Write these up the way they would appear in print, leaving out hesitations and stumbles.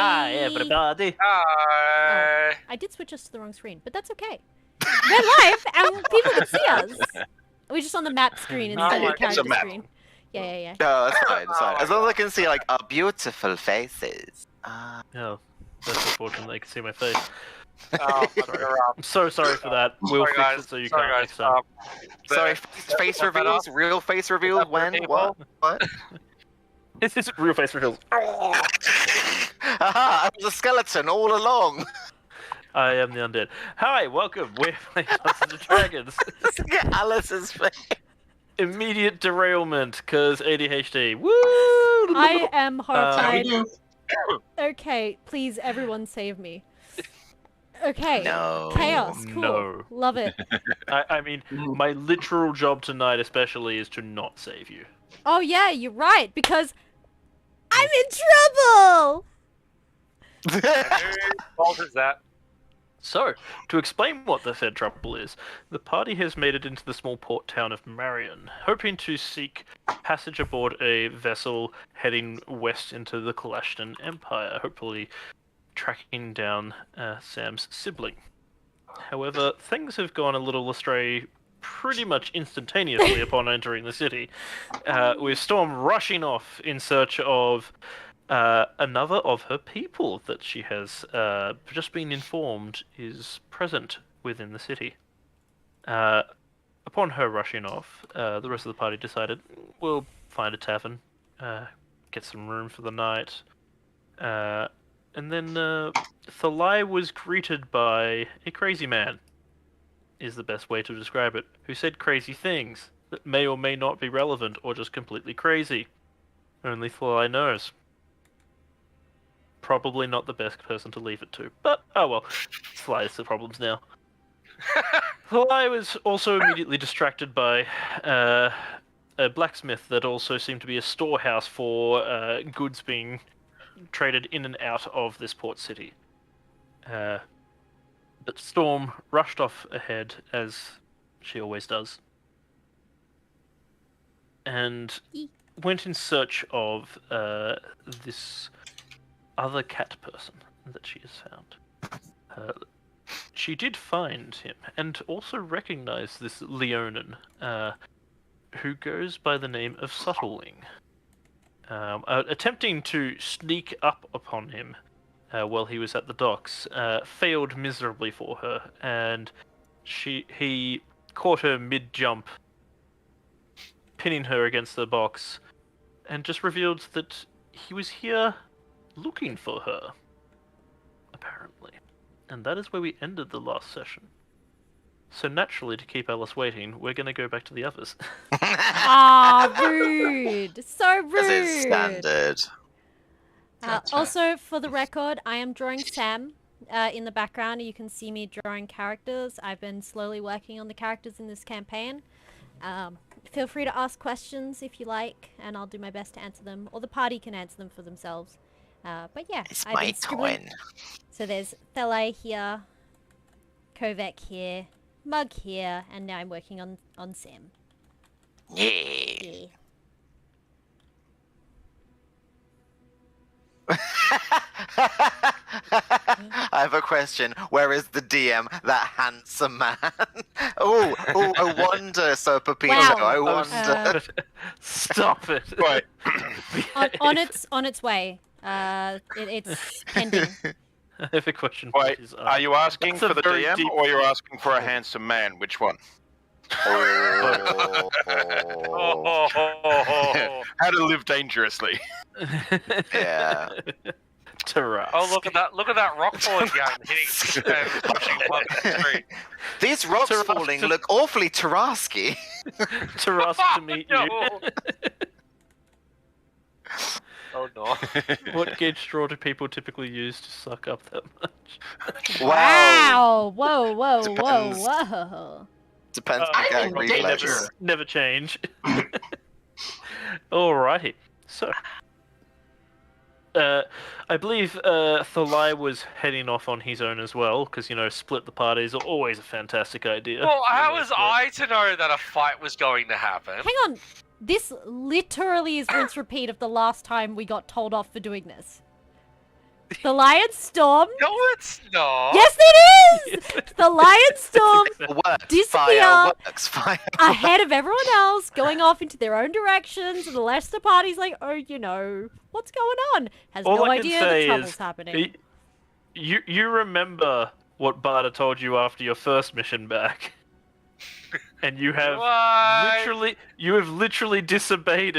Hi, everybody. Hi. Oh, I did switch us to the wrong screen, but that's okay. We're live, and people can see us. We're just on the map screen instead of the character screen. Yeah. No, that's fine. That's fine. As long as I can see like our beautiful faces. Oh, that's unfortunate. They can see my face. Oh, I'm so sorry for that. We'll fix it so you can't next time. Sorry, face reveals, real face reveals. When? What? This is real face reveals. Aha! I was a skeleton all along. I am the undead. Hi, welcome. We're playing Dungeons and Dragons. Look at Alice's face. Immediate derailment, cause ADHD. Woo! I am horrified. Okay, please, everyone save me. Okay. No. Chaos. Cool. No. Love it. I mean, my literal job tonight, especially, is to not save you. Oh yeah, you're right, because I'm in trouble! Whose fault is that? So, to explain what the said trouble is, the party has made it into the small port town of Marion, hoping to seek passage aboard a vessel heading west into the Kalashtan Empire, hopefully tracking down Sam's sibling. However, things have gone a little astray pretty much instantaneously upon entering the city, with Storm rushing off in search of another of her people that she has just been informed is present within the city. Upon her rushing off, the rest of the party decided, we'll find a tavern, get some room for the night, and then Thalai was greeted by a crazy man, is the best way to describe it, who said crazy things that may or may not be relevant or just completely crazy. Only Thalai knows. Probably not the best person to leave it to, but oh well, Thalai is the problems now. Thalai was also immediately distracted by a blacksmith that also seemed to be a storehouse for goods being traded in and out of this port city. But Storm rushed off ahead, as she always does, and went in search of this other cat person that she has found. She did find him, and also recognized this Leonin, who goes by the name of Subtling. Attempting to sneak up upon him while he was at the docks, failed miserably for her, and he caught her mid-jump, pinning her against the box, and just revealed that he was here looking for her, apparently. And that is where we ended the last session. So naturally, to keep Alice waiting, we're going to go back to the others. Ah, rude! So rude! As is standard. Also, for the record, I am drawing Sam in the background. You can see me drawing characters. I've been slowly working on the characters in this campaign. Feel free to ask questions if you like, and I'll do my best to answer them, or the party can answer them for themselves. But yeah, It's I've my been scribbling. turn. So there's Thalai here, Kovac here, Mug here, and now I'm working on Sam. Yeah. Yeah. I have a question. Where is the DM? That handsome man. Oh, I wonder, Sir Pepito. Wow. I wonder. Stop it! Right. on its way. It's pending. I have a question. Wait, please. are you asking That's a for the very DM deep- or you're asking for a handsome man? Which one? Oh. How to live dangerously. Yeah. Taras. Oh, look at that rock falling down and hitting and pushing one tree. These rocks Taras falling to- look awfully Taraski. Taras to meet you. Oh no. What gauge straw do people typically use to suck up that much? Wow! Whoa! Depends. Whoa! Depends on gang reflex. Never change. Alrighty. So, I believe Thalai was heading off on his own as well, because, you know, split the parties are always a fantastic idea. Well, how was I to know that a fight was going to happen? Hang on. This literally is rinse repeat of the last time we got told off for doing this. The Lion Storm. No, it's not. Yes, it is. The Lion Storm Works, disappear fireworks, fireworks. ahead of everyone else, going off into their own directions, and the rest of the party's like, oh, what's going on? Has All no I can idea say that trouble's is, happening. You remember what Barda told you after your first mission back, and you have What? literally disobeyed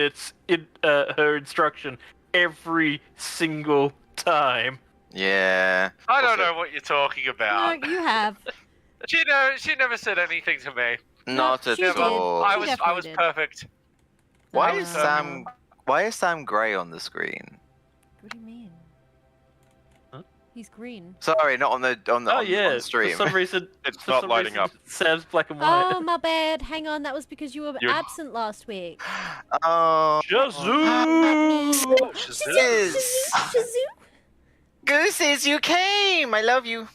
her instruction every single time. Yeah. I don't know what you're talking about. No, you have. She never said anything to me. Not she at did. all. I She was definitely did. perfect. Why No, is no, Sam? no. Why is Sam grey on the screen? What do you mean? Huh? He's green. Sorry, not on the on For stream. some reason It's for not some lighting reason, up. Sam's black and white. Oh, my bad. Hang on, that was because you were You're- absent last week. Oh. Shazoo! Gooses! Gooses, you came! I love you.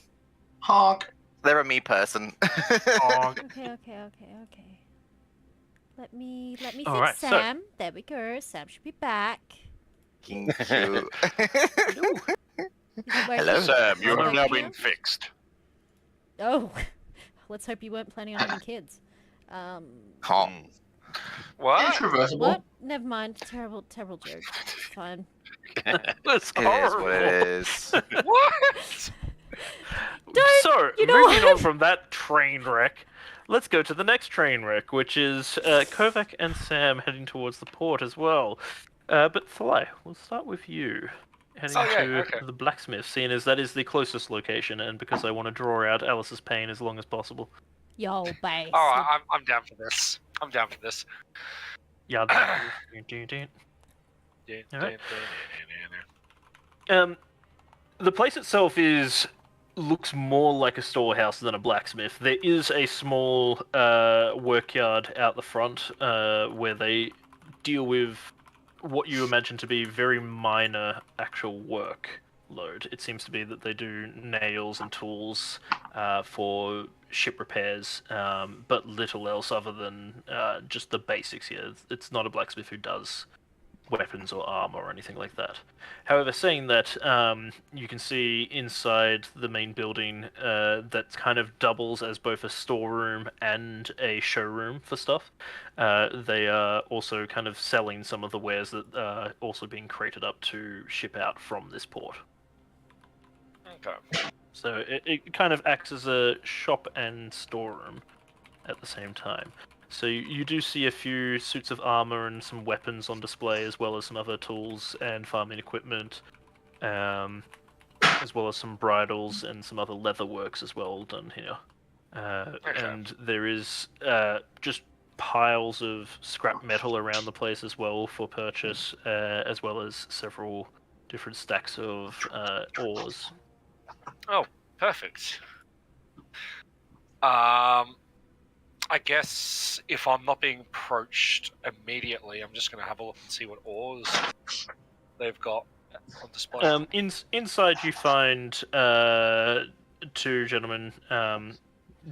Honk. They're a me person. Okay. Let me fix Alright, so- Sam. There we go. Sam should be back. Thank you. Is it working? Hello. Sam, you Hello. have now been fixed. Oh, let's hope you weren't planning on having kids. Honk. What? It's reversible. What? Never mind. Terrible joke. It's fine. That's It is horrible. what it is. What? So, you know moving what? on from that train wreck, let's go to the next train wreck, which is Kovac and Sam heading towards the port as well. But Thalai, we'll start with you. Heading to Okay. the blacksmith, seeing as that is the closest location, and because I want to draw out Alice's pain as long as possible. Yo, base. Alright, I'm down for this. I'm down for this. Yeah. Alright. The place itself looks more like a storehouse than a blacksmith. There is a small workyard out the front where they deal with what you imagine to be very minor actual workload. It seems to be that they do nails and tools for ship repairs, but little else other than just the basics here. It's not a blacksmith who does weapons or armor or anything like that. However, saying that, you can see inside the main building that kind of doubles as both a storeroom and a showroom for stuff. They are also kind of selling some of the wares that are also being crated up to ship out from this port. Okay. So it kind of acts as a shop and storeroom at the same time. So you do see a few suits of armor and some weapons on display, as well as some other tools and farming equipment, as well as some bridles and some other leather works as well done here. And there is just piles of scrap metal around the place as well for purchase, as well as several different stacks of ores. Oh, perfect. I guess if I'm not being approached immediately, I'm just going to have a look and see what ores they've got on display. Inside you find two gentlemen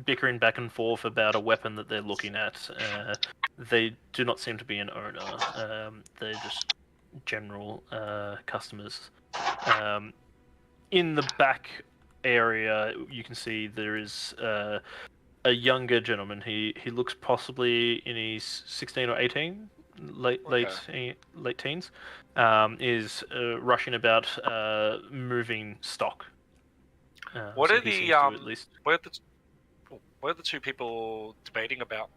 bickering back and forth about a weapon that they're looking at. They do not seem to be an owner. They're just general customers. In the back area, you can see there is a younger gentleman. He looks possibly in his 16 or 18, late teens. Is rushing about moving stock. What so are he the seems to at least... what are the two people debating about,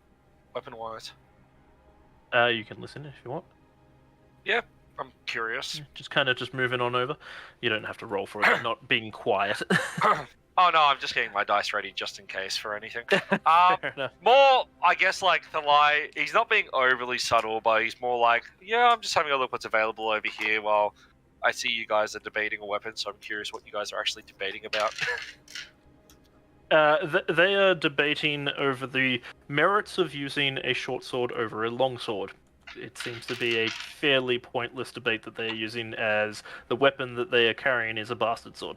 weapon-wise? You can listen if you want. Yeah, I'm curious. Just kind of just moving on over. You don't have to roll for it. I'm not being quiet. Oh no, I'm just getting my dice ready just in case for anything. Fair enough. More, I guess, like the lie. He's not being overly subtle, but he's more like, yeah, I'm just having a look what's available over here while I see you guys are debating a weapon. So I'm curious what you guys are actually debating about. They are debating over the merits of using a short sword over a long sword. It seems to be a fairly pointless debate that they're using, as the weapon that they are carrying is a bastard sword.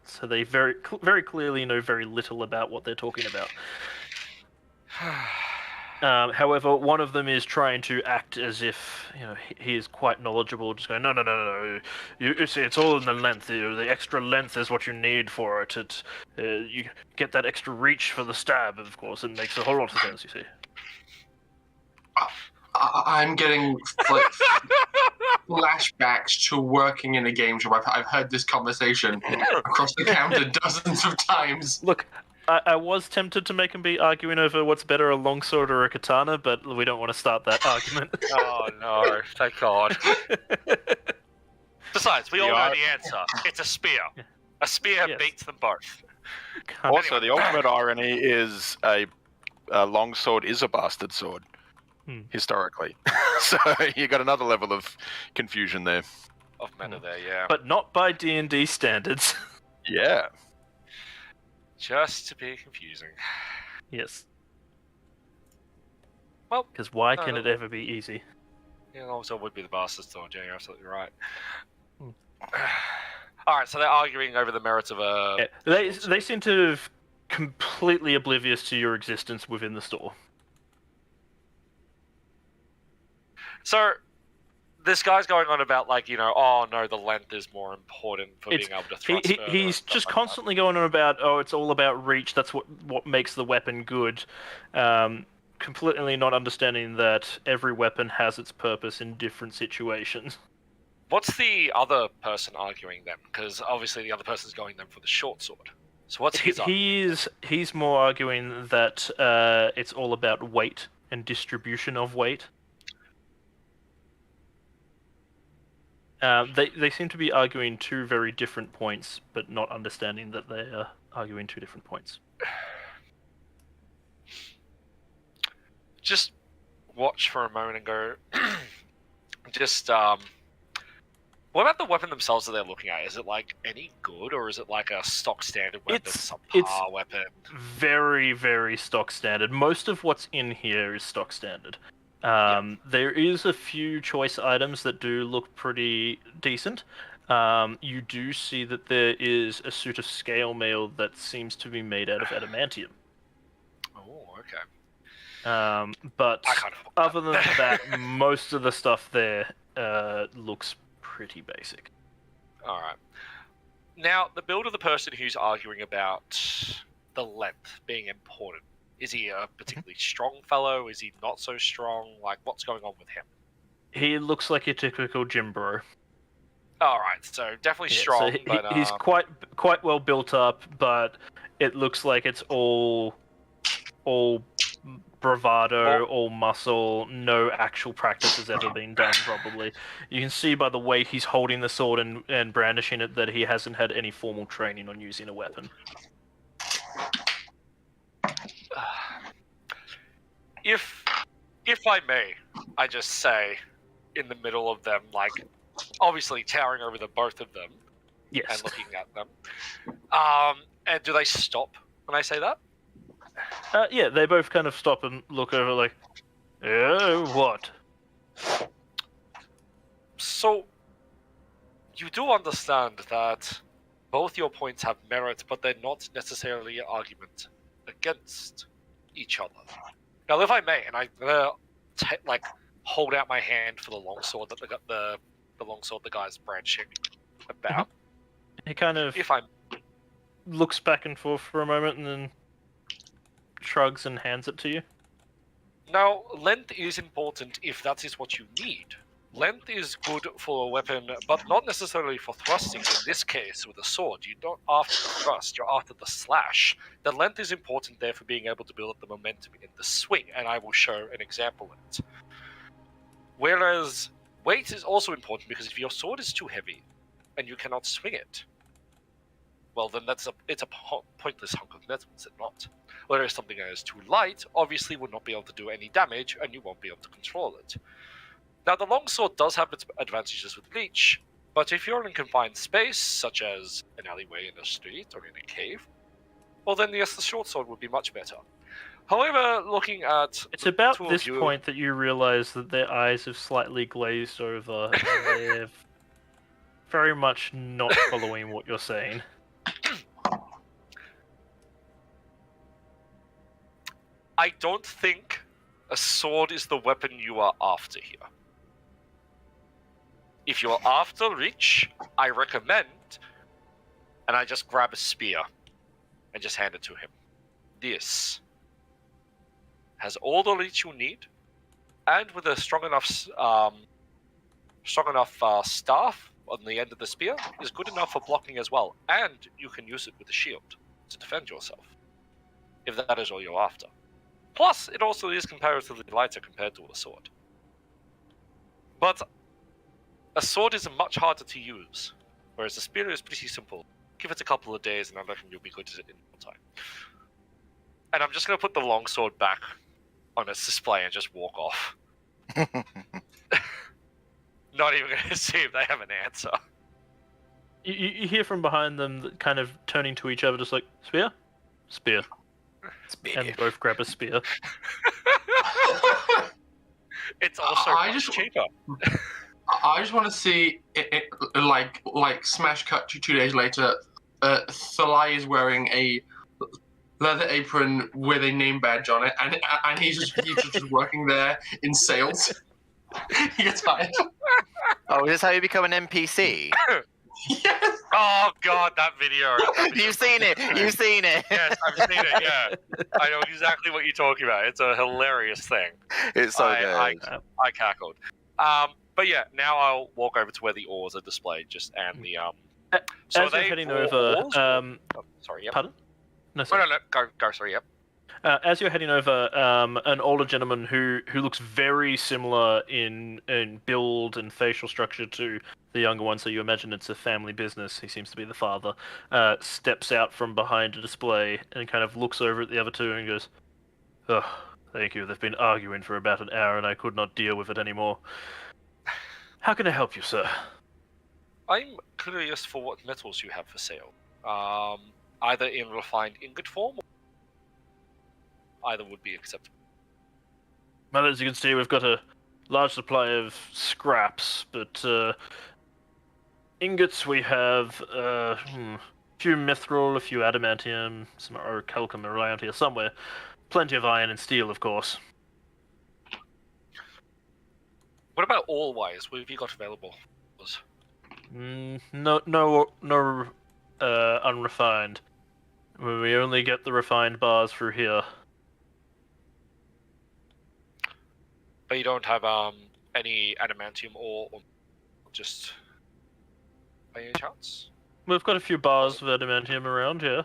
So they very clearly know very little about what they're talking about. However, one of them is trying to act as if he is quite knowledgeable, just going, no. You see, it's all in the length. The extra length is what you need for it. You get that extra reach for the stab, of course. It makes a whole lot of sense. You see. I'm getting like flashbacks to working in a game shop. I've heard this conversation across the counter dozens of times. Look, I was tempted to make him be arguing over what's better, a longsword or a katana, but we don't want to start that argument. Oh no, thank God. Besides, we all know the answer. It's a spear. A spear beats them both. Also, the ultimate irony is a longsword is a bastard sword, historically. So you got another level of confusion there. Of meta there, yeah. But not by D&D standards. Yeah. Just to be confusing. Yes. Well, because why can it ever be easy? Yeah, also would be the bastard sword. Yeah, you're absolutely right. All right, so they're arguing over the merits of a. Yeah, they seem to have completely oblivious to your existence within the store. So, this guy's going on about oh no, the length is more important for being able to thrust. He's just constantly going on about, it's all about reach. That's what makes the weapon good. Completely not understanding that every weapon has its purpose in different situations. What's the other person arguing then? Because obviously the other person's going then for the short sword. So what's his argument? He's more arguing that it's all about weight and distribution of weight. They seem to be arguing two very different points, but not understanding that they are arguing two different points. Just watch for a moment and go. What about the weapon themselves that they're looking at? Is it any good, or is it a stock standard weapon, subpar weapon? Very, very stock standard. Most of what's in here is stock standard. There is a few choice items that do look pretty decent. You do see that there is a suit of scale mail that seems to be made out of adamantium. Oh, okay. But other than that, most of the stuff there looks pretty basic. All right. Now, the build of the person who's arguing about the length being important. Is he a particularly strong fellow? Is he not so strong? What's going on with him? He looks like a typical gym bro. All right, so definitely strong. So but, he's quite well built up, but it looks like it's all bravado, all muscle. No actual practice has ever been done. Probably, you can see by the way he's holding the sword and brandishing it that he hasn't had any formal training on using a weapon. If I may, I just say, in the middle of them, obviously towering over the both of them, yes, and looking at them. And do they stop when I say that? Yeah, they both kind of stop and look over what? So, you do understand that both your points have merit, but they're not necessarily an argument against each other. Now, if I may, and I'm gonna hold out my hand for the longsword that the longsword the guy's brandishing about. He kind of looks back and forth for a moment and then shrugs and hands it to you. Now, length is important if that is what you need. Length is good for a weapon, but not necessarily for thrusting. In this case, with a sword, you're not after the thrust, you're after the slash. The length is important there for being able to build up the momentum in the swing, and I will show an example of it. Whereas, weight is also important because if your sword is too heavy, and you cannot swing it, well then it's a pointless hunk of metal, is it not? Whereas something that is too light, obviously will not be able to do any damage, and you won't be able to control it. Now, the longsword does have its advantages with reach, but if you're in confined space, such as an alleyway in a street or in a cave, well then yes, the short sword would be much better. However, looking at... It's about this point that you realize that their eyes have slightly glazed over, and they're very much not following what you're saying. I don't think A sword is the weapon you are after here. If you are after reach, I recommend, and I just grab a spear and just hand it to him. This has all the reach you need, and with a strong enough staff on the end of the spear, is good enough for blocking as well. And you can use it with a shield to defend yourself, if that is all you're after. Plus, it also is comparatively lighter compared to a sword. But a sword is much harder to use, whereas a spear is pretty simple. Give it a couple of days and I reckon you'll be good at it in no time. And I'm just going to put the longsword back on its display and just walk off. Not even going to see if they have an answer. You hear from behind them, kind of turning to each other, just like, spear? Spear. And both grab a spear. It's also much cheaper. I just want to see it like smash cut to 2 days later. Thalai is wearing a leather apron with a name badge on it, and he's just working there in sales. He gets hired. Oh, is this how you become an NPC? Yes. Oh god, that video. You've seen it. You've seen it. Yes, I've seen it. Yeah, I know exactly what you're talking about. It's a hilarious thing. It's so good. I cackled. But yeah, now I'll walk over to where the oars are displayed, and the So as you're heading over, sorry. Yep. Pardon? No, sorry. No. Go. Sorry. Yep. As you're heading over, an older gentleman who looks very similar in build and facial structure to the younger one, so you imagine it's a family business. He seems to be the father. Steps out from behind a display and kind of looks over at the other two and goes, "Oh, thank you. They've been arguing for about an hour, and I could not deal with it anymore. How can I help you, sir?" I'm curious for what metals you have for sale. Either in refined ingot form, or either would be acceptable. Well, as you can see, we've got a large supply of scraps, but ingots we have a few mithril, a few adamantium, some orichalcum around here somewhere. Plenty of iron and steel, of course. What about all-wise? What have you got available? No, unrefined. We only get the refined bars through here. But you don't have any adamantium or just by any chance? We've got a few bars of adamantium around here.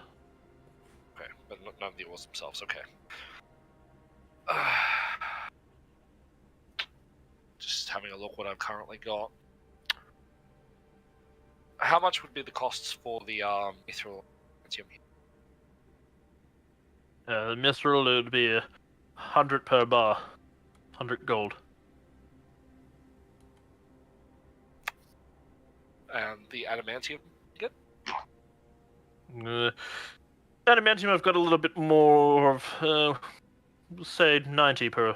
Okay, but none of the ores themselves. Okay. Just having a look what I've currently got. How much would be the costs for the mithril adamantium? The mithril would be 100 per bar. 100 gold. And the adamantium? Good. Adamantium, I've got a little bit more of, say 90 per.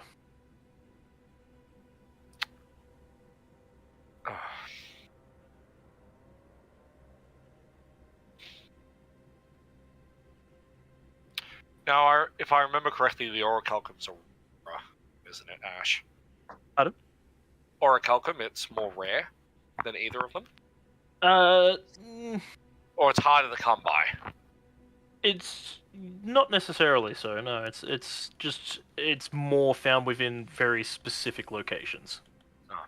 Now, if I remember correctly, the orichalcum's are rare, isn't it, Ash? Pardon? Orichalcum, it's more rare than either of them? Or it's harder to come by? It's not necessarily so, no. It's more found within very specific locations. Oh.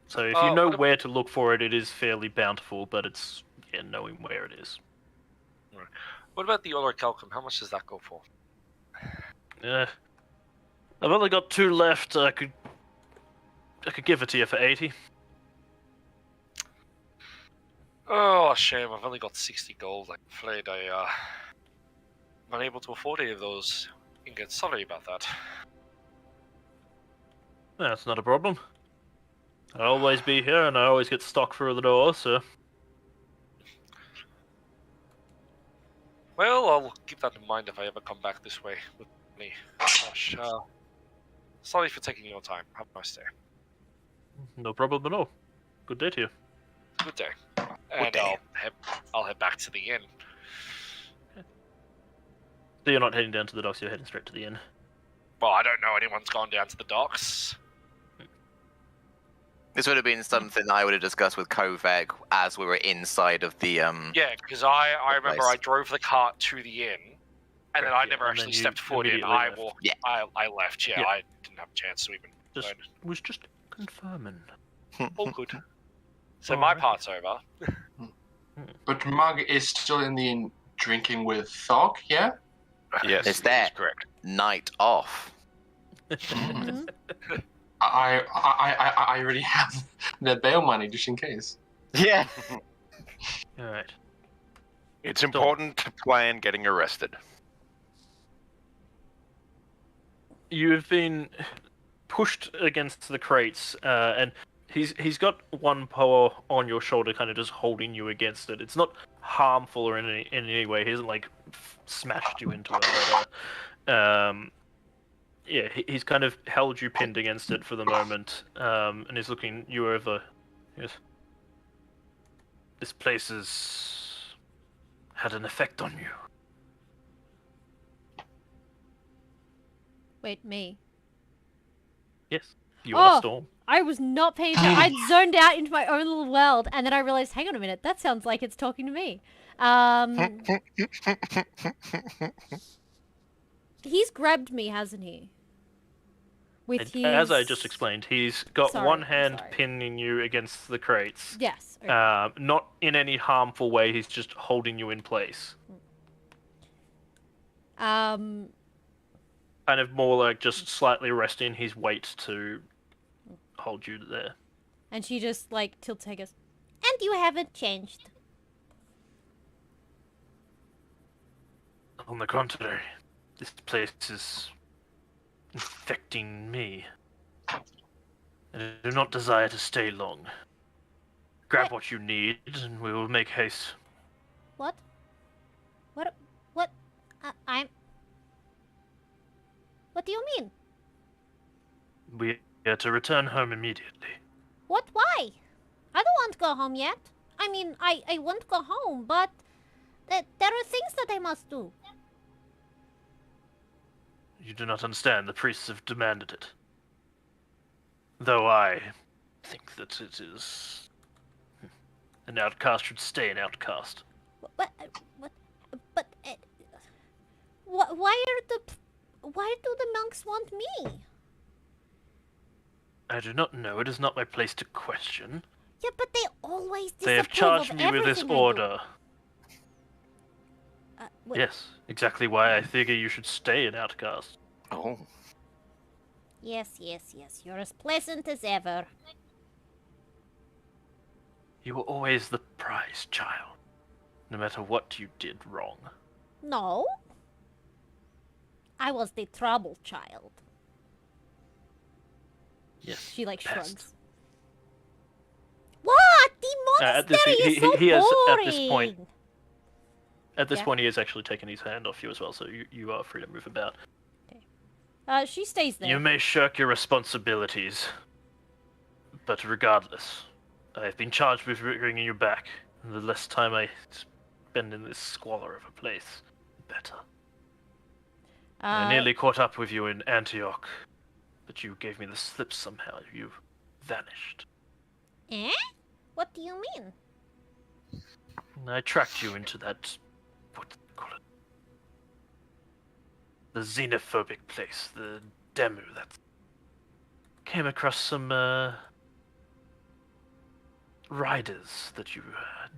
So if you know where to look for it, it is fairly bountiful, but it's knowing where it is. Right. What about the orichalcum? How much does that go for? I've only got 2 left. I could give it to you for 80. Oh, shame. I've only got 60 gold. I'm afraid I'm unable to afford any of those ingots. Sorry about that. That's not a problem. I'll always be here, and I always get stock through the door, so... Well, I'll keep that in mind if I ever come back this way with me. Gosh, sorry for taking your time. Have a nice day. No problem at all. Good day to you. Good day. And I'll head back to the inn. So you're not heading down to the docks, you're heading straight to the inn? Well, I don't know anyone's gone down to the docks. This would have been something I would have discussed with Kovac as we were inside of the Yeah, because I remember place. I drove the cart to the inn, and then I Yeah, never and then actually you stepped foot in. immediately I left. walked. Yeah. I left. Yeah, Yeah. I didn't have a chance to even. Just was just confirming. All good. So my Alright. part's over. But Mug is still in the inn drinking with Thog, yeah? Yes, It's that there. is correct. night off. Mhm. I already have the bail money just in case. Yeah. All right. It's important to plan getting arrested. You've been pushed against the crates, and he's got one paw on your shoulder, kind of just holding you against it. It's not harmful or in any way. He hasn't like smashed you into it. But, yeah, he's kind of held you pinned against it for the moment, and he's looking you over. Yes. This place has had an effect on you. Wait, me. Yes, you are Oh! Storm. I was not paying attention. I zoned out into my own little world, and then I realized, hang on a minute, that sounds like it's talking to me. He's grabbed me, hasn't he? With his... As I just explained, he's got Sorry, one I'm hand sorry. pinning you against the crates. Yes. Okay. Not in any harmful way, he's just holding you in place. Um, Kind of more like just slightly resting his weight to hold you there. and she just, like, tilts her head, goes, and you haven't changed. On the contrary, this place is infecting me. And I do not desire to stay long. Grab what you need, and we will make haste. What? What? I'm... What do you mean? We are to return home immediately. What? Why? I don't want to go home yet. I mean, I want to go home, but there are things that I must do. You do not understand. The priests have demanded it. Though I think that it is... An outcast should stay an outcast. But why do the monks want me? I do not know. It is not my place to question. Yeah, but they always They have disapprove charged of me with this everything I do. order. What- Yes, exactly why I figure you should stay an outcast. Oh. Yes. You're as pleasant as ever. You were always the prize child, no matter what you did wrong. No. I was the trouble child. Yes. She, like, best. shrugs. What? The At this- monastery is so he has, boring! at this point- At this Yeah. point, he has actually taken his hand off you as well, so you are free to move about. She stays there. You may shirk your responsibilities, but regardless, I have been charged with bringing you back. And the less time I spend in this squalor of a place, the better. I nearly caught up with you in Antioch, but you gave me the slip somehow. You vanished. Eh? What do you mean? And I tracked you into that... what do you call it? The xenophobic place, the Demu, that... Came across some, riders that you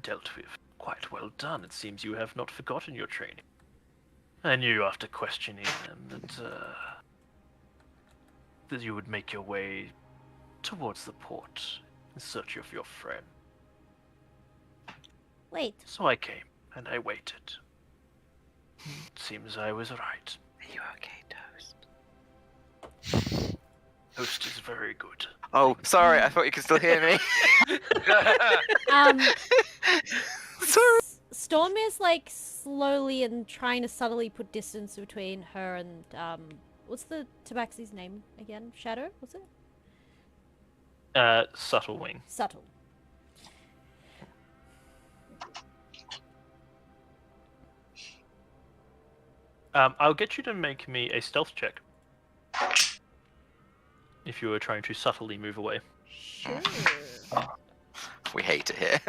dealt with. Quite well done. It seems you have not forgotten your training. I knew after questioning them that you would make your way towards the port in search of your friend. Wait. So I came, and I waited. It seems I was right. Are you okay, Toast? Toast is very good. Oh, sorry, I thought you could still hear me. Sorry. Storm is, like, slowly and trying to subtly put distance between her and, what's the tabaxi's name again? Shadow, was it? Subtle wing. Subtle. I'll get you to make me a stealth check. if you were trying to subtly move away. Sure. We hate it here.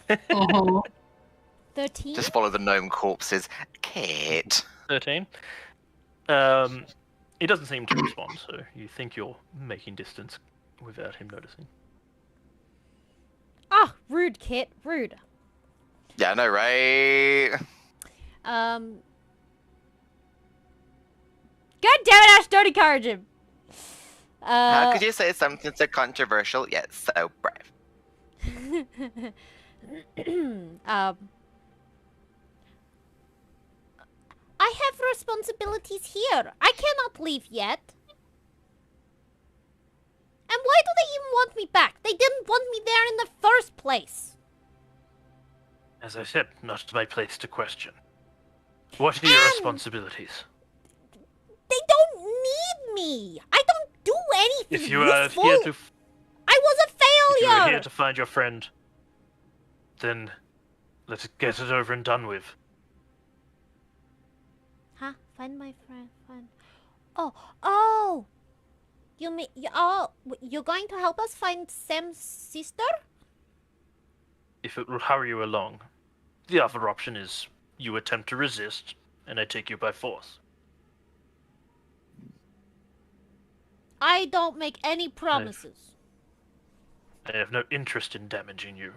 Mhm. 13? Just follow the gnome corpses. Kit. 13. He doesn't seem to respond, so you think you're making distance without him noticing. Ah, rude, Kit. Rude. Yeah, I know, right? God damn it, Ash, don't encourage him. How could you say something so controversial yet so brave? I have responsibilities here. I cannot leave yet. And why do they even want me back? They didn't want me there in the first place. As I said, not my place to question. What are your responsibilities? They don't need me. I don't do anything If you are useful. here to, I was a if you failure. are here to find your friend, then let's get it over and done with. Huh? Find my friend. Find. Oh. You mean you're going to help us find Sam's sister? If it will hurry you along, the other option is you attempt to resist, and I take you by force. I don't make any promises. I have no interest in damaging you.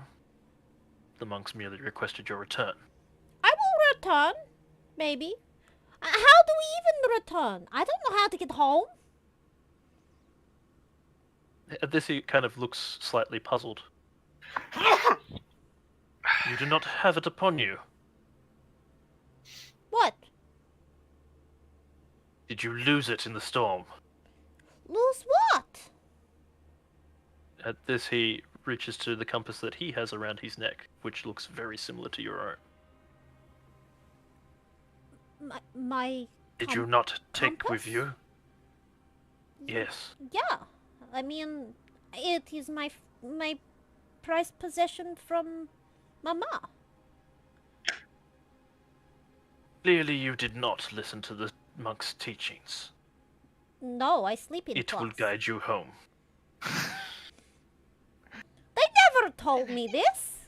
The monks merely requested your return. I will return. Maybe. How do we even return? I don't know how to get home. At this, he kind of looks slightly puzzled. You do not have it upon you. What? Did you lose it in the storm? Lose what? At this, he reaches to the compass that he has around his neck, which looks very similar to your own. My Did you not take compass? with you? Yes. Yeah. I mean, it is my prized possession from Mama. Clearly you did not listen to the monk's teachings. No, I sleep in It class. will guide you home. They never told me this.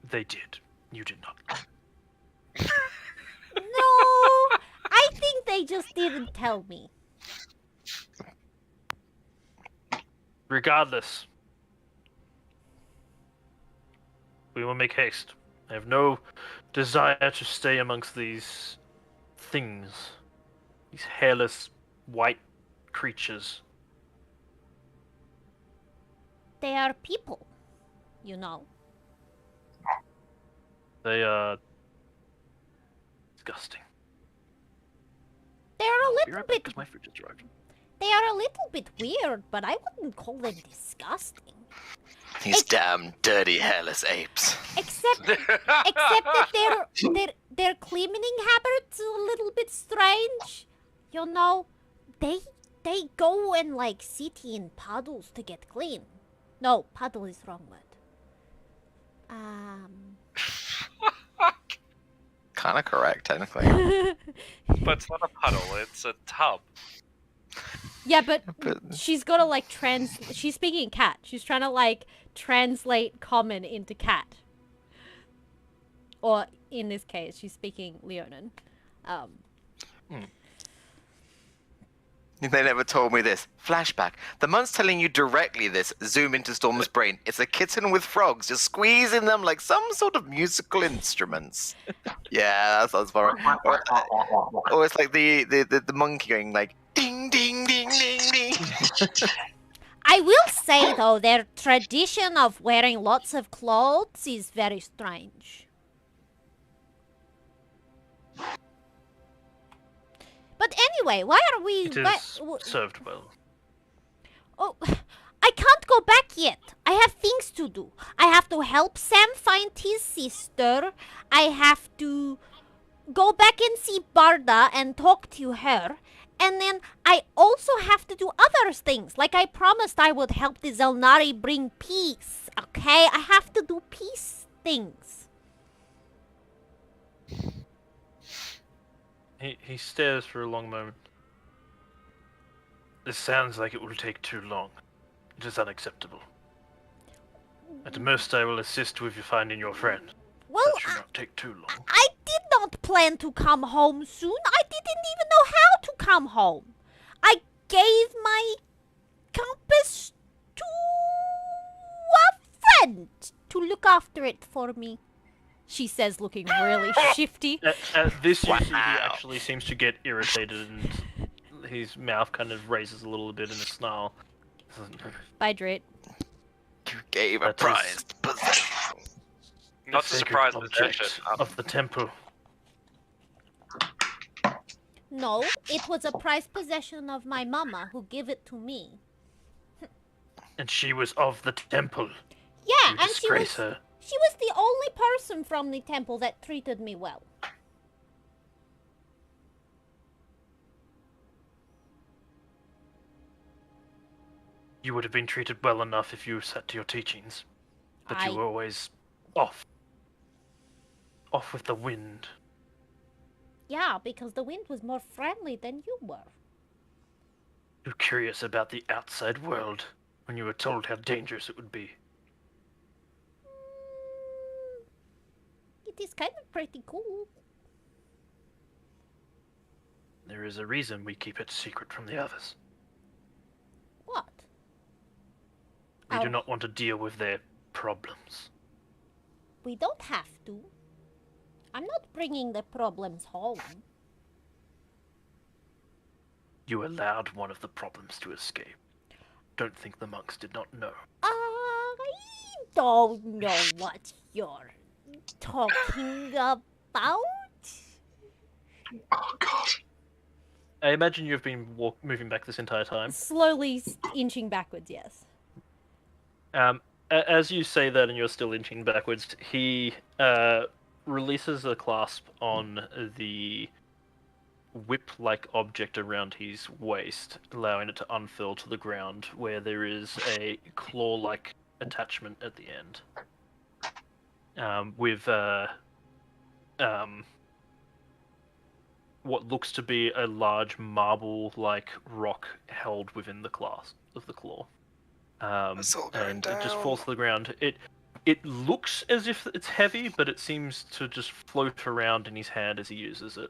They did. You did not. No, I think they just didn't tell me. Regardless, we will make haste. I have no desire to stay amongst these things. These hairless, white creatures. They are people, you know. They are disgusting. They are a Be little right back, bit. 'cause my food just arrived. They are a little bit weird, but I wouldn't call them disgusting. These damn dirty hairless apes. Except that their cleaning habits are a little bit strange. You know, they go and like sit in puddles to get clean. No, puddle is wrong word. Kind of correct, technically. But it's not a puddle, it's a tub. Yeah, but But- she's gotta like she's speaking cat. She's trying to like translate common into cat. Or in this case, she's speaking Leonin. They never told me this. Flashback. The month's telling you directly this. Zoom into Storm's brain. It's a kitten with frogs, just squeezing them like some sort of musical instruments. Yeah, that sounds fun. Or it's like the monkey going like ding ding ding ding ding. I will say though, their tradition of wearing lots of clothes is very strange. But anyway, why are we? It is served well. Oh, I can't go back yet. I have things to do. I have to help Sam find his sister. I have to go back and see Barda and talk to her. And then I also have to do other things. Like I promised I would help the Xel'nari bring peace. Okay? I have to do peace things. He stares for a long moment. This sounds like it will take too long. It is unacceptable. At most, I will assist with you finding your friend. Well, That should not take too long. I did not plan to come home soon. I didn't even know how to come home. I gave my compass to a friend to look after it for me. She says, looking really shifty. At this, you see he Wow. actually seems to get irritated and his mouth kind of raises a little bit in a snarl. Bye, Drit. You gave a That is- prized possession. Not The a surprise sacred possession. object of the temple. No, it was a prized possession of my mama who gave it to me. And she was of the temple. Yeah, You and disgrace her. she was the only person from the temple that treated me well. You would have been treated well enough if you sat to your teachings. But you I- were always off. Off with the wind. Yeah, because the wind was more friendly than you were. Too curious about the outside world when you were told how dangerous it would be. It is kind of pretty cool. There is a reason we keep it secret from the others. What? We Oh. do not want to deal with their problems. We don't have to. I'm not bringing the problems home. You allowed one of the problems to escape. Don't think the monks did not know. I don't know what you're talking about. Oh god. I imagine you've been moving back this entire time. Slowly inching backwards, yes. As you say that and you're still inching backwards, he releases a clasp on the whip-like object around his waist, allowing it to unfurl to the ground, where there is a claw-like attachment at the end. With what looks to be a large marble-like rock held within the clasp of the claw. It's all going And it just down. falls to the ground. It looks as if it's heavy, but it seems to just float around in his hand as he uses it.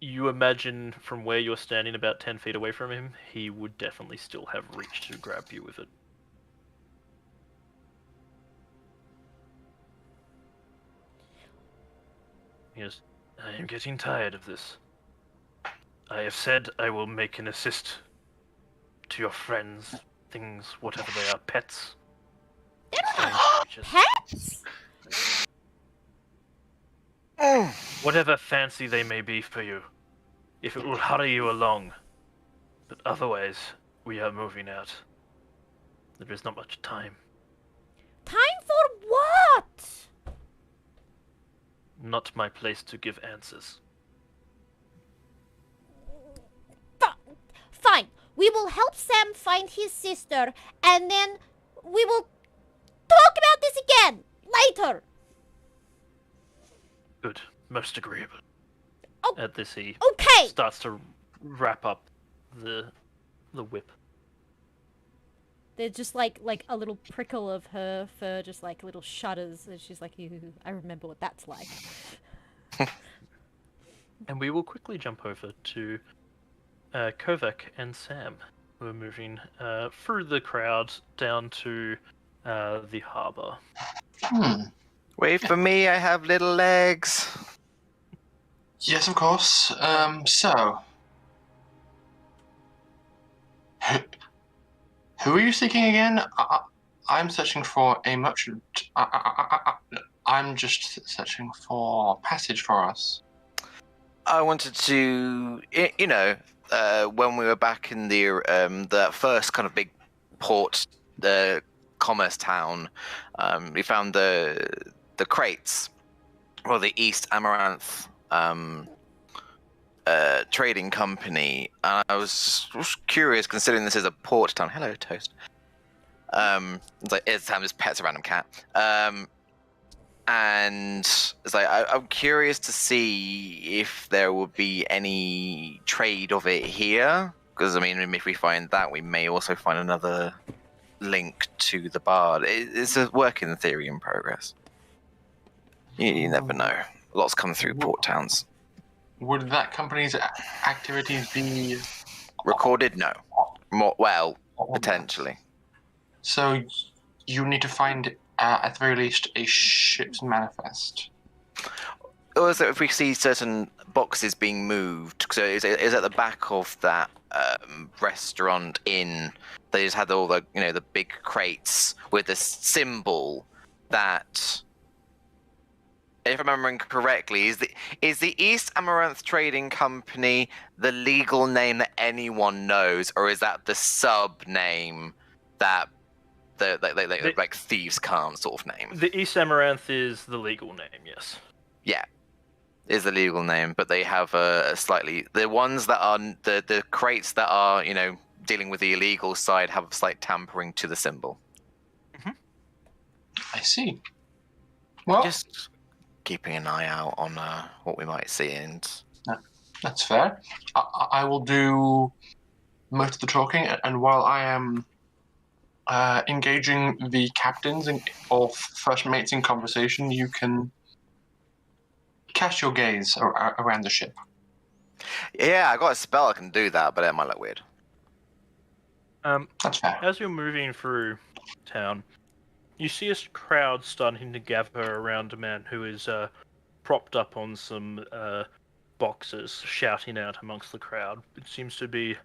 You imagine from where you're standing about 10 feet away from him, he would definitely still have reach to grab you with it. Yes, I am getting tired of this. I have said I will make an assist to your friends, things, whatever they are, pets. strange creatures. Pets? Whatever fancy they may be for you, if it will hurry you along. But otherwise, we are moving out. There is not much time. Time for what? Not my place to give answers. Fine. We will help Sam find his sister, and then we will talk about this again later. Good. Most agreeable. Oh. At this, he Okay. starts to wrap up the whip. There's just like a little prickle of her fur, just like little shudders, and she's like, "Ew, I remember what that's like." And we will quickly jump over to Kovac and Sam, who are moving through the crowd down to the harbour. Wait for me, I have little legs. Yes, of course. So. Who are you seeking again? I'm searching for a merchant. I'm just searching for passage for us. I wanted to, when we were back in the first kind of big port, the commerce town, we found the crates, or the East Amaranth trading company, and I was curious, considering this is a port town. Hello, Toast. It's like it's Sam's pet's a random cat. And it's like I'm curious to see if there would be any trade of it here. Because I mean, if we find that, we may also find another link to the bard. It's a work in theory in progress. You never know. Lots come through port towns. Would that company's activities be Recorded? No. Well, potentially. So you need to find, at the very least, a ship's manifest. Also, if we see certain boxes being moved, so it's at the back of that restaurant inn. They just had all the the big crates with the symbol that, if I'm remembering correctly, is the East Amaranth Trading Company the legal name that anyone knows, or is that the sub name that like thieves can't sort of name? The East Amaranth is the legal name, yes. Yeah, is the legal name, but they have a slightly, the ones that are the crates that are dealing with the illegal side have a slight tampering to the symbol. Mm-hmm. I see. Well, Just keeping an eye out on what we might see, and that's fair. I will do most of the talking, and while I am engaging the captains or first mates in conversation, you can cast your gaze around the ship. yeah, I got a spell I can do that, but it might look weird. That's fair. As you're moving through town, you see a crowd starting to gather around a man who is propped up on some boxes, shouting out amongst the crowd. It seems to be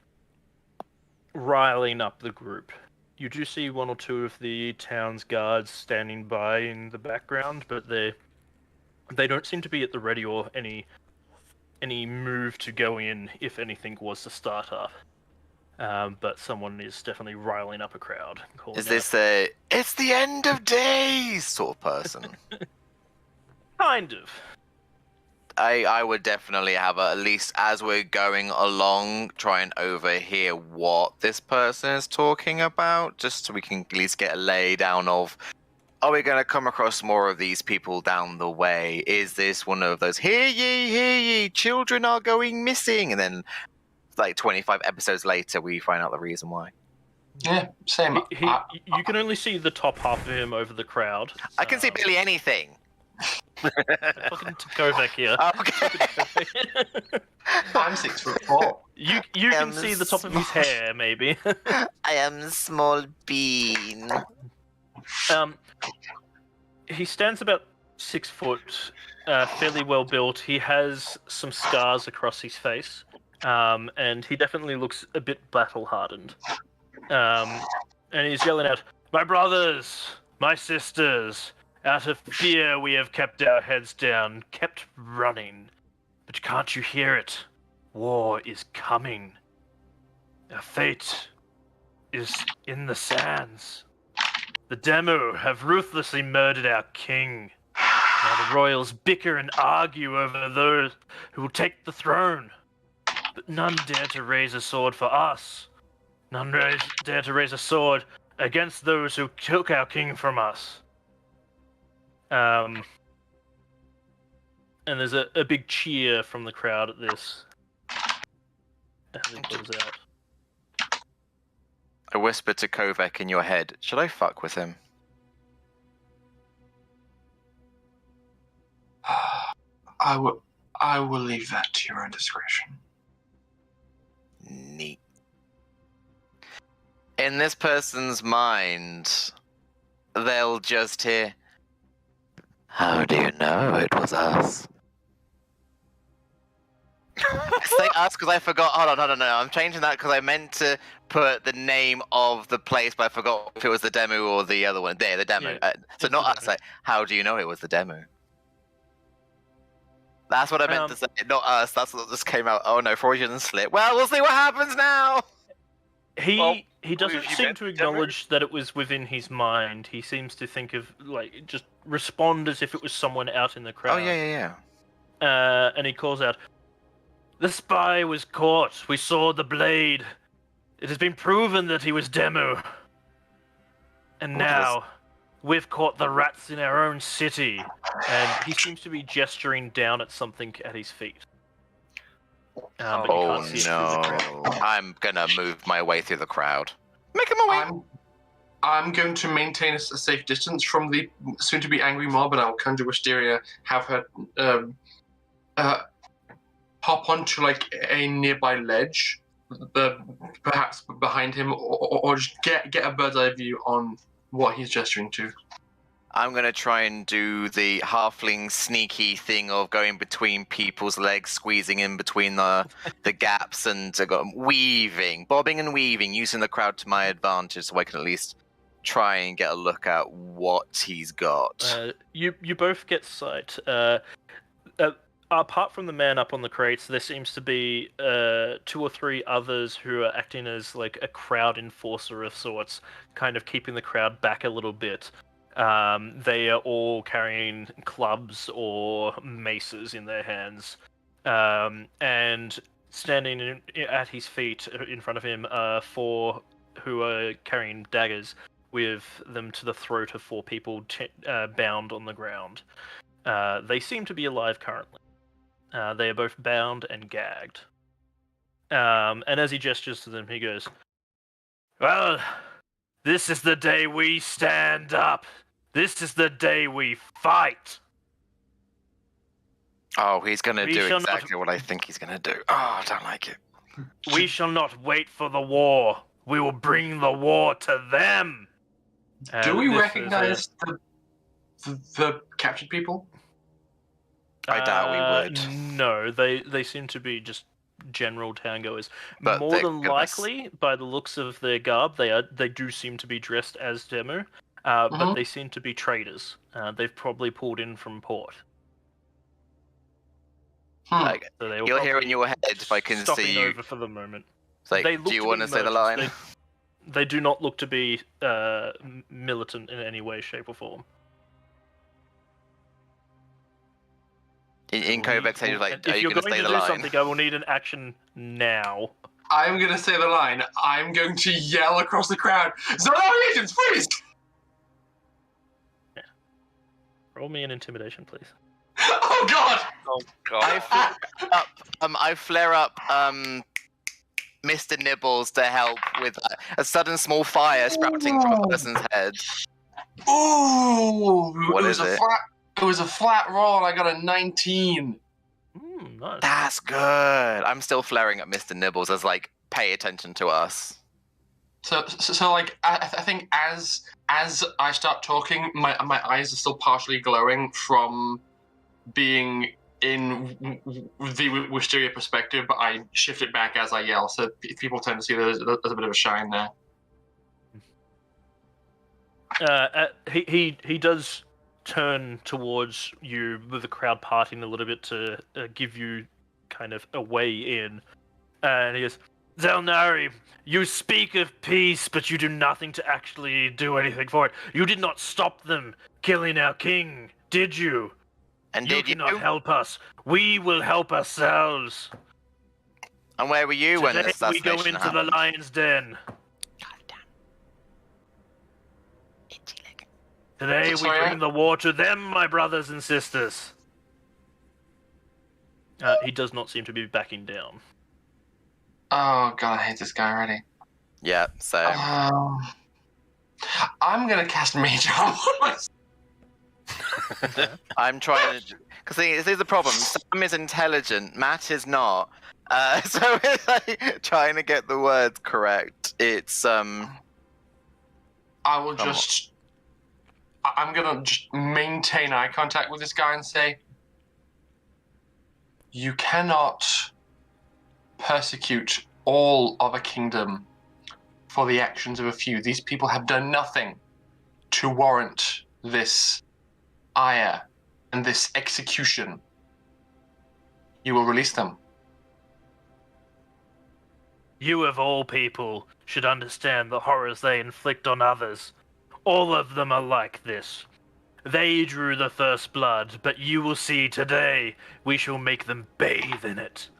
riling up the group. You do see one or two of the town's guards standing by in the background, but they don't seem to be at the ready or any move to go in if anything was to start up. But someone is definitely riling up a crowd. Is this a "it's the end of days" sort of person? Kind of. I would definitely have at least as we're going along, try and overhear what this person is talking about, just so we can at least get a lay down of, are we going to come across more of these people down the way? Is this one of those, hear ye, children are going missing? And then, like 25 episodes later, we find out the reason why. Yeah, same. You can only see the top half of him over the crowd. I can see barely anything. Talking to Kovac here. Okay. I'm 6'4". You can see the top of his hair, maybe. I am small bean. He stands about 6 foot, fairly well built. He has some scars across his face, and he definitely looks a bit battle hardened. And he's yelling out, "My brothers, my sisters! Out of fear we have kept our heads down, kept running. But can't you hear it? War is coming. Our fate is in the sands. The Demu have ruthlessly murdered our king. Now the royals bicker and argue over those who will take the throne. But none dare to raise a sword for us. None dare to raise a sword against those who took our king from us." And there's a big cheer from the crowd at this. As he pulls out. I whisper to Kovac in your head, should I fuck with him? I will leave that to your own discretion. Neat. In this person's mind, they'll just hear, "How do you know it was us?" I say us because I forgot. Hold on, no. I'm changing that because I meant to put the name of the place, but I forgot if it was the Demu or the other one. There, the Demu. Yeah, So not us. Like, how do you know it was the Demu? That's what I meant to say. Not us. That's what just came out. Oh no, Freudian slip. Well, we'll see what happens now. He doesn't if you seem met to Demu- acknowledge that it was within his mind. He seems to think of, just respond as if it was someone out in the crowd. Oh yeah. And he calls out, "The spy was caught. We saw the blade. It has been proven that he was Demu. And now, We've caught the rats in our own city. And he seems to be gesturing down at something at his feet. But you can't see it through the crowd. I'm gonna move my way through the crowd. Making my way. I'm going to maintain a safe distance from the soon-to-be angry mob, and I'll conjure Wisteria, have her hop onto like a nearby ledge, perhaps behind him, or just get a bird's eye view on what he's gesturing to. I'm going to try and do the halfling sneaky thing of going between people's legs, squeezing in between the gaps, and weaving, bobbing and weaving, using the crowd to my advantage so I can at least try and get a look at what he's got. You both get sight. Apart from the man up on the crates, there seems to be 2 or 3 others who are acting as like a crowd enforcer of sorts, kind of keeping the crowd back a little bit. They are all carrying clubs or maces in their hands. And standing at his feet in front of him are 4 who are carrying daggers with them to the throat of 4 people bound on the ground. They seem to be alive currently. They are both bound and gagged. And as he gestures to them, he goes, "Well, this is the day we stand up. This is the day we fight." Oh, he's going to do exactly what I think he's going to do. Oh, I don't like it. "We shall not wait for the war. We will bring the war to them." Do we recognize the captured people? I doubt we would. No, they seem to be just general towngoers. But more than likely, by the looks of their garb, they do seem to be dressed as Demu, but they seem to be traders. They've probably pulled in from port. Like, So you'll hear in your head if I can see you. Over for the moment. It's like, do you want to say the line? They do not look to be militant in any way, shape, or form. In Kovacs, he's like, are you going to say the line? If you're going to do something, I will need an action now. I'm going to say the line. I'm going to yell across the crowd, "Xel'nari agents, freeze!" Yeah. Roll me an intimidation, please. Oh God! Oh God! I flare up Mr. Nibbles to help with a sudden small fire sprouting from a person's head. Ooh! What is it? It was a flat roll, and I got a 19. Nice. That's good. I'm still flaring at Mr. Nibbles as like, pay attention to us. So like, I think as I start talking, my eyes are still partially glowing from being in the Wisteria perspective, but I shift it back as I yell, so people tend to see there's a bit of a shine there. He does turn towards you with the crowd parting a little bit to give you kind of a way in, and he goes, "Xel'nari, you speak of peace, but you do nothing to actually do anything for it. You did not stop them killing our king, did you? And you did you? cannot help us. We will help ourselves. And where were you when the Today we go assassination into the happened? lion's den. Today we bring the war to them, my brothers and sisters." He does not seem to be backing down. Oh God, I hate this guy already. Yeah, so I'm gonna cast Mage Armor. I'm trying to, because this is the problem. Sam is intelligent, Matt is not. So it's like trying to get the words correct. It's I will just. I'm gonna just maintain eye contact with this guy and say, "You cannot persecute all of a kingdom for the actions of a few. These people have done nothing to warrant this ire and this execution. You will release them." You of all people should understand the horrors they inflict on others. All of them are like this. They drew the first blood, but you will see today we shall make them bathe in it.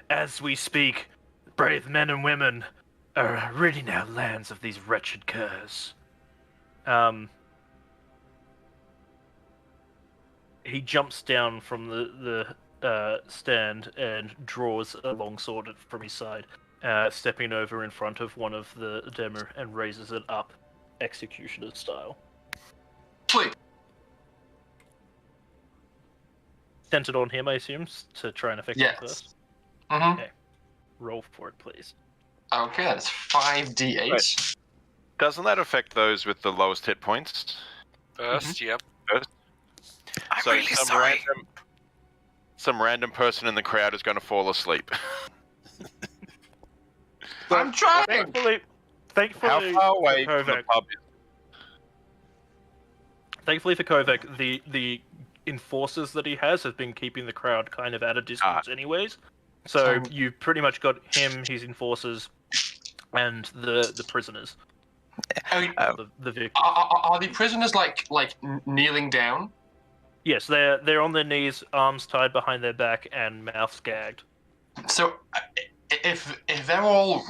As we speak, brave men and women are ridding our lands of these wretched curs. he jumps down from the stand and draws a longsword from his side, stepping over in front of one of the demo and raises it up, executioner style. Sleep. Centered on him, I assume, to try and affect him first. Mm-hmm. Okay. Roll for it, please. Okay, that's 5d8. Right. Doesn't that affect those with the lowest hit points? First, yep. I'm So really sorry. Some random person in the crowd is going to fall asleep. I'm trying! Thankfully, How far away for from the Kovac, pub is thankfully for Kovac, the enforcers that he has have been keeping the crowd kind of at a distance anyways. So you've pretty much got him, his enforcers, and the prisoners. The victims. Are the prisoners like kneeling down? Yes, they're on their knees, arms tied behind their back, and mouths gagged. So, if they're all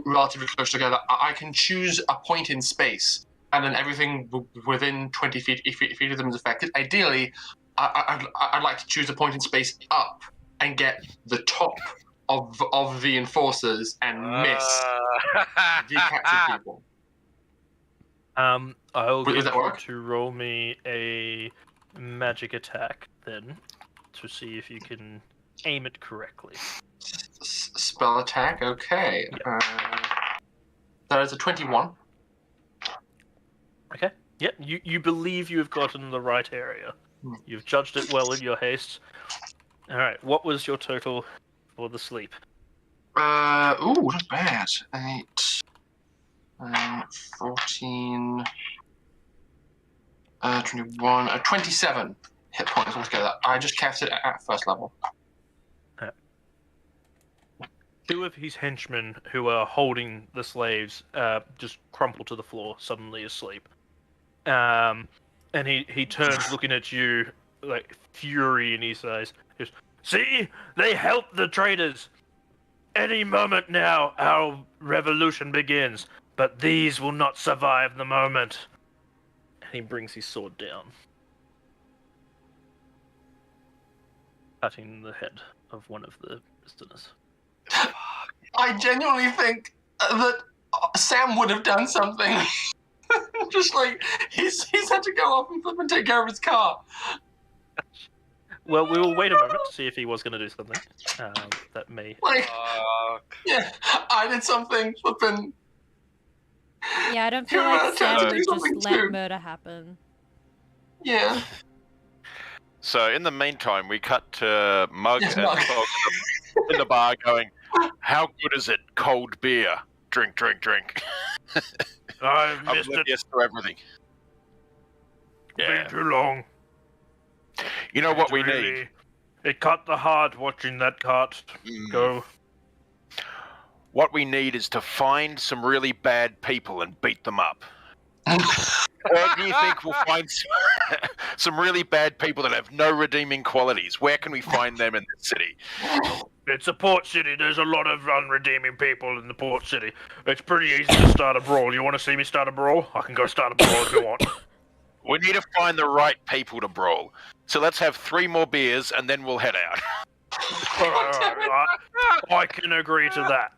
relatively close together, I can choose a point in space, and then everything within 20 feet of them is affected. Ideally, I'd like to choose a point in space up and get the top of the enforcers and miss the captured people. I'll Does get that you work? to roll me a magic attack then, to see if you can aim it correctly. Spell attack, okay. Yep. That is a 21. Okay. Yep. You believe you have gotten the right area. You've judged it well in your haste. All right. What was your total for the sleep? Ooh, not bad. 8, 14, 21, 27 hit points altogether. I just cast it at first level. Two of his henchmen who are holding the slaves just crumple to the floor, suddenly asleep. And he turns, looking at you, like fury in his eyes. He goes, "See, they help the traitors. Any moment now, our revolution begins. But these will not survive the moment." And he brings his sword down, cutting the head of one of the prisoners. I genuinely think that Sam would have done something. Just like, he's had to go off and flip and take care of his car. Well, we will wait a moment to see if he was going to do something. That may... Like, yeah, I did something, flipping... Yeah, I don't feel like Sam would just something let too. murder happen. Yeah. So in the meantime, we cut to Mug Yes, and Mug. Fog in the bar going, "How good is it? Cold beer. Drink, drink, drink." I've missed it. Oblivious to everything. Been too long. You know what we need? It cut the heart watching that cart go. What we need is to find some really bad people and beat them up. Or do you think we'll find some really bad people that have no redeeming qualities? Where can we find them in the city? It's a port city. There's a lot of unredeeming people in the port city. It's pretty easy to start a brawl. You want to see me start a brawl? I can go start a brawl if you want. We need to find the right people to brawl. So let's have 3 more beers and then we'll head out. I can agree to that.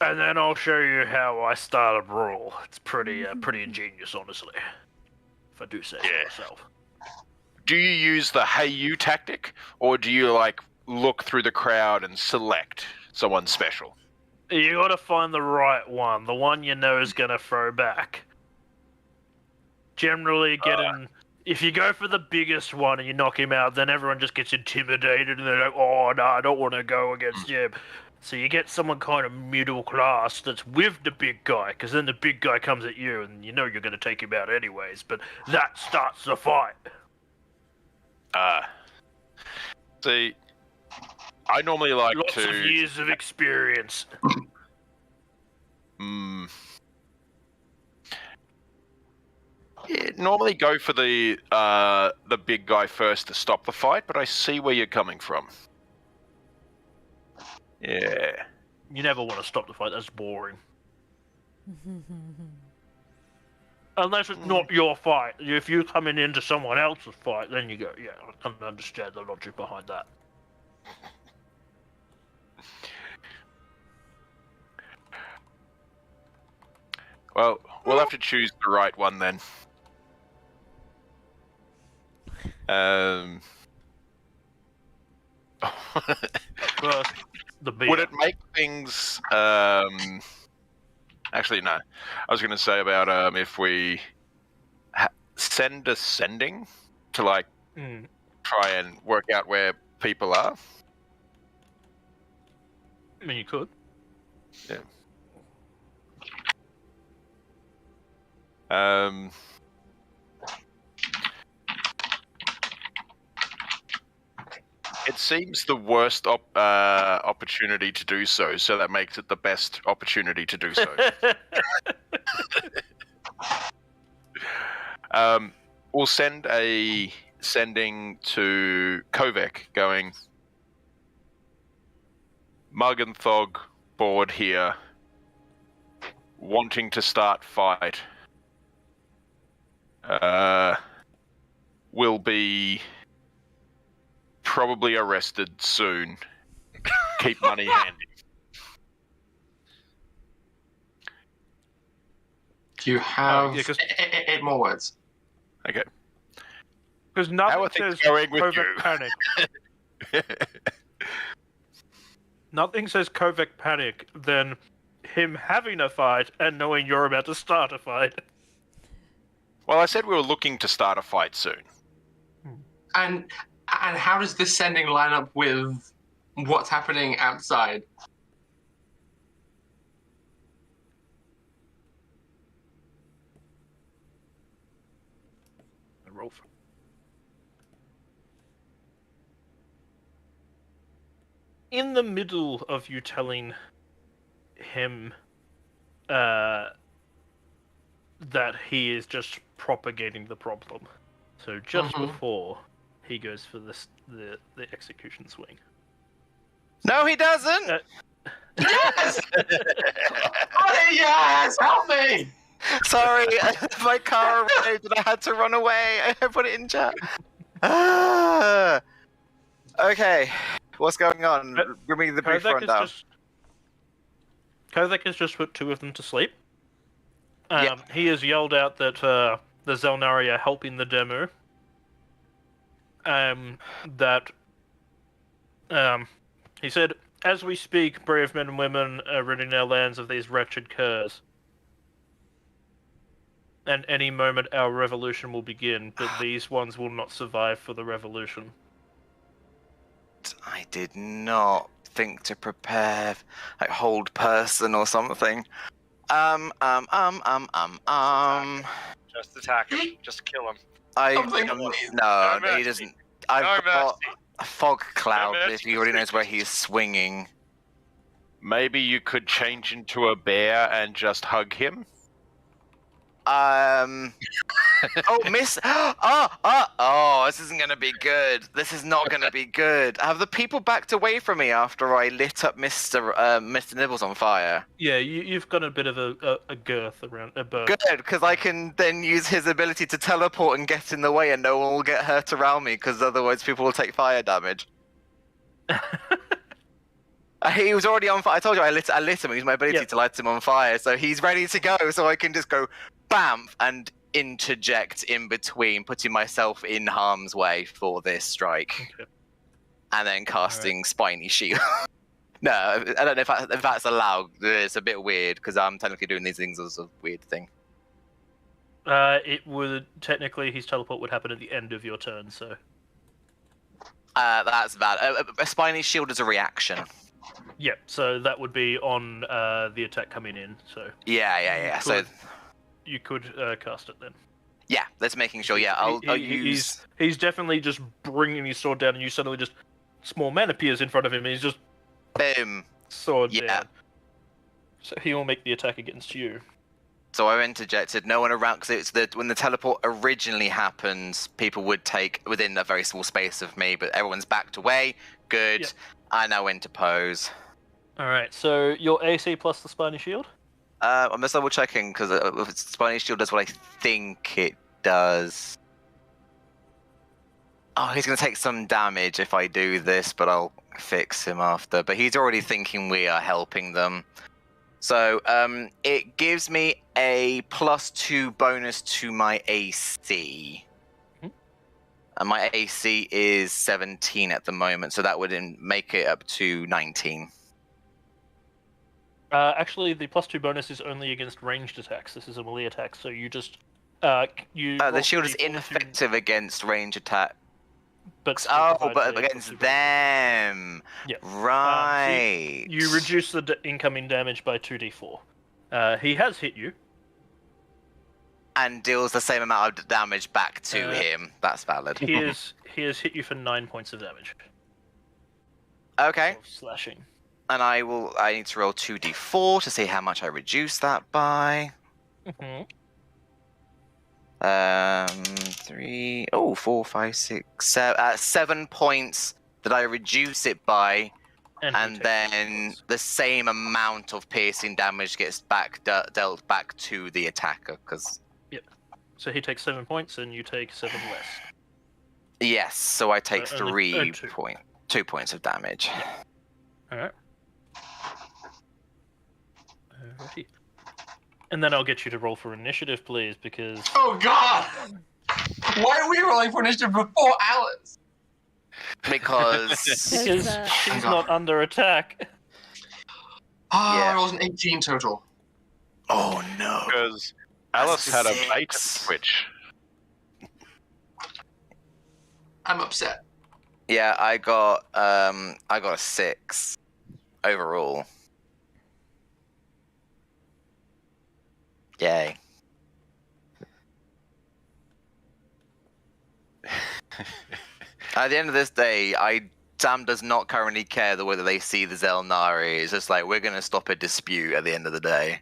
And then I'll show you how I start a brawl. It's pretty ingenious, honestly. If I do say so myself. Do you use the "Hey you" tactic, or do you look through the crowd and select someone special? You gotta find the right one. The one you know is gonna throw back. Generally, if you go for the biggest one and you knock him out, then everyone just gets intimidated and they're like, "Oh no, I don't want to go against him." So you get someone kind of middle class that's with the big guy, because then the big guy comes at you and you know you're going to take him out anyways, but that starts the fight. See, I normally like Lots to... of years of experience. Yeah, normally go for the big guy first to stop the fight, but I see where you're coming from. Yeah. You never want to stop the fight, that's boring. Unless it's not your fight. If you're coming into someone else's fight, then you go, yeah, I can understand the logic behind that. Well, we'll have to choose the right one then. First, the beer. Would it make things? Actually, no. I was going to say about if we send a sending to like try and work out where people are. I mean, you could. Yeah. It seems the worst opportunity to do so, so that makes it the best opportunity to do so. We'll send a sending to Kovek going, Mug and Thog board here, wanting to start fight. Will be probably arrested soon. Keep money handy. Do you have yeah, 'cause- 8 more words? Okay. Because How nothing are things says going with Kovek you? panic. Nothing says Kovek panic than him having a fight and knowing you're about to start a fight. Well, I said we were looking to start a fight soon. And how does this sending line up with what's happening outside? Roll for... In the middle of you telling him that he is just propagating the problem, so just before he goes for the execution swing. No, he doesn't. Yes! Oh, yes! Help me! Sorry, my car arrived and I had to run away. I put it in chat. Okay, what's going on? Give me the brief rundown. Kovek has just put 2 of them to sleep. He has yelled out that the Xel'nari are helping the demo. He said, as we speak, brave men and women are ridding our lands of these wretched curs. And any moment our revolution will begin, but these ones will not survive for the revolution. I did not think to prepare, like hold person or something. Just attack him. Just kill him. No he doesn't. I've got a fog cloud. If he already knows where he's swinging. Maybe you could change into a bear and just hug him. Oh, miss. This isn't gonna be good. This is not gonna be good. Have the people backed away from me after I lit up Mr. Nibbles on fire? Yeah, you've got a bit of a girth around a bird. Good, because I can then use his ability to teleport and get in the way, and no one will get hurt around me. Because otherwise, people will take fire damage. He was already on fire. I told you I lit him. I used my ability to light him on fire, so he's ready to go. So I can just go, bam, and interject in between, putting myself in harm's way for this strike, and then casting Spiny Shield. No, I don't know if that's allowed. It's a bit weird because I'm technically doing these things as a weird thing. It would technically his teleport would happen at the end of your turn, so. That's valid. A Spiny Shield is a reaction. Yep, so that would be on the attack coming in, so... Yeah. So you could cast it then. Yeah, that's making sure, I'll use... He's definitely just bringing his sword down and you suddenly just... Small man appears in front of him and he's just... Boom. Sword down. So he will make the attack against you. So I interjected, no one around, because when the teleport originally happened, people would take within a very small space of me, but everyone's backed away. Good. Yep. I now interpose. Alright, so your AC plus the Spiny Shield? I'm just double checking because Spiny Shield does what I think it does. Oh, he's going to take some damage if I do this, but I'll fix him after. But he's already thinking we are helping them. So it gives me a +2 bonus to my AC. And my AC is 17 at the moment, so that would make it up to 19. Actually, the +2 bonus is only against ranged attacks. This is a melee attack, so you just The shield is ineffective against range attack. But against them. Yeah. Right. So you reduce the incoming damage by 2d4. He has hit you. And deals the same amount of damage back to him. That's valid. He has hit you for 9 points of damage. Okay. Of slashing. And I need to roll 2d4 to see how much I reduce that by. 3, 4, 5, 6, 7 points that I reduce it by, and then the same amount of piercing damage gets dealt back to the attacker. Yep. So he takes 7 points, and you take 7 less. Yes. So I take 2 points of damage. Yeah. All right. Alrighty. And then I'll get you to roll for initiative, please, because... Oh, God! Why are we rolling for initiative before Alice? Because she's not under attack. I rolled an 18 total. Oh, no. Because Alice had a bait switch. I'm upset. Yeah, I got a 6 overall. Yay. At the end of this day, Sam does not currently care whether they see the Xel'nari. It's just like, we're going to stop a dispute at the end of the day.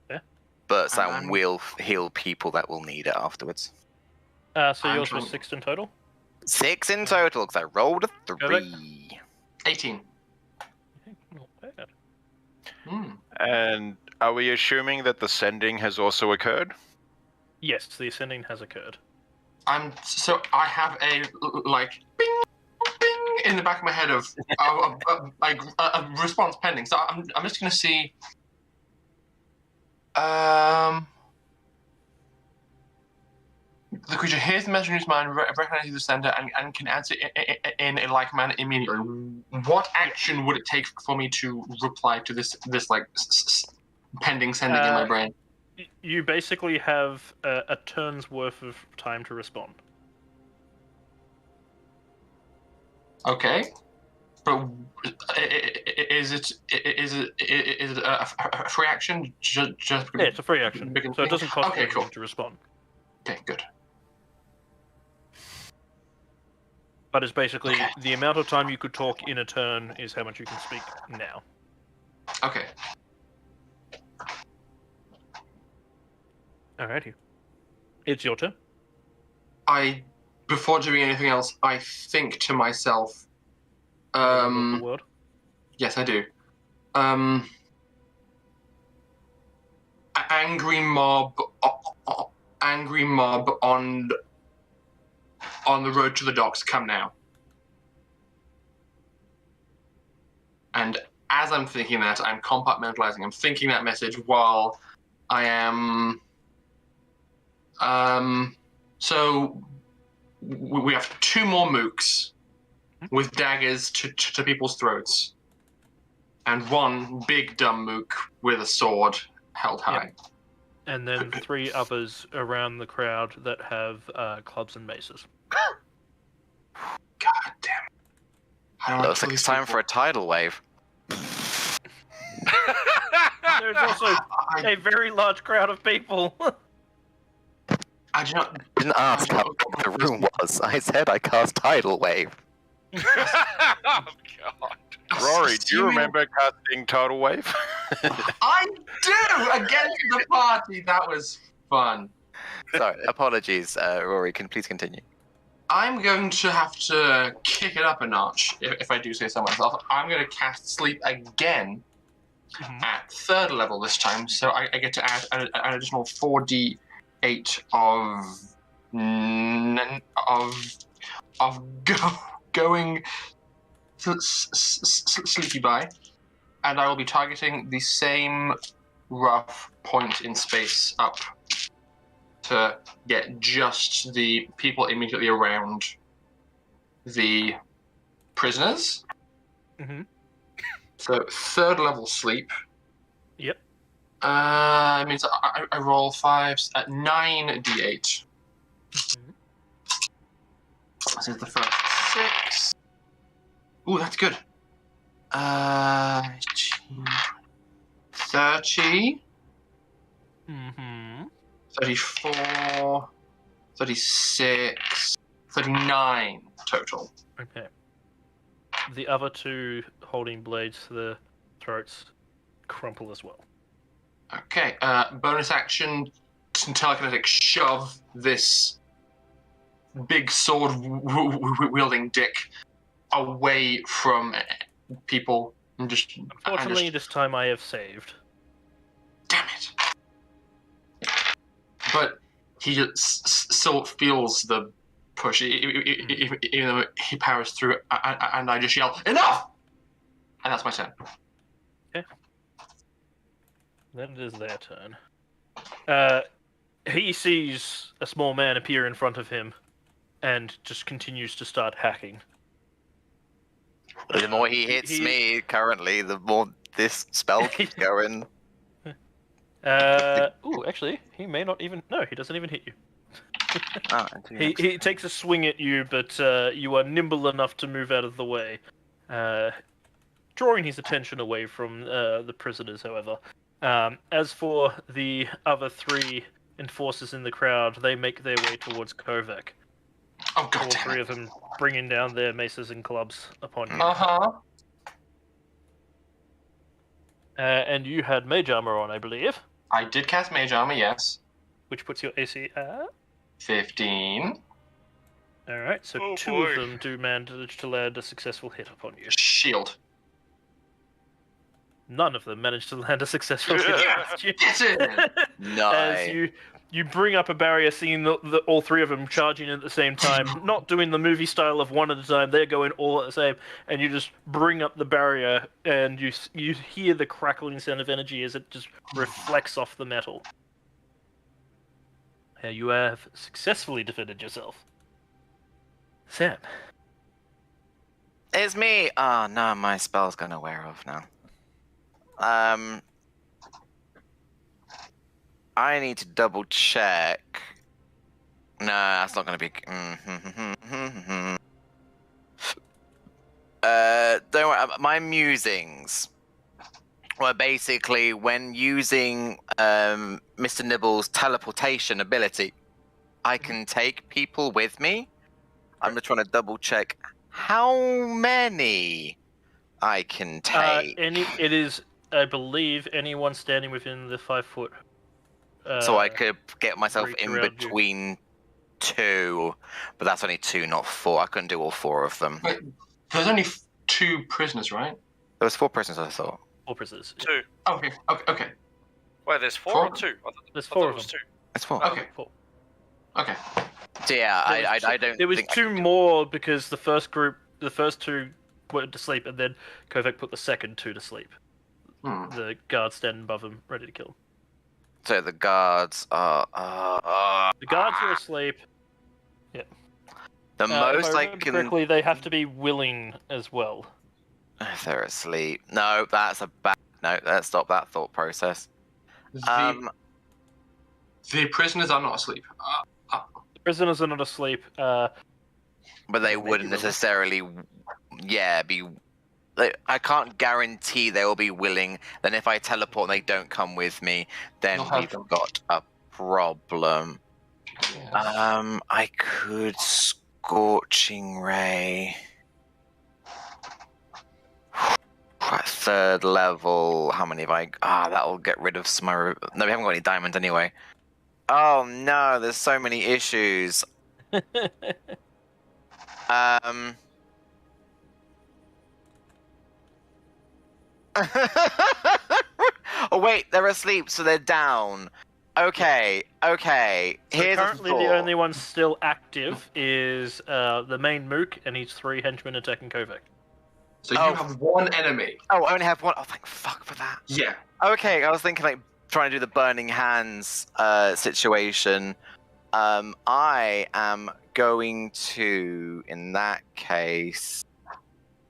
Yeah. But Sam will heal people that will need it afterwards. So yours was 6 in total? 6 in total, because I rolled a 3. 18. Not bad. And are we assuming that the sending has also occurred? Yes, the ascending has occurred. So I have a bing, bing in the back of my head of a response pending. So I'm just gonna see. The creature hears the message in his mind, recognizes the sender, and can answer in a like manner immediately. What action would it take for me to reply to this pending sending in my brain? You basically have a turn's worth of time to respond. Okay, but is it a free action? Just yeah, it's a free action, so it doesn't cost you cool. to respond. Okay, good. But it's basically the amount of time you could talk in a turn is how much you can speak now. Okay. Alrighty. It's your turn. Before doing anything else, I think to myself, The world. yes, I do. Angry mob on the road to the docks, come now. And as I'm thinking that, I'm compartmentalizing. I'm thinking that message while I am. So we have 2 more mooks with daggers to people's throats, and 1 big dumb mook with a sword held high. Yep. And then 3 others around the crowd that have clubs and maces. God damn it. Looks like it's time for a tidal wave. There's also a very large crowd of people. I didn't ask how big the room was. I said I cast tidal wave. Oh, God. Rory, do you remember casting Tidal Wave? I do! Against the party. That was fun. Sorry, apologies, Rory. Can please continue? I'm going to have to kick it up a notch, if I do say so myself. I'm going to cast Sleep again at 3rd level this time, so I get to add an additional 4d8 going sleepy by, and I will be targeting the same rough point in space up to get just the people immediately around the prisoners. Mm-hmm. So 3rd level sleep. Yep. It means I roll 5s at 9d8. Mhm. This is the first 6. Ooh, that's good. 30, Mm-hmm. 34, 36, 39 total. Okay. The other two holding blades to their throats crumple as well. Okay, bonus action, telekinetic shove this big sword wielding dick away from people and just. Unfortunately, this time I have saved. Damn it! But he still feels the push, even though he powers through it, and I just yell, "Enough!" And that's my turn. Then it is their turn. He sees a small man appear in front of him and just continues to start hacking. The more he hits me currently, the more this spell keeps going. Ooh, actually, he may not even... No, he doesn't even hit you. He takes a swing at you, but you are nimble enough to move out of the way. Drawing his attention away from the prisoners, however. As for the other 3 enforcers in the crowd, they make their way towards Kovac. Oh, God All damn 3 it. of them bringing down their maces and clubs upon you. Uh-huh. And you had mage armor on, I believe, I did cast Mage Armor, yes. which puts your AC at... 15. Alright, so Oh, 2 boy. of them do manage to land a successful hit upon you. Shield. None of them manage to land a successful hit against you. Get it! As Nice. you bring up a barrier, seeing all 3 of them charging at the same time, not doing the movie style of one at a time, they're going all at the same, and you just bring up the barrier, and you hear the crackling sound of energy as it just reflects off the metal. You have successfully defended yourself. Sam. It's me. Oh no, my spell's gonna wear off now. I need to double check. No, that's not gonna be. Don't worry. My musings were basically when using Mr. Nibble's teleportation ability, I can take people with me. I'm just trying to double check how many I can take. It is, I believe, anyone standing within the 5 foot. So I could get myself reach in around you. between 2, but that's only 2, not 4. I couldn't do all 4 of them. Wait, there's only 2 prisoners, right? There was 4 prisoners, I thought. 4 prisoners. 2. Okay. Wait, there's 4 or 2? There's I thought 4 it of was them. 2. It's 4. Okay. 4. Okay. So yeah, I don't. There was think I 2 can do- more because the first 2 went to sleep, and then Kovac put the second 2 to sleep. Hmm. The guards standing above him, ready to kill. So the guards are. The guards are asleep. The If most I I remember can. correctly, they have to be willing as well. If they're asleep. No, that's a bad. No, let's stop that thought process. The prisoners are not asleep. The prisoners are not asleep. But they Maybe wouldn't they'll- necessarily. Yeah, be. Like, I can't guarantee they will be willing. Then if I teleport and they don't come with me, then You'll have we've them. got a problem. Yes. I could Scorching Ray. At 3rd level, how many have I? That'll get rid of some. No, we haven't got any diamonds anyway. Oh no, there's so many issues. Oh wait, they're asleep, so they're down. Okay. So Here's currently, a the thought. only one still active is the main Mook and his 3 henchmen attacking Kovac. So you have one enemy. Oh, I only have one. Oh, thank fuck for that. Yeah. Okay, I was thinking like trying to do the burning hands situation. I am going to, in that case,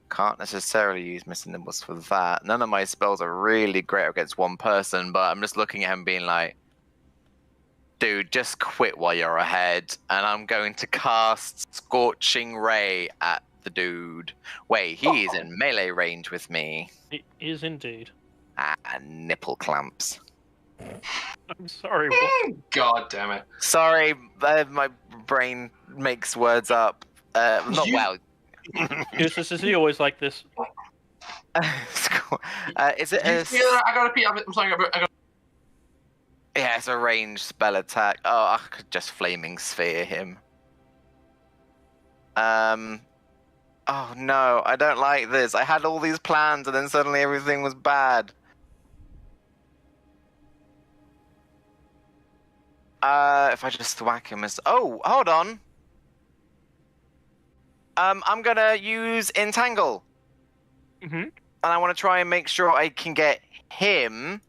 can't necessarily use Mr. Nibbles for that. None of my spells are really great against one person, but I'm just looking at him being like, dude, just quit while you're ahead. And I'm going to cast Scorching Ray at the dude. Wait, he's in melee range with me. It is indeed. Nipple clamps. I'm sorry, what? God damn it. Sorry, my brain makes words up. Not well. This is he always like this? Is it I gotta pee. I'm sorry. I got. Yeah, it's a ranged spell attack. Oh, I could just flaming sphere him. Oh no, I don't like this. I had all these plans and then suddenly everything was bad. If I just whack him as... Oh, hold on. I'm gonna use Entangle. And I want to try and make sure I can get him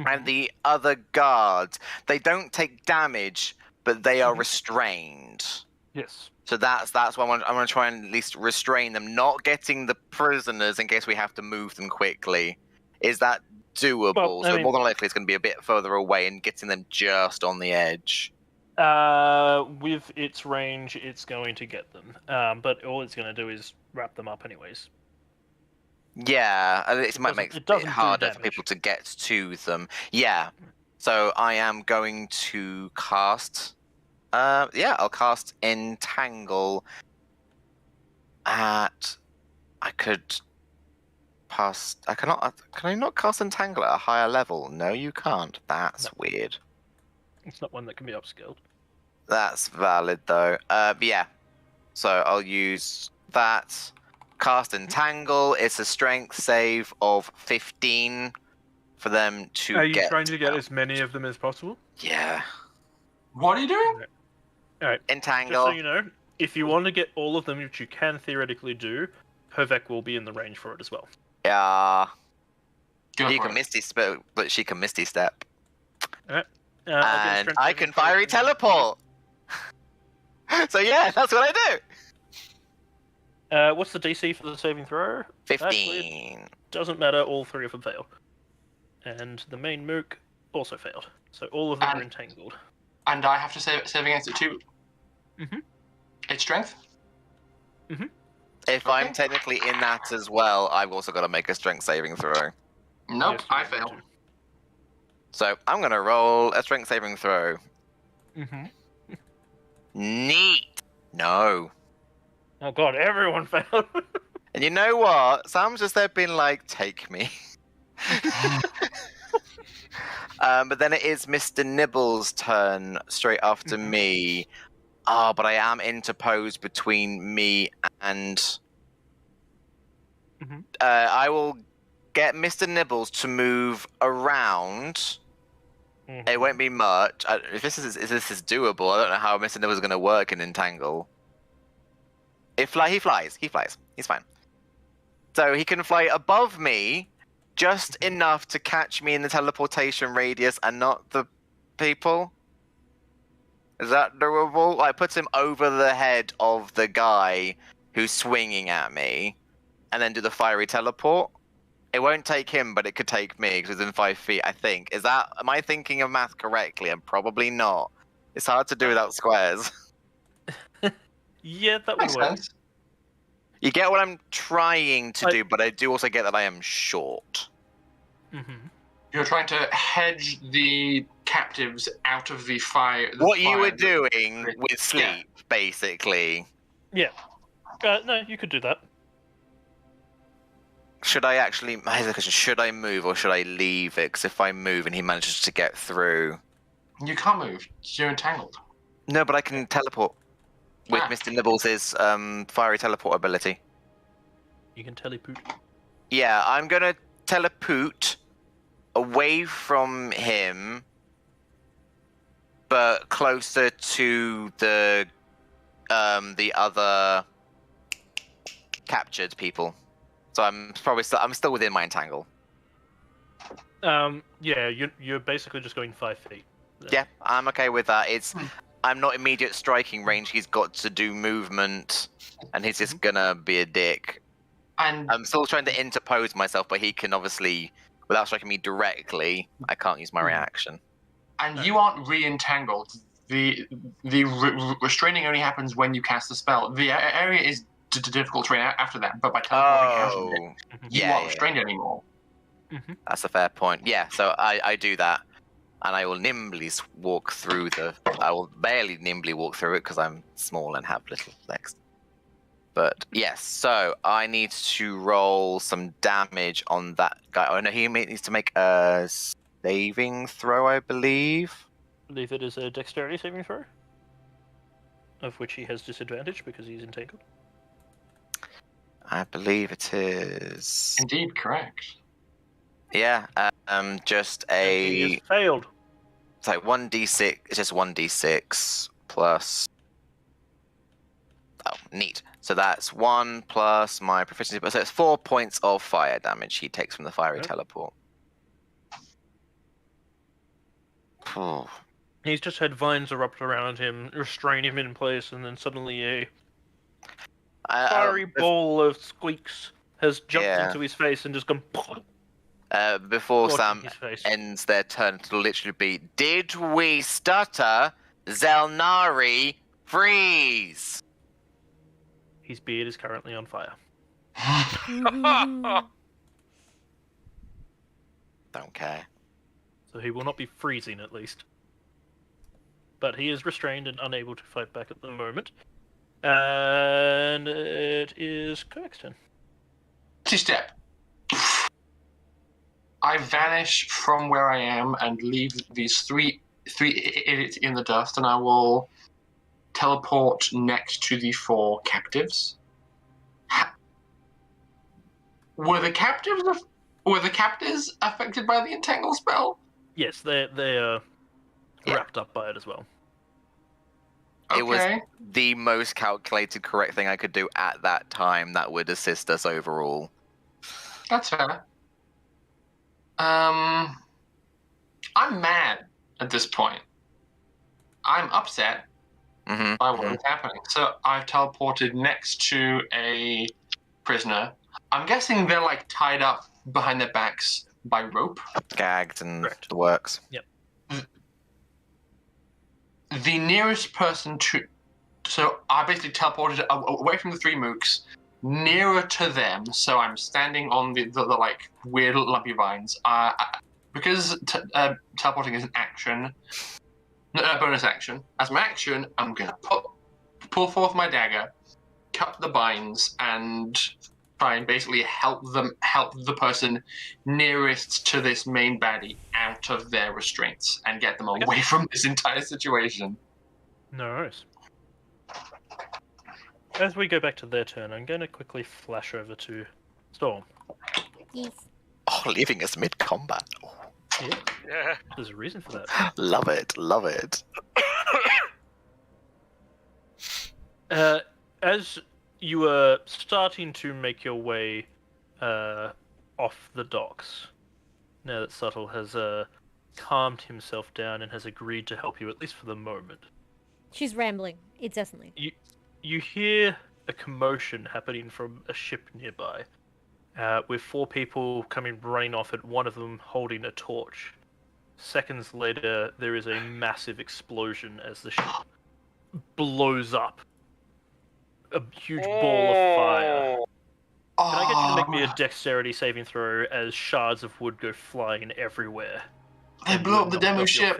and the other guards. They don't take damage, but they are restrained. Yes. So that's what I'm going to try and at least restrain them, not getting the prisoners in case we have to move them quickly. Is that doable? Well, I mean, more than likely it's going to be a bit further away and getting them just on the edge. With its range, it's going to get them. But all it's going to do is wrap them up anyways. Yeah, it might make it harder for people to get to them. Yeah, so I am going to cast... I'll cast Entangle at... I could pass... Can I not cast Entangle at a higher level? No, you can't. That's weird. It's not one that can be upscaled. That's valid, though. But yeah, so I'll use that. Cast Entangle. It's a strength save of 15 for them to get... Are you trying to get as many of them as possible? Yeah. What are you doing? Alright. Entangle. Just so you know, if you want to get all of them, which you can theoretically do, Hovek will be in the range for it as well. Yeah. Go You for can it. Misty Step, but she can Misty Step. Alright. And I can Fiery Teleport! So yeah, that's what I do! What's the DC for the saving throw? 15. Actually, doesn't matter, all 3 of them fail. And the main Mook also failed. So all of them are entangled. And I have to save against it too. It's strength? If I'm technically in that as well, I've also got to make a strength saving throw. Nope, Yes, I you fail. do. So I'm going to roll a strength saving throw. Neat! No. Oh god, everyone failed. And you know what? Sam's just there being like, take me. But then it is Mr. Nibble's turn straight after me. Oh, but I am interposed between me and... I will get Mr. Nibbles to move around. It won't be much. If this is doable, I don't know how Mr. Nibbles is going to work in Entangle. He flies. He's fine. So he can fly above me, just enough to catch me in the teleportation radius and not the people. Is that doable? Like, puts him over the head of the guy who's swinging at me, and then do the fiery teleport. It won't take him, but it could take me because it's in 5 feet, I think. Am I thinking of math correctly? I'm probably not. It's hard to do without squares. Yeah, that would Makes work. sense. You get what I'm trying to do, but I do also get that I am short. You're trying to hedge the captives out of the fire. What you were doing with sleep, basically. Yeah. No, you could do that. Should I actually... Here's the question. Should I move or should I leave it? Because if I move and he manages to get through... You can't move. You're entangled. No, but I can teleport. With Mr. Nibbles' fiery teleport ability. You can teleport. Yeah, I'm going to teleport away from him, but closer to the other captured people. So I'm still within my entangle. Yeah, you're basically just going 5 feet. Yeah, I'm okay with that. I'm not immediate striking range. He's got to do movement, and he's just gonna be a dick. And I'm still trying to interpose myself, but he can obviously, without striking me directly, I can't use my reaction. and you aren't re-entangled. The restraining only happens when you cast the spell. The area is difficult terrain after that, but by teleporting out of it, you aren't restrained anymore. That's a fair point. Yeah, so I do that, and I will walk through I will barely nimbly walk through it because I'm small and have little legs. But yes, so I need to roll some damage on that guy. Oh no, he needs to make a saving throw, I believe. I believe it is a dexterity saving throw, of which he has disadvantage because he's entangled. I believe it is. Indeed, correct. Yeah, just He a. has failed. It's like 1d6. It's just 1d6 plus. Oh, neat. So that's 1 plus my proficiency. So it's 4 points of fire damage he takes from the fiery teleport. Oh. He's just had vines erupt around him, restrain him in place, and then suddenly a fiery ball of squeaks has jumped into his face and just gone. Before Sam ends their turn, it'll literally be, did we stutter? Xel'nari, freeze! His beard is currently on fire. Don't care. So he will not be freezing, at least. But he is restrained and unable to fight back at the moment. And it is Kirk's turn. 2-step. I vanish from where I am and leave these three idiots in the dust, and I will teleport next to the 4 captives. Were the captives affected by the entangle spell? Yes, they are wrapped up by it as well. It was the most calculated, correct thing I could do at that time that would assist us overall. That's fair. I'm mad at this point. I'm upset by what is happening. So I've teleported next to a prisoner. I'm guessing they're like tied up behind their backs by rope. Gagged and the works. Yep. The nearest person to... So I basically teleported away from the 3 mooks, nearer to them, so I'm standing on the like weird lumpy vines. Because teleporting is an action, a bonus action. As my action, I'm gonna pull forth my dagger, cut the vines, and try and basically help the person nearest to this main baddie out of their restraints and get them away from this entire situation. No worries. As we go back to their turn, I'm going to quickly flash over to Storm. Yes. Oh, leaving us mid-combat. Oh. Yeah. There's a reason for that. Love it, love it. As you are starting to make your way off the docks, now that Subtle has calmed himself down and has agreed to help you, at least for the moment. She's rambling, incessantly. You hear a commotion happening from a ship nearby, with 4 people coming running off it, one of them holding a torch. Seconds later, there is a massive explosion as the ship blows up. A huge ball of fire. Can I get you to make me a dexterity saving throw as shards of wood go flying everywhere? They blew up the demo ship.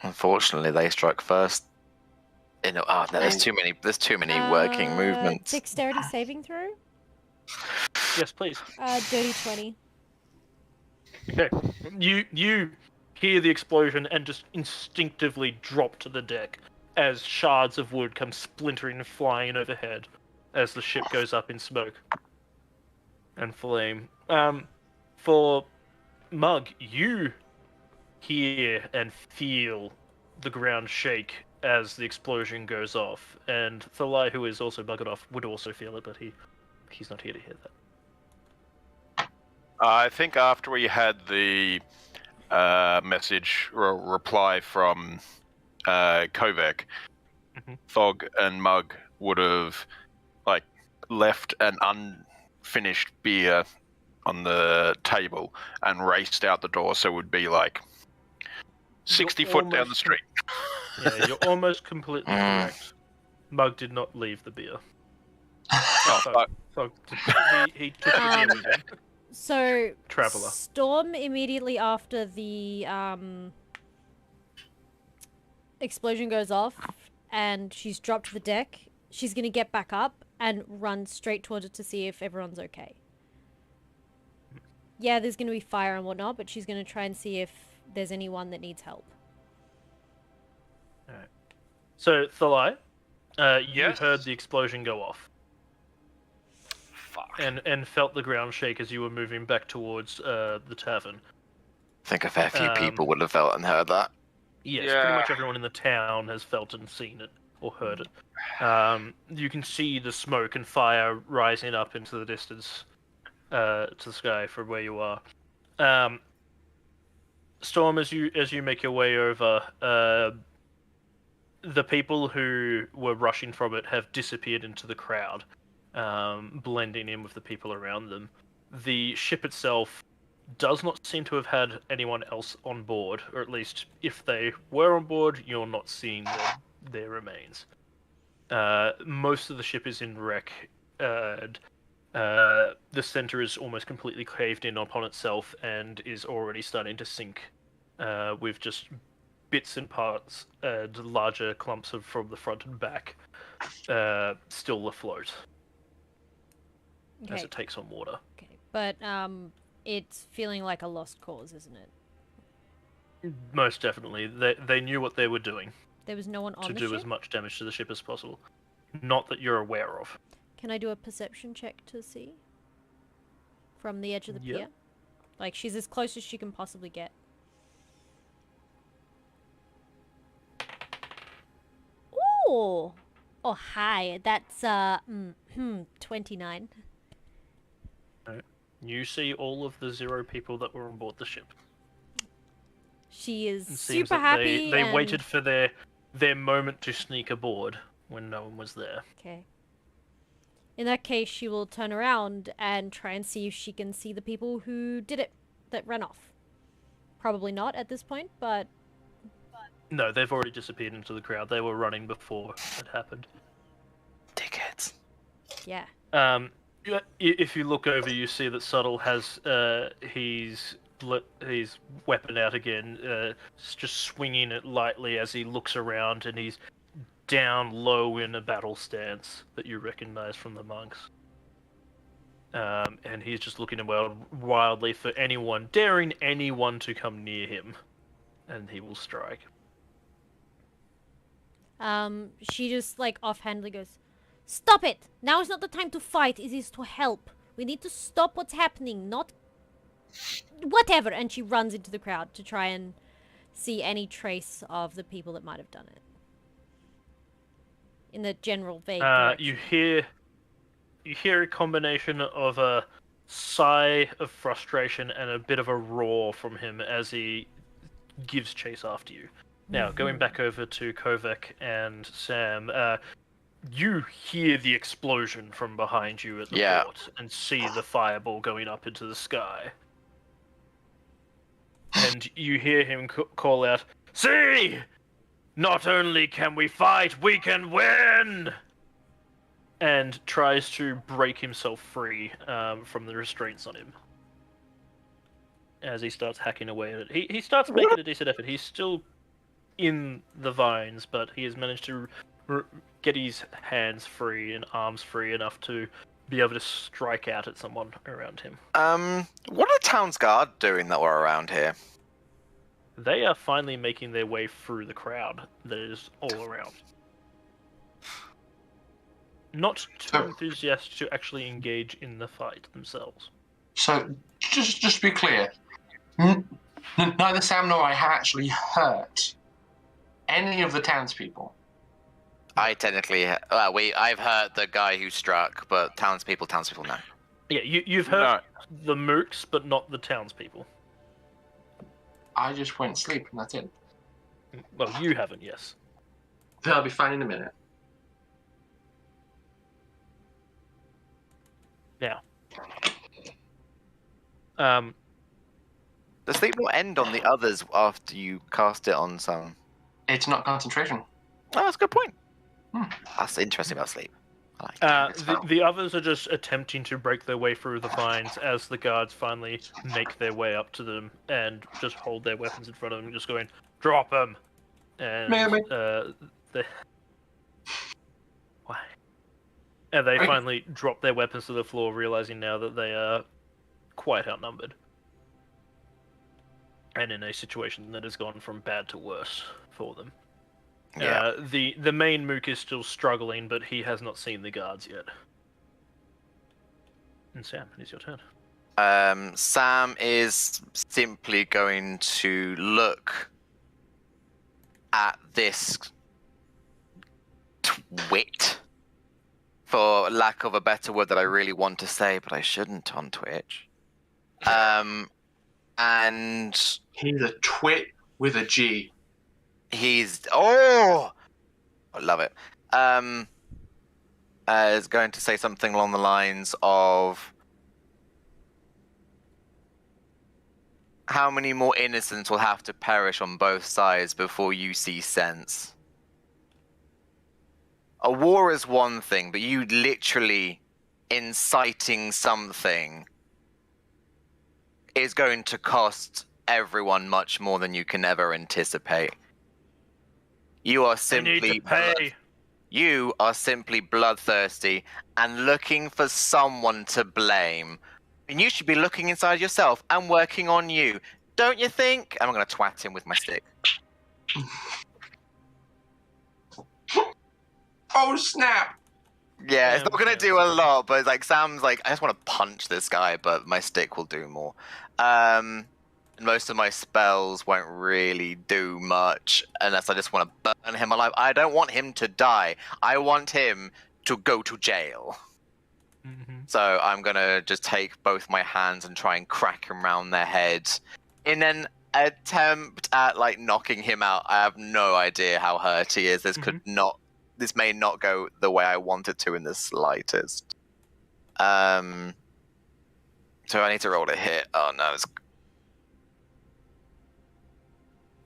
Unfortunately, they struck first. No, there's too many working movements. Dexterity saving throw? Yes, please. Dirty 20. Okay. You hear the explosion and just instinctively drop to the deck as shards of wood come splintering and flying overhead. as the ship goes up in smoke and flame. For Mug, you hear and feel the ground shake as the explosion goes off, and Thalai, who is also buggered off, would also feel it, but he's not here to hear that. I think after we had the message or reply from Kovac, Thog and Mug would have left an unfinished beer on the table and raced out the door, so it would be 60 foot down the street. Yeah, you're almost completely correct. Mug did not leave the beer. Thog, he took the beer with him. So, Traveler. Storm, immediately after the explosion goes off and she's dropped to the deck, she's going to get back up and run straight towards it to see if everyone's okay. Yeah, there's going to be fire and whatnot, but she's going to try and see if there's anyone that needs help. Alright. So, Thalai, you Yes? heard the explosion go off. Fuck. And felt the ground shake as you were moving back towards the tavern. I think a fair few people would have felt and heard that. Yes, Yeah. pretty much everyone in the town has felt and seen it, or heard it. You can see the smoke and fire rising up into the distance, to the sky from where you are. Storm, as you make your way over, the people who were rushing from it have disappeared into the crowd, blending in with the people around them. The ship itself does not seem to have had anyone else on board, or at least if they were on board, you're not seeing their remains. Most of the ship is in wreck, and the center is almost completely caved in upon itself and is already starting to sink, with just bits and parts and larger clumps from the front and back still afloat as Okay. it takes on water. Okay. But, it's feeling like a lost cause, isn't it? Most definitely. They knew what they were doing There was no one on to the do ship? as much damage to the ship as possible. Not that you're aware of. Can I do a perception check to see? From the edge of the Yeah. pier? Like, she's as close as she can possibly get. Ooh! Oh, hi. That's, 29. You see all of the 0 people that were on board the ship. She is It seems super that happy. they and... waited for their moment to sneak aboard when no one was there. Okay. In that case, she will turn around and try and see if she can see the people who did it, that ran off. Probably not at this point, but... No, they've already disappeared into the crowd. They were running before it happened. Dickheads. yeah. If you look over, you see that Subtle has his weapon out again, just swinging it lightly as he looks around, and he's down low in a battle stance that you recognize from the monks. And he's just looking around wildly for anyone, daring anyone to come near him, and he will strike. She just, like, offhandedly goes, "Stop it! Now is not the time to fight, it is to help. We need to stop what's happening, not... whatever!" And she runs into the crowd to try and see any trace of the people that might have done it. In the general vague direction. You hear a combination of a sigh of frustration and a bit of a roar from him as he gives chase after you. Now, going back over to Kovac and Sam, you hear the explosion from behind you at the port and see the fireball going up into the sky. And you hear him call out, "See! Not only can we fight, we can win!" And tries to break himself free from the restraints on him. As he starts hacking away at it. He starts making a decent effort. He's still in the vines, but he has managed to get his hands free and arms free enough to be able to strike out at someone around him. What are town's guard doing that were around here? They are finally making their way through the crowd that is all around. not too So- enthusiastic to actually engage in the fight themselves. So, just to be clear, neither Sam nor I actually hurt any of the townspeople. I technically, I've hurt the guy who struck, but townspeople no. Yeah, you've hurt the mooks, but not the townspeople. I just went to sleep, and that's it. Well, you haven't, yes. They'll be fine in a minute. Now, The sleep will end on the others after you cast it on some. It's not concentration. Oh, that's a good point. Hmm. That's interesting about sleep. I like it. the others are just attempting to break their way through the vines as the guards finally make their way up to them and just hold their weapons in front of them, just going, "Drop them!" And they why? And they finally drop their weapons to the floor, realizing now that they are quite outnumbered, and in a situation that has gone from bad to worse for them. Yeah. The main mook is still struggling, but he has not seen the guards yet. And Sam, it is your turn. Sam is simply going to look at this twit, for lack of a better word that I really want to say, but I shouldn't on Twitch. And He's a twit with a G. he's I love it. Is going to say something along the lines of, how many more innocents will have to perish on both sides before you see sense? A war is one thing, but you literally inciting something is going to cost everyone much more than you can ever anticipate. You are I need simply to pay. You are simply bloodthirsty and looking for someone to blame. And you should be looking inside yourself and working on you. Don't you think? I'm going to twat him with my stick. Oh, snap! Yeah, it's not going to do a lot, but it's like Sam's like, I just want to punch this guy, but my stick will do more. And most of my spells won't really do much unless I just want to burn him alive. I don't want him to die. I want him to go to jail. Mm-hmm. So I'm going to just take both my hands and try and crack him round their head in an attempt at like knocking him out. I have no idea how hurt he is. This may not go the way I want it to in the slightest. So I need to roll a hit. Oh no,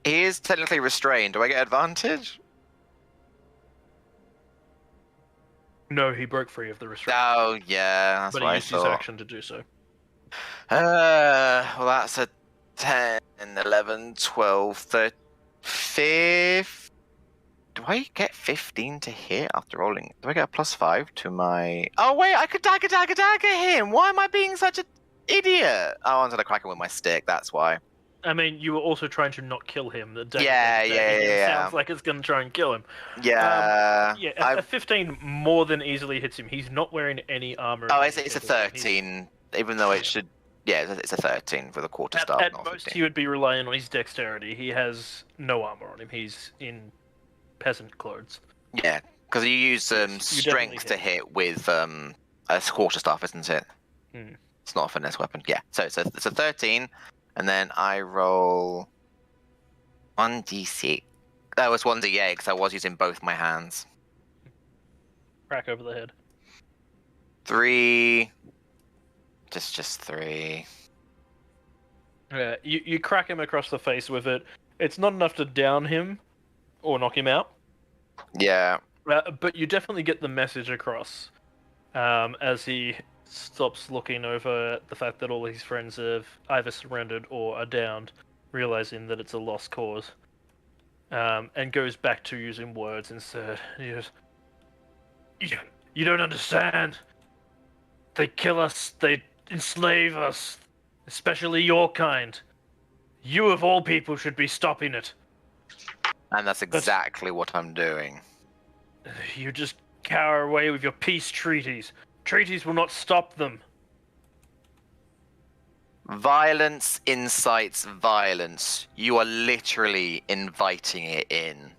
he is technically restrained. Do I get advantage? No, he broke free of the restraint. Oh yeah, that's but what he I used his thought. action to do so. Well, that's a 10, 11, 12, 13, 15. Do I get 15 to hit after rolling? Do I get a +5 to my... Oh, wait, I could dagger him! Why am I being such an idiot? Oh, I wanted to crack him with my stick, that's why. I mean, you were also trying to not kill him. The dagger Yeah. Sounds like it's going to try and kill him. Yeah. A 15 more than easily hits him. He's not wearing any armor. Oh, it's a 13, even though it should... Yeah, it's a 13 for the quarterstaff. At not most, 15. he would be relying on his dexterity. He has no armor on him. He's in peasant clothes. Yeah, because you use definitely strength to hit with a quarterstaff, isn't it? Hmm. It's not a finesse weapon. Yeah, so it's a 13, and then I roll 1d6. That was 1d8 because I was using both my hands. Crack over the head. 3. Just 3. Yeah, you crack him across the face with it. It's not enough to down him or knock him out. Yeah. But you definitely get the message across as he stops looking over at the fact that all his friends have either surrendered or are downed, realizing that it's a lost cause, and goes back to using words instead. He goes, You don't understand. They kill us, they enslave us, especially your kind. You of all people should be stopping it. And that's exactly what I'm doing. You just cower away with your peace treaties. Treaties will not stop them. Violence incites violence. You are literally inviting it in.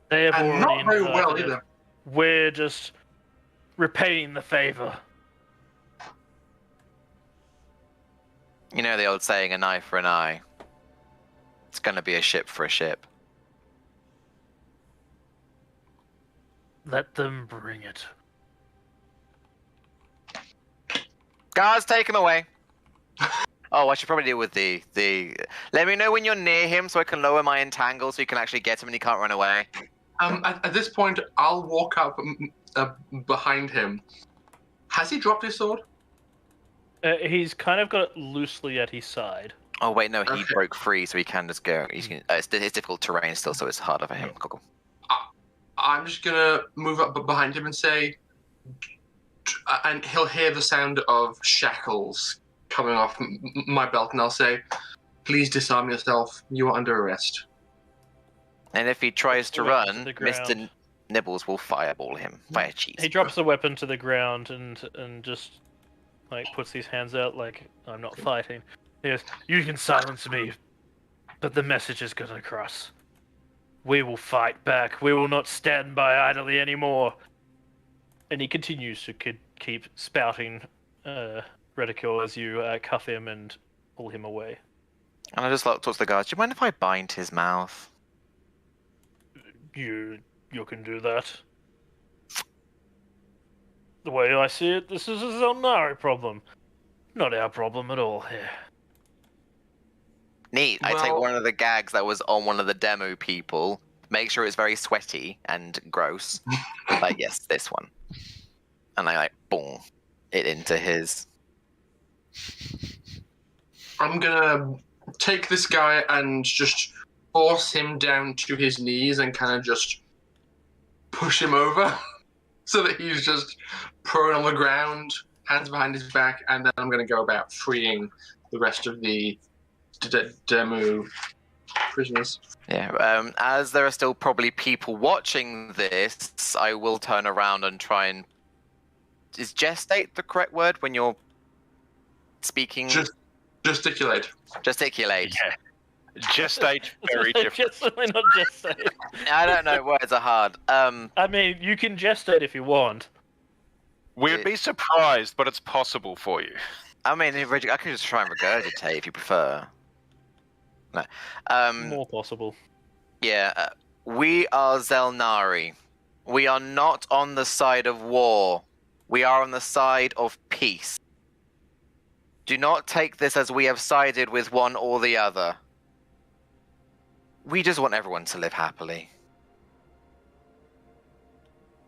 They have And already not very well invited it. either. We're just repaying the favor. You know the old saying, an eye for an eye. It's gonna be a ship for a ship. Let them bring it. Guards, take him away. Oh, I should probably deal with the... Let me know when you're near him so I can lower my entangle so you can actually get him and he can't run away. At this point, I'll walk up behind him. Has he dropped his sword? He's kind of got it loosely at his side. Oh, wait, no, he Okay. broke free, so he can just go. It's difficult terrain still, so it's harder for him. Cool. I'm just gonna move up behind him and say, and he'll hear the sound of shackles coming off my belt, and I'll say, "Please disarm yourself. You are under arrest." And if he tries to Weapon to run, the Mr. ground. Nibbles will fireball him. Fire cheese. He drops the weapon to the ground and just like puts his hands out like I'm not fighting. He goes, "You can silence me, but the message is gonna cross. We will fight back. We will not stand by idly anymore." And he continues to keep spouting ridicule as you cuff him and pull him away. And I just like talk to the guards. Do you mind if I bind his mouth? You can do that. The way I see it, this is a Xel'nari problem. Not our problem at all here. Neat. I take Well- one of the gags that was on one of the demo people. Make sure it's very sweaty and gross. Like, yes, this one. And I boom, it into his. I'm gonna take this guy and just force him down to his knees and kind of just push him over so that he's just prone on the ground, hands behind his back, and then I'm gonna go about freeing the rest of the demo prisoners. Yeah. As there are still probably people watching this, I will turn around and try and. Is gestate the correct word when you're speaking? Just gesticulate. Gesticulate. Yeah. Gestate, very different. Definitely not gestate. I don't know. Words are hard. I mean, you can gestate if you want. We'd be surprised, but it's possible for you. I mean, I could just try and regurgitate if you prefer. No. More possible. Yeah. We are Xel'nari. We are not on the side of war. We are on the side of peace. Do not take this as we have sided with one or the other. We just want everyone to live happily.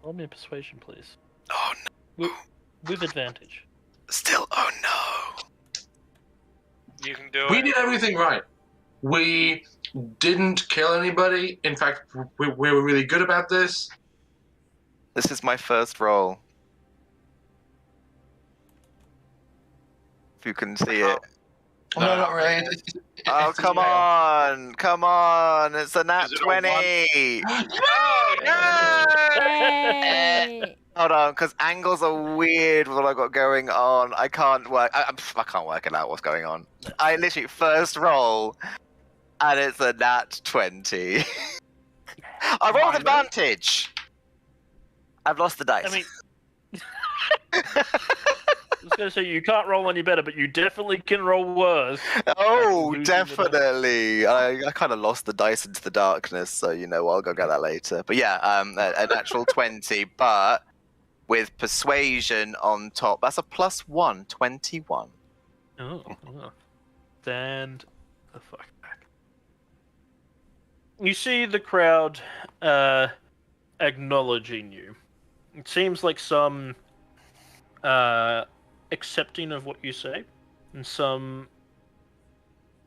Roll me a persuasion, please. Oh no. With advantage. Still, oh no. You can do We it. did everything right. We didn't kill anybody. In fact, we were really good about this. This is my first roll. If you can see it. No, not really. Oh, It's a come fail. on. Come on. It's a nat Is it a one? 20. Yay! Hold on, because angles are weird with what I got going on. I can't work. I can't work it out what's going on. I literally first roll, and it's a nat 20. I rolled Minus? advantage. I've lost the dice. I mean, I was going to say you can't roll any better, but you definitely can roll worse. oh, losing the dice. definitely. I kind of lost the dice into the darkness, so you know I'll go get that later. But yeah, a natural 20, but with persuasion on top. That's a +1, 21. Oh. Stand the fuck back. You see the crowd acknowledging you. It seems like some accepting of what you say, and some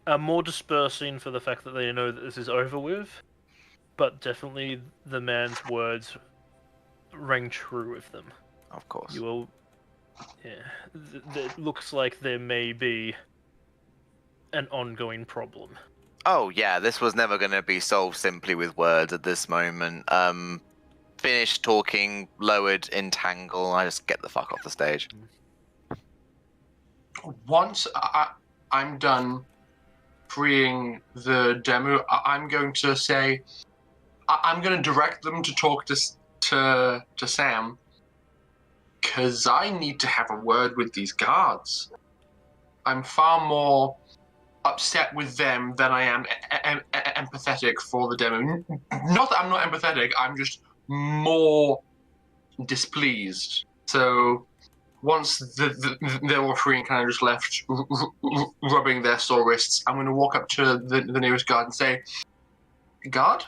are more dispersing for the fact that they know that this is over with, but definitely the man's words rang true with them. Of course. You will... Yeah. It looks like there may be an ongoing problem. Oh yeah, this was never going to be solved simply with words at this moment. finish talking, lowered, entangle, and I just get the fuck off the stage. Once I'm done freeing the demo, I'm going to say, I'm going to direct them to talk to Sam, because I need to have a word with these guards. I'm far more upset with them than I am empathetic for the demo. Not that I'm not empathetic, I'm just more displeased. So once they're all free and kind of just left rubbing their sore wrists, I'm going to walk up to the nearest guard and say, "Guard,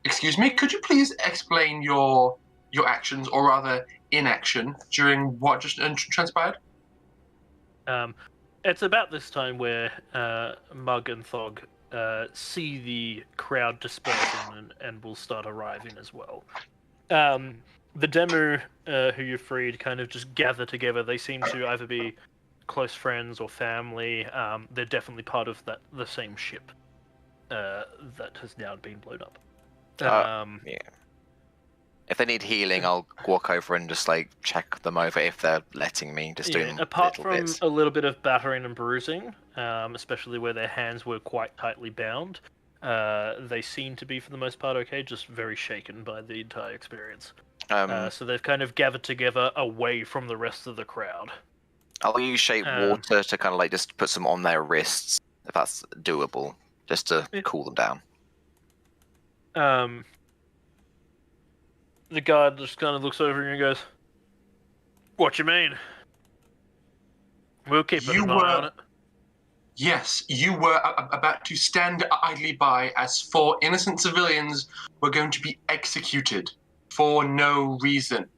excuse me, could you please explain your actions, or rather inaction, during what just transpired?" It's about this time where Mug and Thog see the crowd dispersing and will start arriving as well. The demo who you freed kind of just gather together. They seem to either be close friends or family. They're definitely part of the same ship that has now been blown up. Yeah. If they need healing, I'll walk over and just like check them over if they're letting me. Just doing apart little from bits. a little bit of battering and bruising, especially where their hands were quite tightly bound, they seem to be for the most part okay. Just very shaken by the entire experience. So they've kind of gathered together away from the rest of the crowd. I'll use shape water to kind of like just put some on their wrists, if that's doable, just to cool them down. The guard just kind of looks over and goes, "What you mean? We'll keep an eye on it." Yes, you were about to stand idly by as 4 innocent civilians were going to be executed for no reason.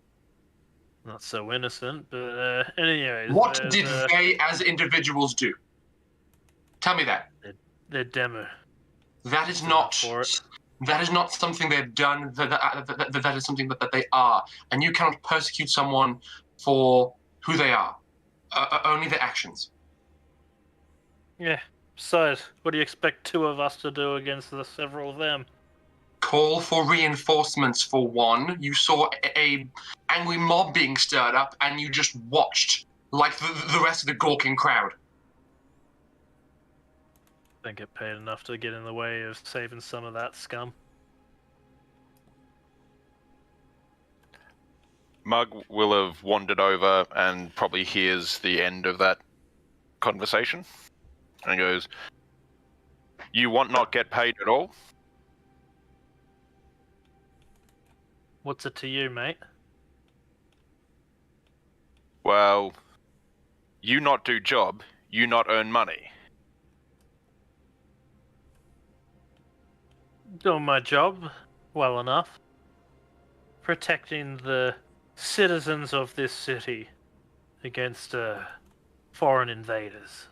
Not so innocent, but anyways. What did they as individuals do? Tell me that. They're demo. That is not something they've done. That is something that they are. And you cannot persecute someone for who they are. Only their actions. Yeah. Besides, what do you expect 2 of us to do against the several of them? Call for reinforcements for one. You saw a angry mob being stirred up, and you just watched like the rest of the gawking crowd. Don't get paid enough to get in the way of saving some of that scum. Mug will have wandered over and probably hears the end of that conversation and goes, "You want not get paid at all?" What's it to you, mate? Well, you not do job, you not earn money. Doing my job well enough. Protecting the citizens of this city against foreign invaders.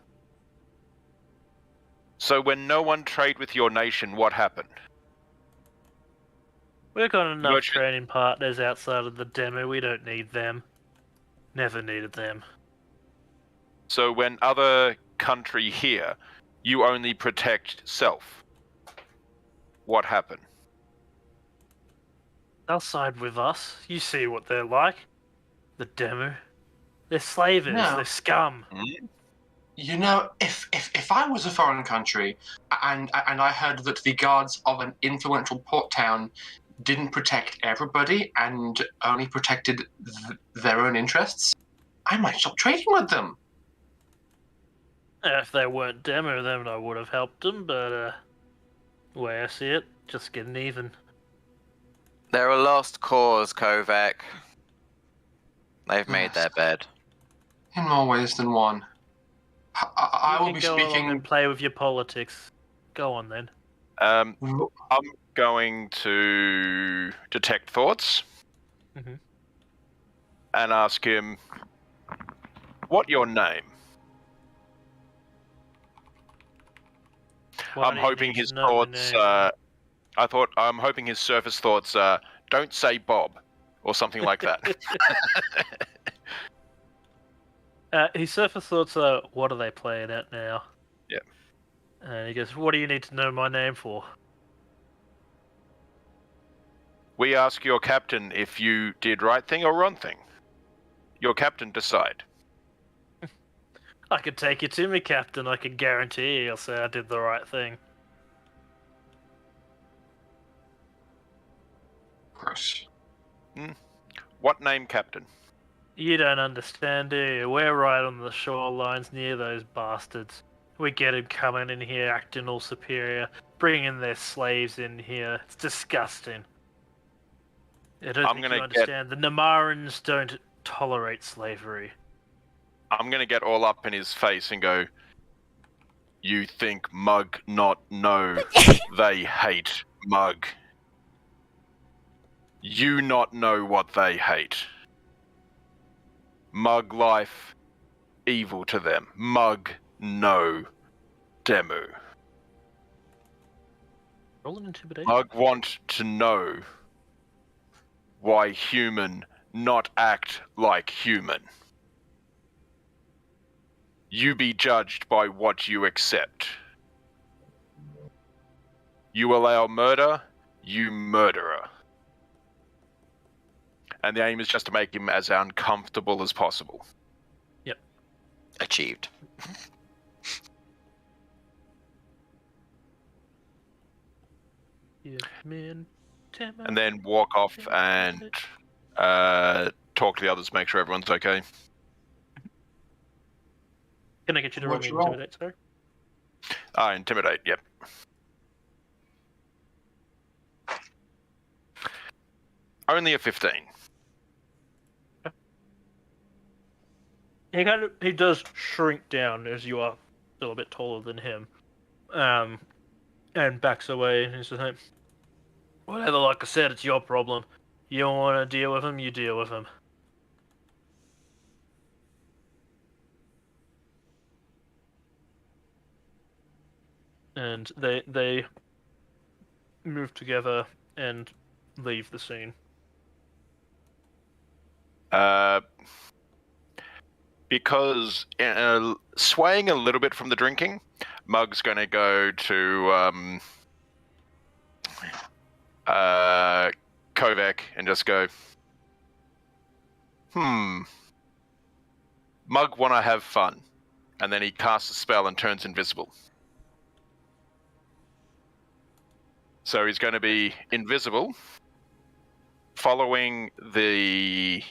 So when no one trade with your nation, what happened? We've got enough Merchant. trading partners outside of the demo. We don't need them. Never needed them. So when other country here, you only protect self. What happened? They'll side with us. You see what they're like. The demo. They're slavers. No. They're scum. You know, if I was a foreign country and I heard that the guards of an influential port town didn't protect everybody and only protected their own interests, I might stop trading with them. If they weren't demo, then I would have helped them, but the way I see it, just getting even. They're a lost cause, Kovac. They've made their bed. In more ways than one. I will be go along speaking. and play with your politics. Go on then. I'm going to detect thoughts Mhm. and ask him, "What your name?" Why I'm do you hoping need to his know my thoughts. name? I'm hoping his surface thoughts are, "Don't say Bob," or something like that. His surface thoughts are, what are they playing at now? Yeah. And he goes, what do you need to know my name for? We ask your captain if you did right thing or wrong thing. Your captain decide. I could take you to me, Captain. I can guarantee you'll say I did the right thing. Gross. What name, captain? You don't understand, do you? We're right on the shorelines near those bastards. We get 'em coming in here acting all superior, bringing their slaves in here. It's disgusting. I don't I'm think you gonna understand. The Namarans don't tolerate slavery. I'm gonna get all up in his face and go, you think Mug not know they hate Mug. You not know what they hate. Mug life, evil to them. Mug no demu. Roll an intimidation. Mug want to know why human not act like human. You be judged by what you accept. You allow murder, you murderer. And the aim is just to make him as uncomfortable as possible. Achieved. And then walk off and talk to the others, make sure everyone's okay. Can I get you to roll me What's wrong? intimidate, sir? Intimidate, yep. Only a 15. He does shrink down as you are still a bit taller than him, and backs away. And he's just like, "Whatever, like I said, it's your problem. You don't want to deal with him, you deal with him." And they move together and leave the scene. Because swaying a little bit from the drinking, Mug's going to go to Kovac and just go, Mug want to have fun. And then he casts a spell and turns invisible. So he's going to be invisible, following the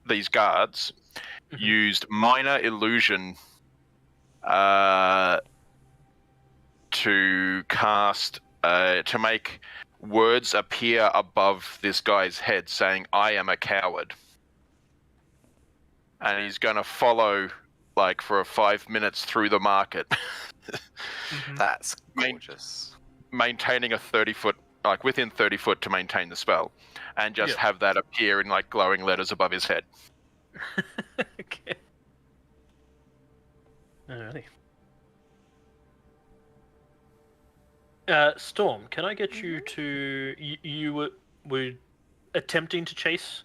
these guards. Used minor illusion to cast to make words appear above this guy's head saying, "I am a coward." And he's going to follow like for 5 minutes through the market. That's gorgeous. Maintaining a 30-foot, like within 30 foot to maintain the spell, and just have that appear in like glowing letters above his head. Okay. Alrighty. Storm, can I get you to... You were attempting to chase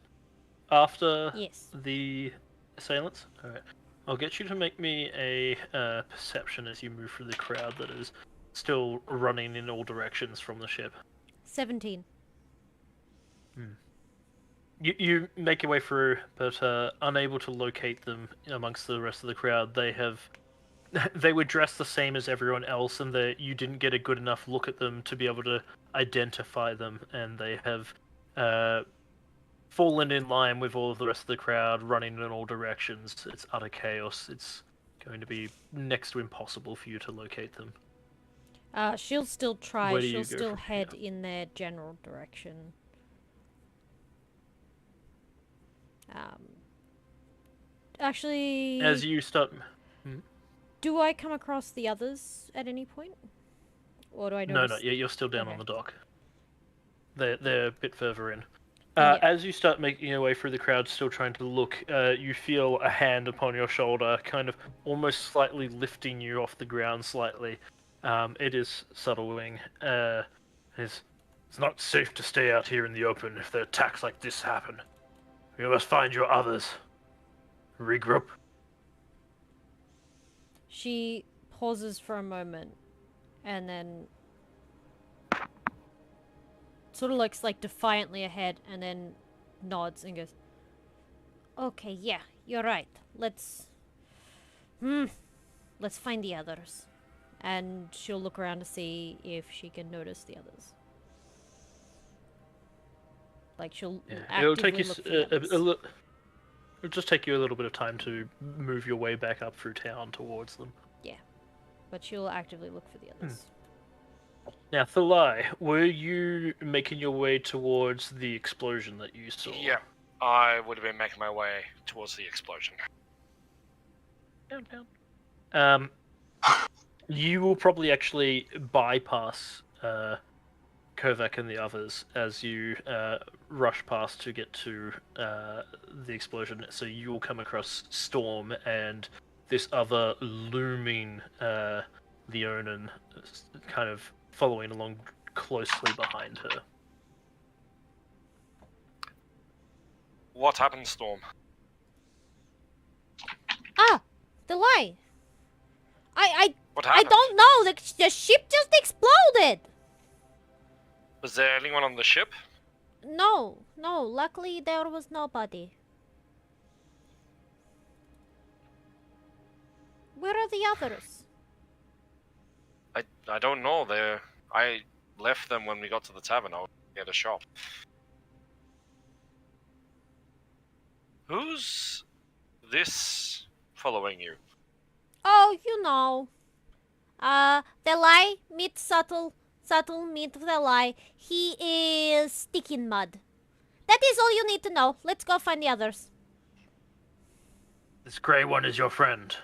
after Yes. the assailants? Alright. I'll get you to make me a perception as you move through the crowd that is still running in all directions from the ship. 17. You make your way through, but unable to locate them amongst the rest of the crowd. They were dressed the same as everyone else, and you didn't get a good enough look at them to be able to identify them, and they have fallen in line with all of the rest of the crowd, running in all directions. It's utter chaos. It's going to be next to impossible for you to locate them. She'll still try. Where do you She'll go still from head here? in their general direction. Actually, As you start... do I come across the others at any point? Or do I No, notice... not yet. You're still down on Okay. the dock. They're a bit further in. Yeah. As you start making your way through the crowd, still trying to look, you feel a hand upon your shoulder, kind of almost slightly lifting you off the ground slightly. It is Subtlewing. It's not safe to stay out here in the open if the attacks like this happen. You must find your others. Regroup. She pauses for a moment, and then sort of looks like defiantly ahead and then nods and goes, "Okay, yeah, you're right. Let's find the others." And she'll look around to see if she can notice the others. Like she'll It'll take actively you look for the others. it'll just take you a little bit of time to move your way back up through town towards them. But she'll actively look for the others. Now, Thalai, were you making your way towards the explosion that you saw? Yeah, I would have been making my way towards the explosion. Down. You will probably actually bypass Kovac and the others as you rush past to get to the explosion. So you will come across Storm and this other looming Leonin kind of following along closely behind her. What happened, Storm? Ah, the lie. What I happened? don't know. The ship just exploded. Was there anyone on the ship? No. Luckily, there was nobody. Where are the others? I don't know. I left them when we got to the tavern. I was at a shop. Who's this following you? Oh, you know. The lie meet subtle meet the lie. He is stick in mud. That is all you need to know. Let's go find the others. This grey one is your friend.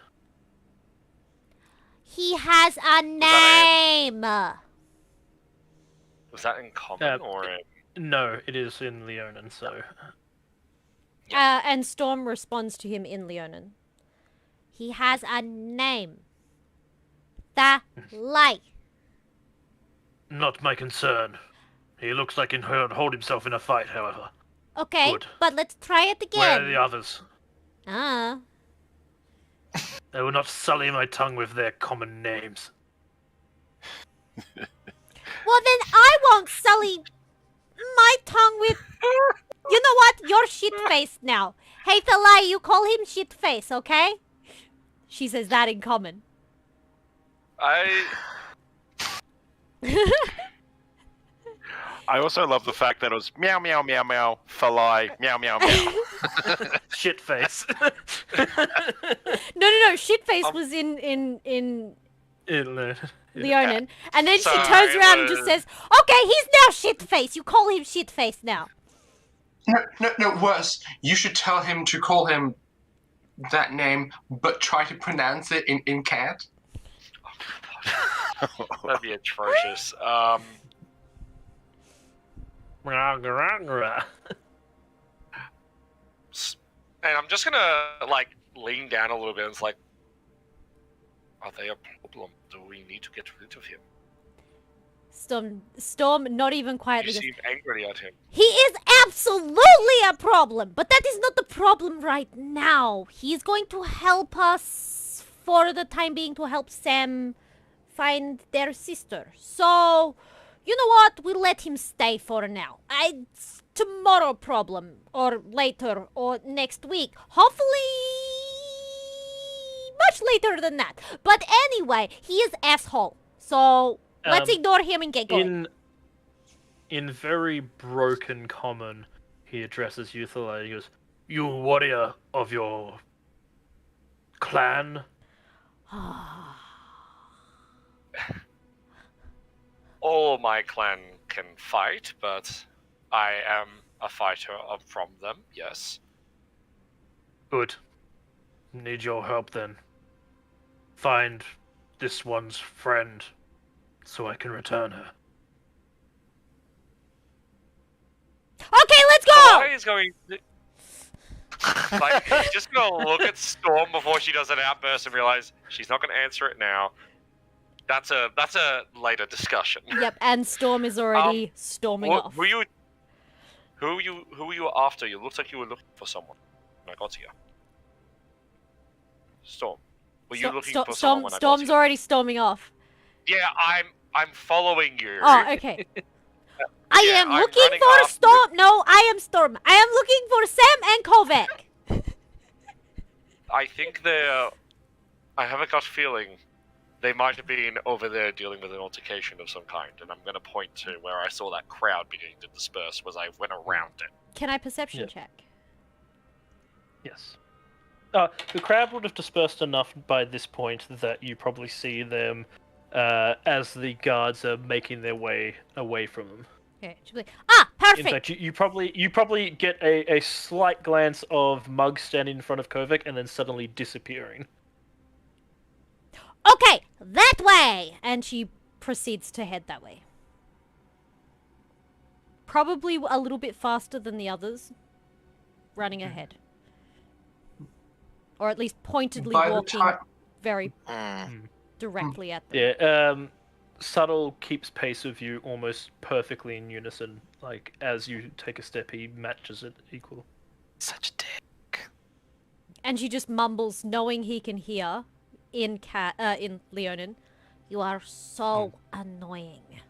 He has a name. Was that in common or in... No, it is in Leonin, so... And Storm responds to him in Leonin. He has a name. The Lie. Not my concern. He looks like he can hold himself in a fight, however. Okay, Good. but let's try it again. Where are the others? They will not sully my tongue with their common names. Well, then I won't sully my tongue with... You know what? You're shit-faced now. Hey, Thalai, you call him shit-face, okay? She says that in common. I also love the fact that it was meow meow meow meow, Thalai, meow meow meow. Shit face. No. Shit-face was in Leonin. And then she turns around and just says, okay, he's now shit-face. You call him shit-face now. No, worse. You should tell him to call him that name, but try to pronounce it in cat. That'd be atrocious. And I'm just gonna, lean down a little bit and it's like, are they a problem? Do we need to get rid of him? Storm, not even You quietly. seem angry at him. He is absolutely a problem, but that is not the problem right now. He is going to help us for the time being to help Sam find their sister. So, you know what? We'll let him stay for now. Tomorrow problem, or later, or next week. Hopefully, much later than that. But anyway, he is asshole. So, let's ignore him and get going. In very broken common, he addresses you, Thalai. He goes, "You warrior of your clan?" All my clan can fight, but I am a fighter from them, yes. Good. Need your help then. Find this one's friend, so I can return her. Okay, let's go! Why is going... just gonna look at Storm before she does an outburst and realize she's not gonna answer it now. That's a later discussion. Yep, and Storm is already storming off. Who were you after? You looked like you were looking for someone when I got here. Storm. Were you looking for someone when I got Storm's here? already storming off. Yeah, I'm following you. Oh, okay. I Yeah, am I'm looking running for after Storm. No, I am Storm. I am looking for Sam and Kovac. I think they're. I have a gut feeling they might have been over there dealing with an altercation of some kind, and I'm going to point to where I saw that crowd beginning to disperse as I went around it. Can I perception Yeah. check? Yes. The crowd would have dispersed enough by this point that you probably see them as the guards are making their way away from them. Okay. She'll be like, ah, In perfect. fact, you probably get a slight glance of Mug standing in front of Kovac and then suddenly disappearing. Okay, that way. And she proceeds to head that way. Probably a little bit faster than the others, running ahead. Or at least pointedly By the walking time, very Mm. directly at them. Yeah. Subtle keeps pace with you almost perfectly in unison. Like as you take a step, he matches it equal. Such a dick. And she just mumbles, knowing he can hear, in Leonin, "You are so annoying."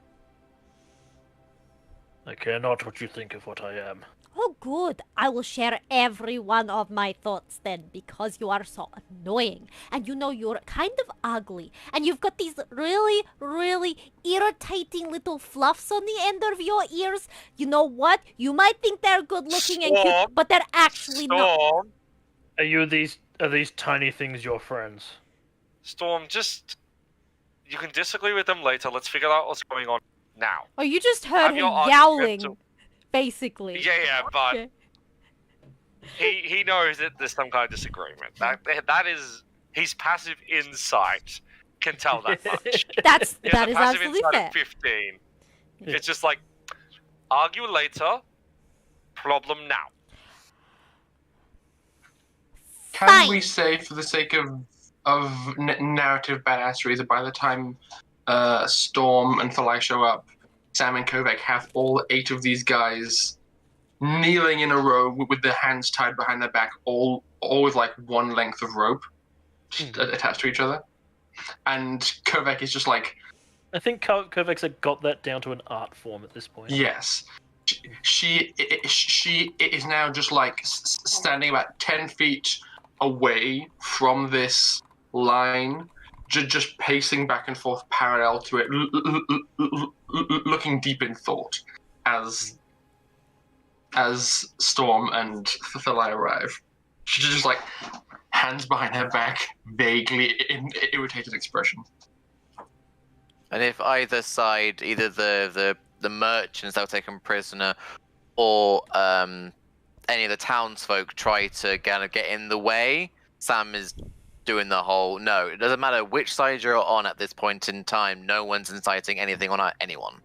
I care not what you think of what I am. Oh, good. I will share every one of my thoughts then, because you are so annoying. And you know you're kind of ugly. And you've got these really, really irritating little fluffs on the end of your ears. You know what? You might think they're good looking and cute, Storm. but they're actually not. Storm! Are these tiny things your friends? Storm, just. You can disagree with them later. Let's figure out what's going on now. Oh, you just heard Have him your yowling, argument basically. Yeah, but Okay. he knows that there's some kind of disagreement. That is his passive insight can tell that much. That He has is a passive absolutely insight fair. of 15. Yeah. It's just like argue later, problem now. can Fine. we say, for the sake of narrative badassery, that by the time Storm and Thalai show up, Sam and Kovac have all 8 of these guys kneeling in a row with their hands tied behind their back, all with like one length of rope just attached to each other. And Kovac is just like, I think Kovac's got that down to an art form at this point. yes. She is now just like standing about 10 feet away from this line, just pacing back and forth parallel to it, looking deep in thought as Storm and Thalai arrive. She's just like hands behind her back, vaguely irritated expression. And if either side, either the merchants that were taken prisoner, or any of the townsfolk try to kind of get in the way, Sam is doing the whole, no, it doesn't matter which side you're on at this point in time, no one's inciting anything on anyone.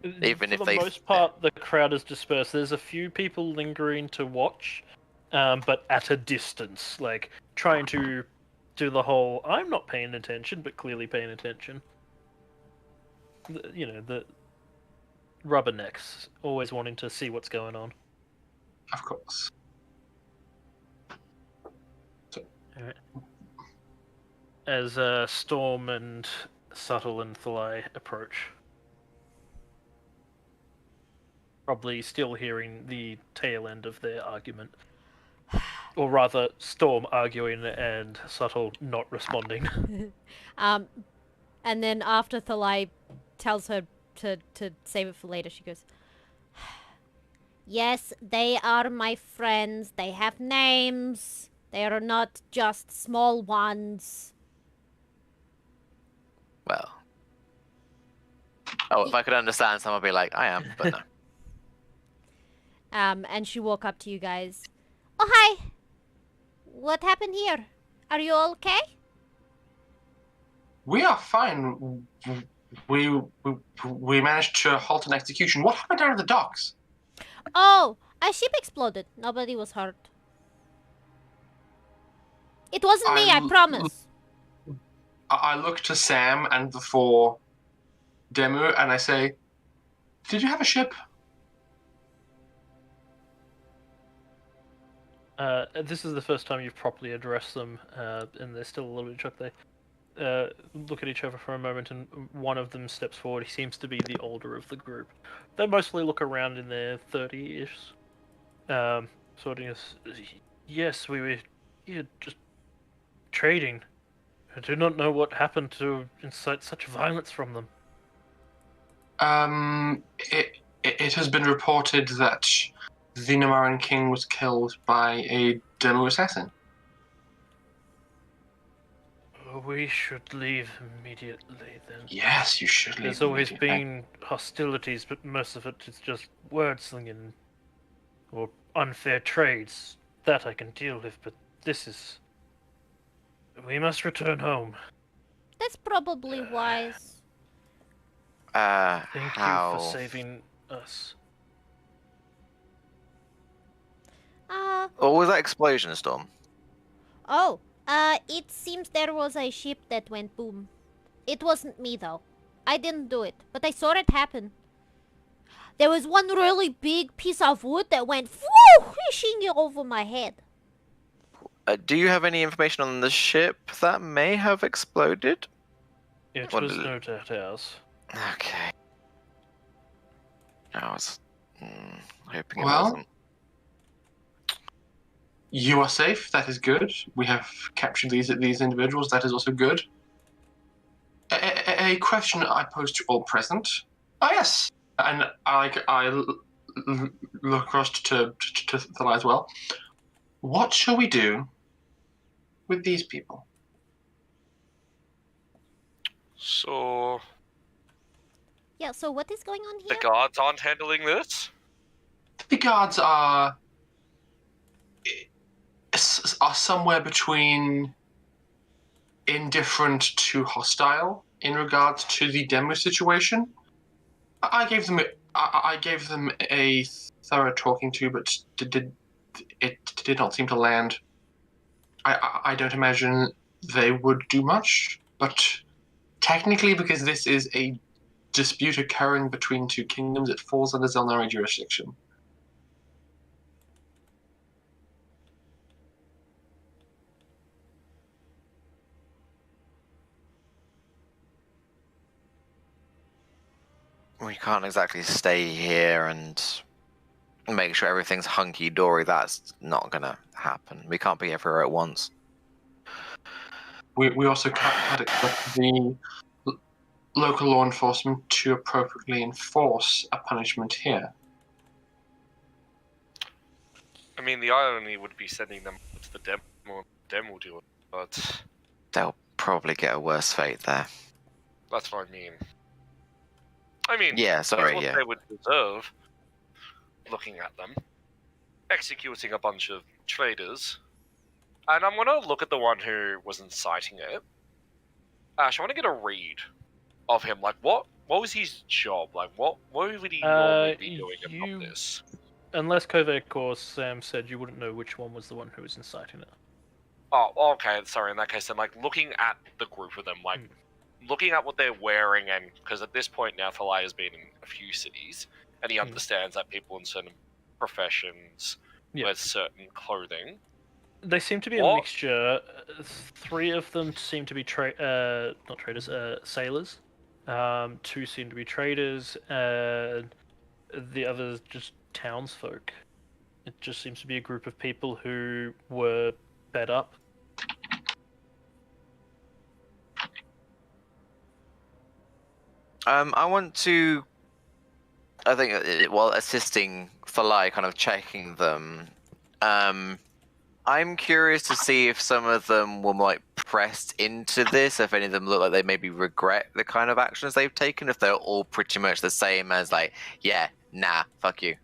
Even For if the they- most part, the crowd is dispersed. There's a few people lingering to watch, but at a distance, like trying to do the whole "I'm not paying attention," but clearly paying attention. The rubbernecks, always wanting to see what's going on. Of course. As Storm and Subtle and Thalai approach. Probably still hearing the tail end of their argument. Or rather, Storm arguing and Subtle not responding. And then after Thalai tells her to save it for later, she goes, "Yes, they are my friends. They have names. They are not just small ones." Well. Oh, if I could understand, someone would be like, I am, but no. And she walk up to you guys. "Oh, hi. What happened here? Are you all okay?" We are fine. We managed to halt an execution. What happened down at the docks? "Oh, a ship exploded. Nobody was hurt. It wasn't me, I promise." I look to Sam and the 4 Demu and I say, "Did you have a ship?" This is the first time you've properly addressed them, and they're still a little bit shocked there. look at each other for a moment, and one of them steps forward. He seems to be the older of the group. They mostly look around in their 30-ish. Sort of, yes, we were here just trading. I do not know what happened to incite such violence from them. It has been reported that the Namaran king was killed by a demo assassin. We should leave immediately then. Yes, you should leave. There's always immediately. been hostilities, but most of it is just word slinging or unfair trades. That I can deal with, but this is... We must return home. That's probably wise. Thank how? you for saving us. What was that explosion, Storm? It seems there was a ship that went boom. It wasn't me though. I didn't do it, but I saw it happen. There was one really big piece of wood that went whooshing over my head. Do you have any information on the ship that may have exploded? It What was is it? no doubt ours. Okay. I was hoping it Well, wasn't. You are safe. That is good. We have captured these individuals. That is also good. A question I pose to all present. Oh yes, and I look across to Thala as well. What shall we do with these people? So Yeah, so what is going on the here? guards aren't handling this? The guards are somewhere between indifferent to hostile in regards to the demo situation. I gave them a thorough talking to, but it did not seem to land. I don't imagine they would do much, but technically, because this is a dispute occurring between two kingdoms, it falls under Xel'nari jurisdiction. We can't exactly stay here and make sure everything's hunky-dory. That's not gonna happen. We can't be everywhere at once. We also can't expect the local law enforcement to appropriately enforce a punishment here. I mean, the irony would be sending them to the demo do it, but They'll probably get a worse fate there. that's what I mean. I mean, Yeah, that's sorry, what yeah. they would deserve, looking at them. Executing a bunch of traitors. And I'm gonna look at the one who was inciting it. Ash, I want to get a read of him. Like, what was his job? Like, what would he normally be doing about this? Unless Kovac or Sam said, you wouldn't know which one was the one who was inciting it. Oh, okay. Sorry. In that case, then, like, looking at the group of them, like, looking at what they're wearing, and because at this point now, Thalai has been in a few cities, and he understands that people in certain professions wear certain clothing. They seem to be a mixture. 3 of them seem to be not traders, sailors. 2 seem to be traders, and the others just townsfolk. It just seems to be a group of people who were fed up. I want to. I think while assisting Thalai, kind of checking them. I'm curious to see if some of them were like pressed into this, if any of them look like they maybe regret the kind of actions they've taken, if they're all pretty much the same as like, yeah, nah, fuck you.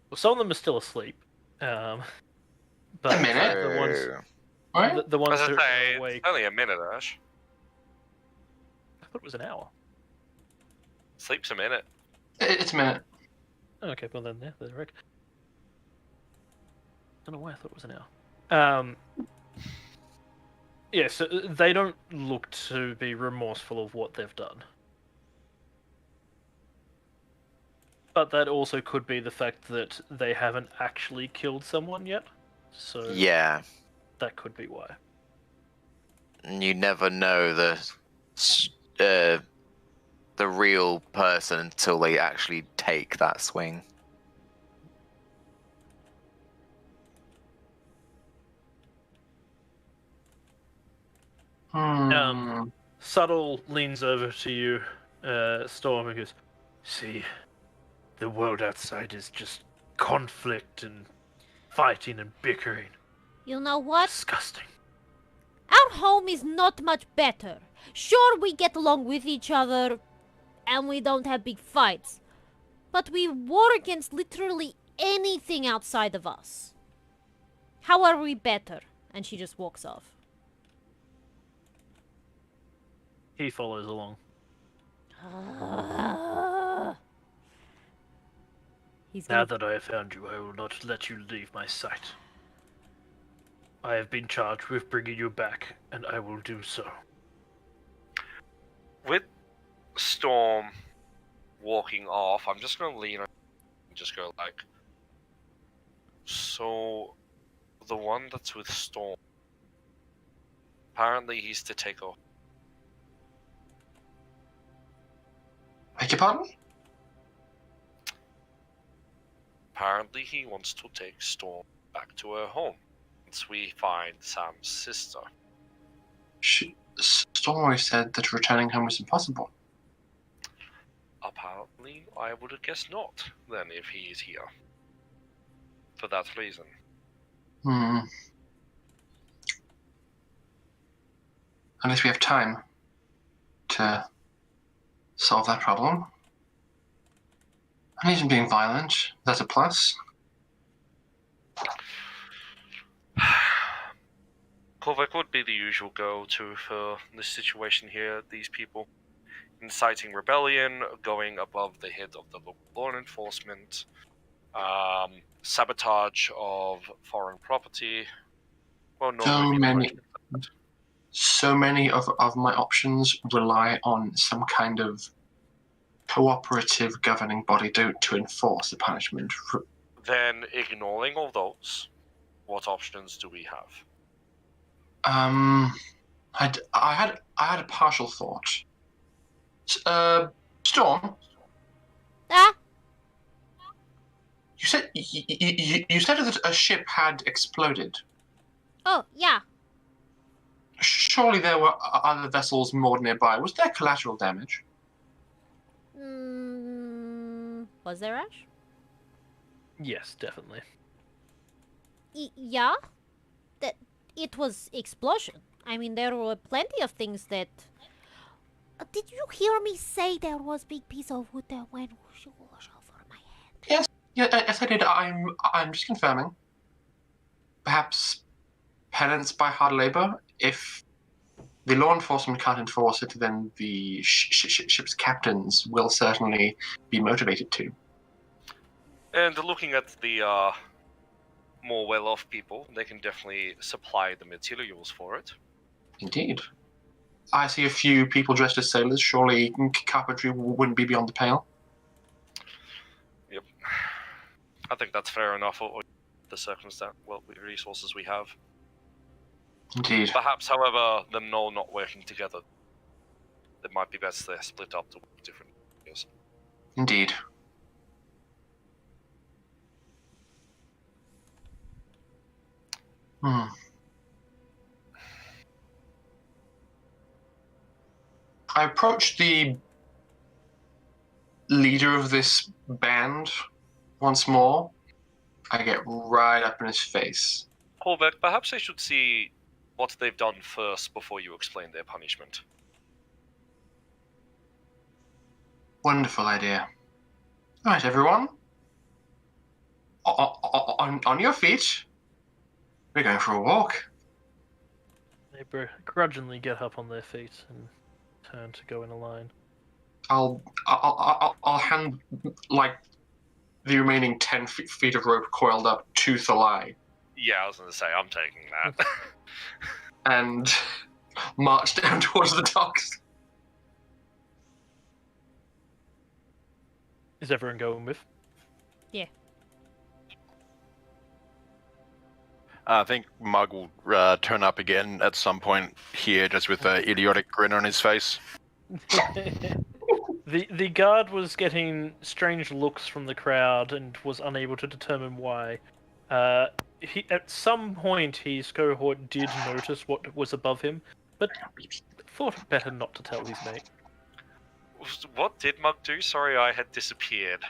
Well, some of them are still asleep. But A minute. the ones, Right? the ones As I who say, are awake. it's only a minute, Ash. I thought it was an hour. Sleep's a minute. It's a minute. Oh, okay, well then, yeah, they're right. I don't know why I thought it was an hour. Yeah, so they don't look to be remorseful of what they've done. But that also could be the fact that they haven't actually killed someone yet. So Yeah. that could be why. you never know the real person until they actually take that swing. Subtle leans over to you, Storm, and goes, "See, the world outside is just conflict and fighting and bickering. You know what? Disgusting." Our home is not much better. Sure, we get along with each other and we don't have big fights. But we war against literally anything outside of us. How are we better? And she just walks off. He follows along. He's Now gonna... that I have found you, I will not let you leave my sight. I have been charged with bringing you back, and I will do so. With Storm walking off, I'm just gonna lean on and just go like, so the one that's with Storm, apparently he's to take off. Beg your pardon? Apparently he wants to take Storm back to her home once we find Sam's sister. Storm always said that returning home was impossible. Apparently, I would have guessed not, then, if he is here. For that reason. Unless we have time to solve that problem. And even being violent, that's a plus. Korvac would be the usual go-to for this situation here. These people inciting rebellion, going above the head of the local law enforcement, sabotage of foreign property. Well, no, So many of my options rely on some kind of cooperative governing body to enforce the punishment. Then, ignoring all those, what options do we have? I had a partial thought. Storm. Ah? You said you said that a ship had exploded. Oh, yeah. Surely there were other vessels moored nearby. Was there collateral damage? Was there, Ash? Yes, definitely. Yeah? That it was explosion. I mean, there were plenty of things that... did you hear me say there was big piece of wood that went whoosh over my head? Yes, I did. I'm just confirming. Perhaps penance by hard labor. If the law enforcement can't enforce it, then the ship's captains will certainly be motivated to. And looking at the more well-off people, they can definitely supply the materials for it. Indeed. I see a few people dressed as sailors. Surely carpentry wouldn't be beyond the pale. Yep. I think that's fair enough for the circumstance, well, with resources we have. Indeed. Perhaps, however, them all not working together, it might be best they're split up to different areas. Indeed. I approach the leader of this band once more. I get right up in his face. Korvac, perhaps I should see what they've done first before you explain their punishment. Wonderful idea. All right, everyone. On your feet. We're going for a walk. They begrudgingly get up on their feet and turn to go in a line. I'll hand like the remaining 10 feet of rope coiled up to Thalai. Yeah, I was going to say, I'm taking that. And march down towards the docks. Is everyone going with? Yeah. I think Mug will turn up again at some point here, just with an idiotic grin on his face. The guard was getting strange looks from the crowd and was unable to determine why. At some point, his cohort did notice what was above him, but thought it better not to tell his mate. What did Mug do? Sorry, I had disappeared.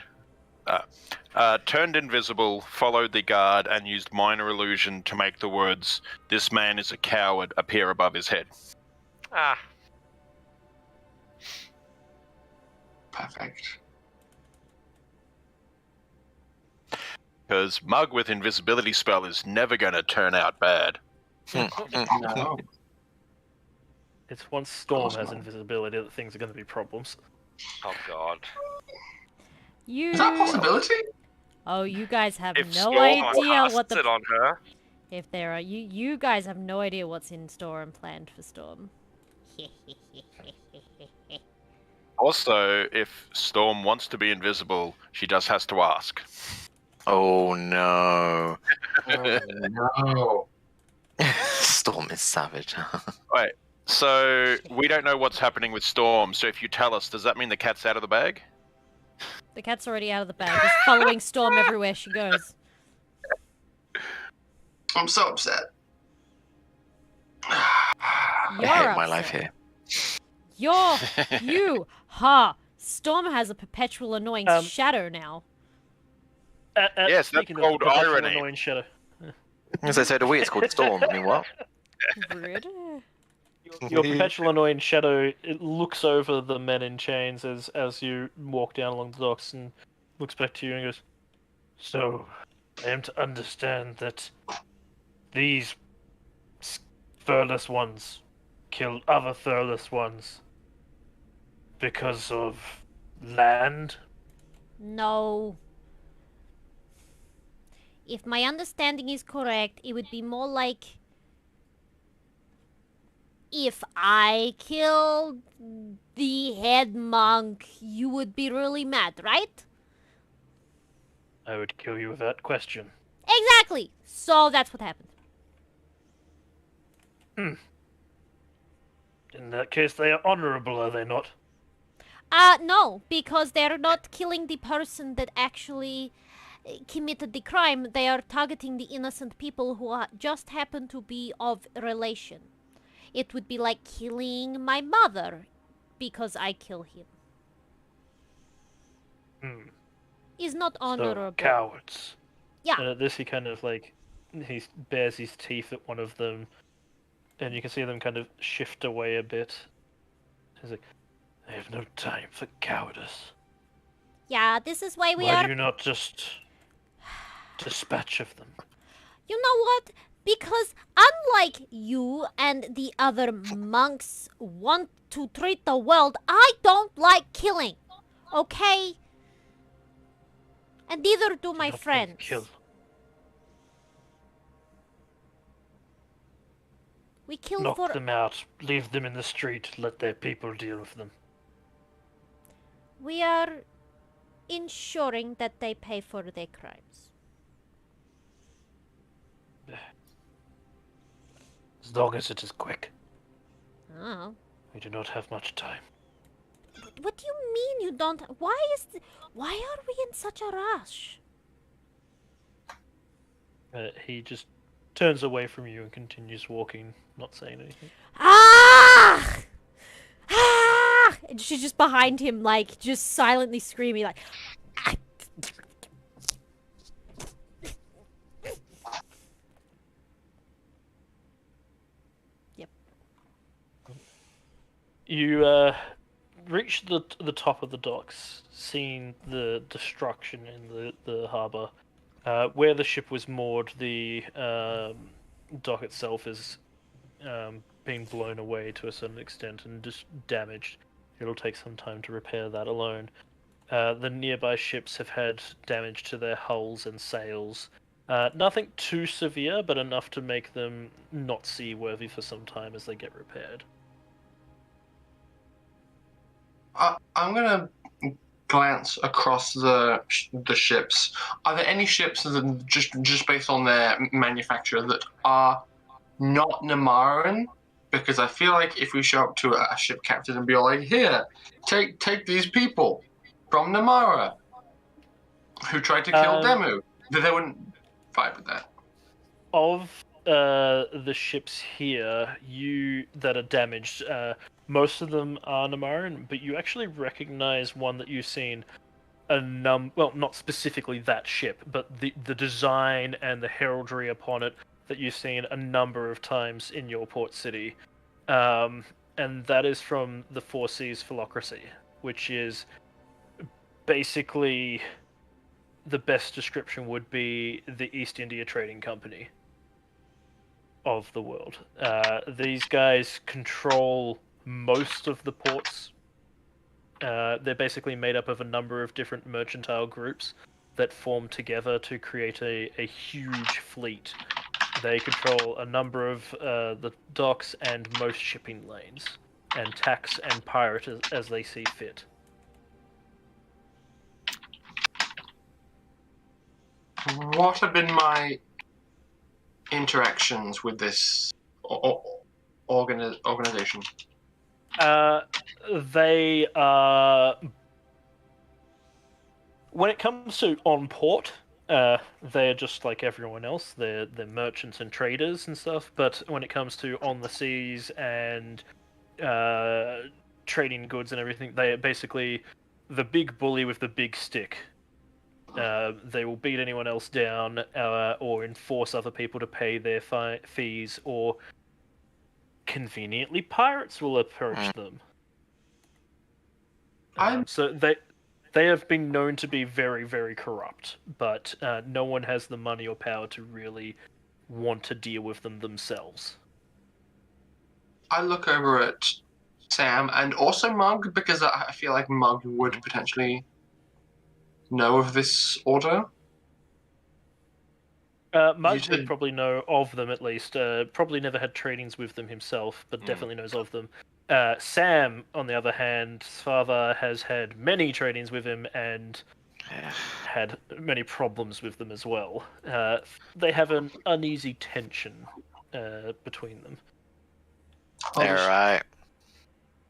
Turned invisible, followed the guard, and used minor illusion to make the words, "This man is a coward," appear above his head. Ah, Perfect. Because Mug with invisibility spell is never going to turn out bad. No. It's once Storm has Awesome. invisibility that things are going to be problems. oh god. You. Is that a possibility? Oh, you guys have If no Storm idea what casts it on her, if there are you guys have no idea what's in store and planned for Storm. Also, if Storm wants to be invisible, she just has to ask. Oh no. No. Storm is savage. Wait, so we don't know what's happening with Storm, so if you tell us, does that mean the cat's out of the bag? The cat's already out of the bag, just following Storm everywhere she goes. I'm so upset. I You're hate my life upset. here. Storm has a perpetual annoying shadow now. Yes, that's Speaking of called perpetual irony. annoying shadow. As I said, a it's called Storm. I mean, what? Rude. Your perpetual annoying shadow, it looks over the men in chains as you walk down along the docks and looks back to you and goes, "So, I am to understand that these furless ones killed other furless ones because of land?" No. If my understanding is correct, it would be more like if I killed the head monk, you would be really mad, right? I would kill you without question. Exactly. So that's what happened. In that case, they are honorable, are they not? No, because they're not killing the person that actually committed the crime. They are targeting the innocent people who just happen to be of relation. It would be like killing my mother because I kill him. Is not honorable. So, cowards. Yeah. And at this, he kind of he bares his teeth at one of them, and you can see them kind of shift away a bit. He's like, "I have no time for cowardice. Yeah, this is why Why do you not just dispatch of them?" You know what? Because unlike you and the other monks want to treat the world, I don't like killing. Okay? And neither do my Not friends. Kill. We kill Knock for them out. Leave them in the street. Let their people deal with them. we are ensuring that they pay for their crimes. As long as it is quick. Oh. We do not have much time. What do you mean you don't? Why are we in such a rush? He just turns away from you and continues walking, not saying anything. Ah! Ah! And she's just behind him, like, just silently screaming, like. "Ah!" Yep. You reach the top of the docks, seeing the destruction in the harbour. Where the ship was moored, the dock itself is being blown away to a certain extent and just damaged. It'll take some time to repair that alone. The nearby ships have had damage to their hulls and sails. Nothing too severe, but enough to make them not seaworthy for some time as they get repaired. I'm gonna glance across the ships. Are there any ships that just based on their manufacture that are not Namaran? Because I feel like if we show up to a ship captain and be like, "Here, take these people from Namara who tried to kill Demu," they wouldn't fight with that. Of the ships here, that are damaged, most of them are Namaran, but you actually recognize one that you've seen well, not specifically that ship, but the design and the heraldry upon it that you've seen a number of times in your port city. And that is from the Four Seas Philocracy, which is basically, the best description would be the East India Trading Company of the world. These guys control most of the ports. They're basically made up of a number of different mercantile groups that form together to create a huge fleet. They control a number of the docks and most shipping lanes, and tax and pirate as they see fit. What have been my interactions with this organization? They are... When it comes to on port, they're just like everyone else. They're merchants and traders and stuff. But when it comes to on the seas and trading goods and everything, they are basically the big bully with the big stick. They will beat anyone else down, or enforce other people to pay their fees, or conveniently pirates will approach them. So they have been known to be very, very corrupt, but no one has the money or power to really want to deal with them themselves. I look over at Sam and also Mug, because I feel like Mug would potentially know of this order. Mug would probably know of them at least. Probably never had trainings with them himself, but definitely knows of them. Sam, on the other hand, his father has had many trainings with him and had many problems with them as well. They have an uneasy tension between them. Right.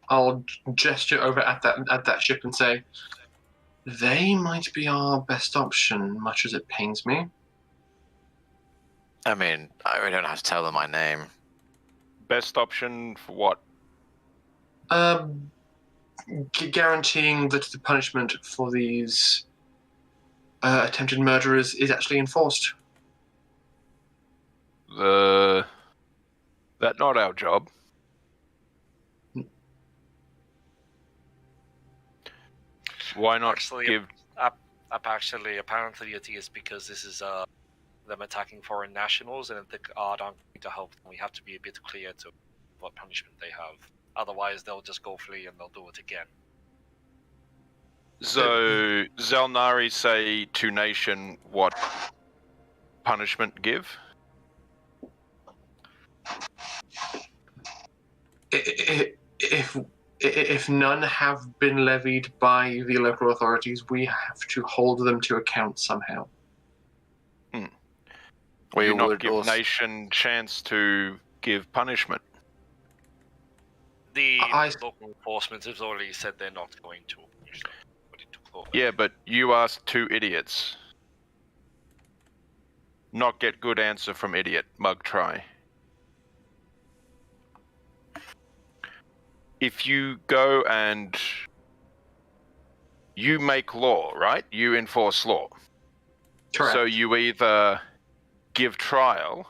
I'll gesture over at that ship and say, they might be our best option, much as it pains me. I mean, we don't have to tell them my name. Best option for what? Guaranteeing that the punishment for these attempted murderers is actually enforced. That not our job. Why not give? Actually, apparently it is because this is them attacking foreign nationals, and if the guard aren't going to help them, we have to be a bit clear to what punishment they have. Otherwise, they'll just go free and they'll do it again. So, Xel'nari say to nation what punishment give? If none have been levied by the local authorities, we have to hold them to account somehow. We would not give nation chance to give punishment. The local enforcement has already said they're not going to. Yeah, but you asked two idiots. Not get good answer from idiot. Mug try. If you go and you make law, right? You enforce law. Correct. So you either give trial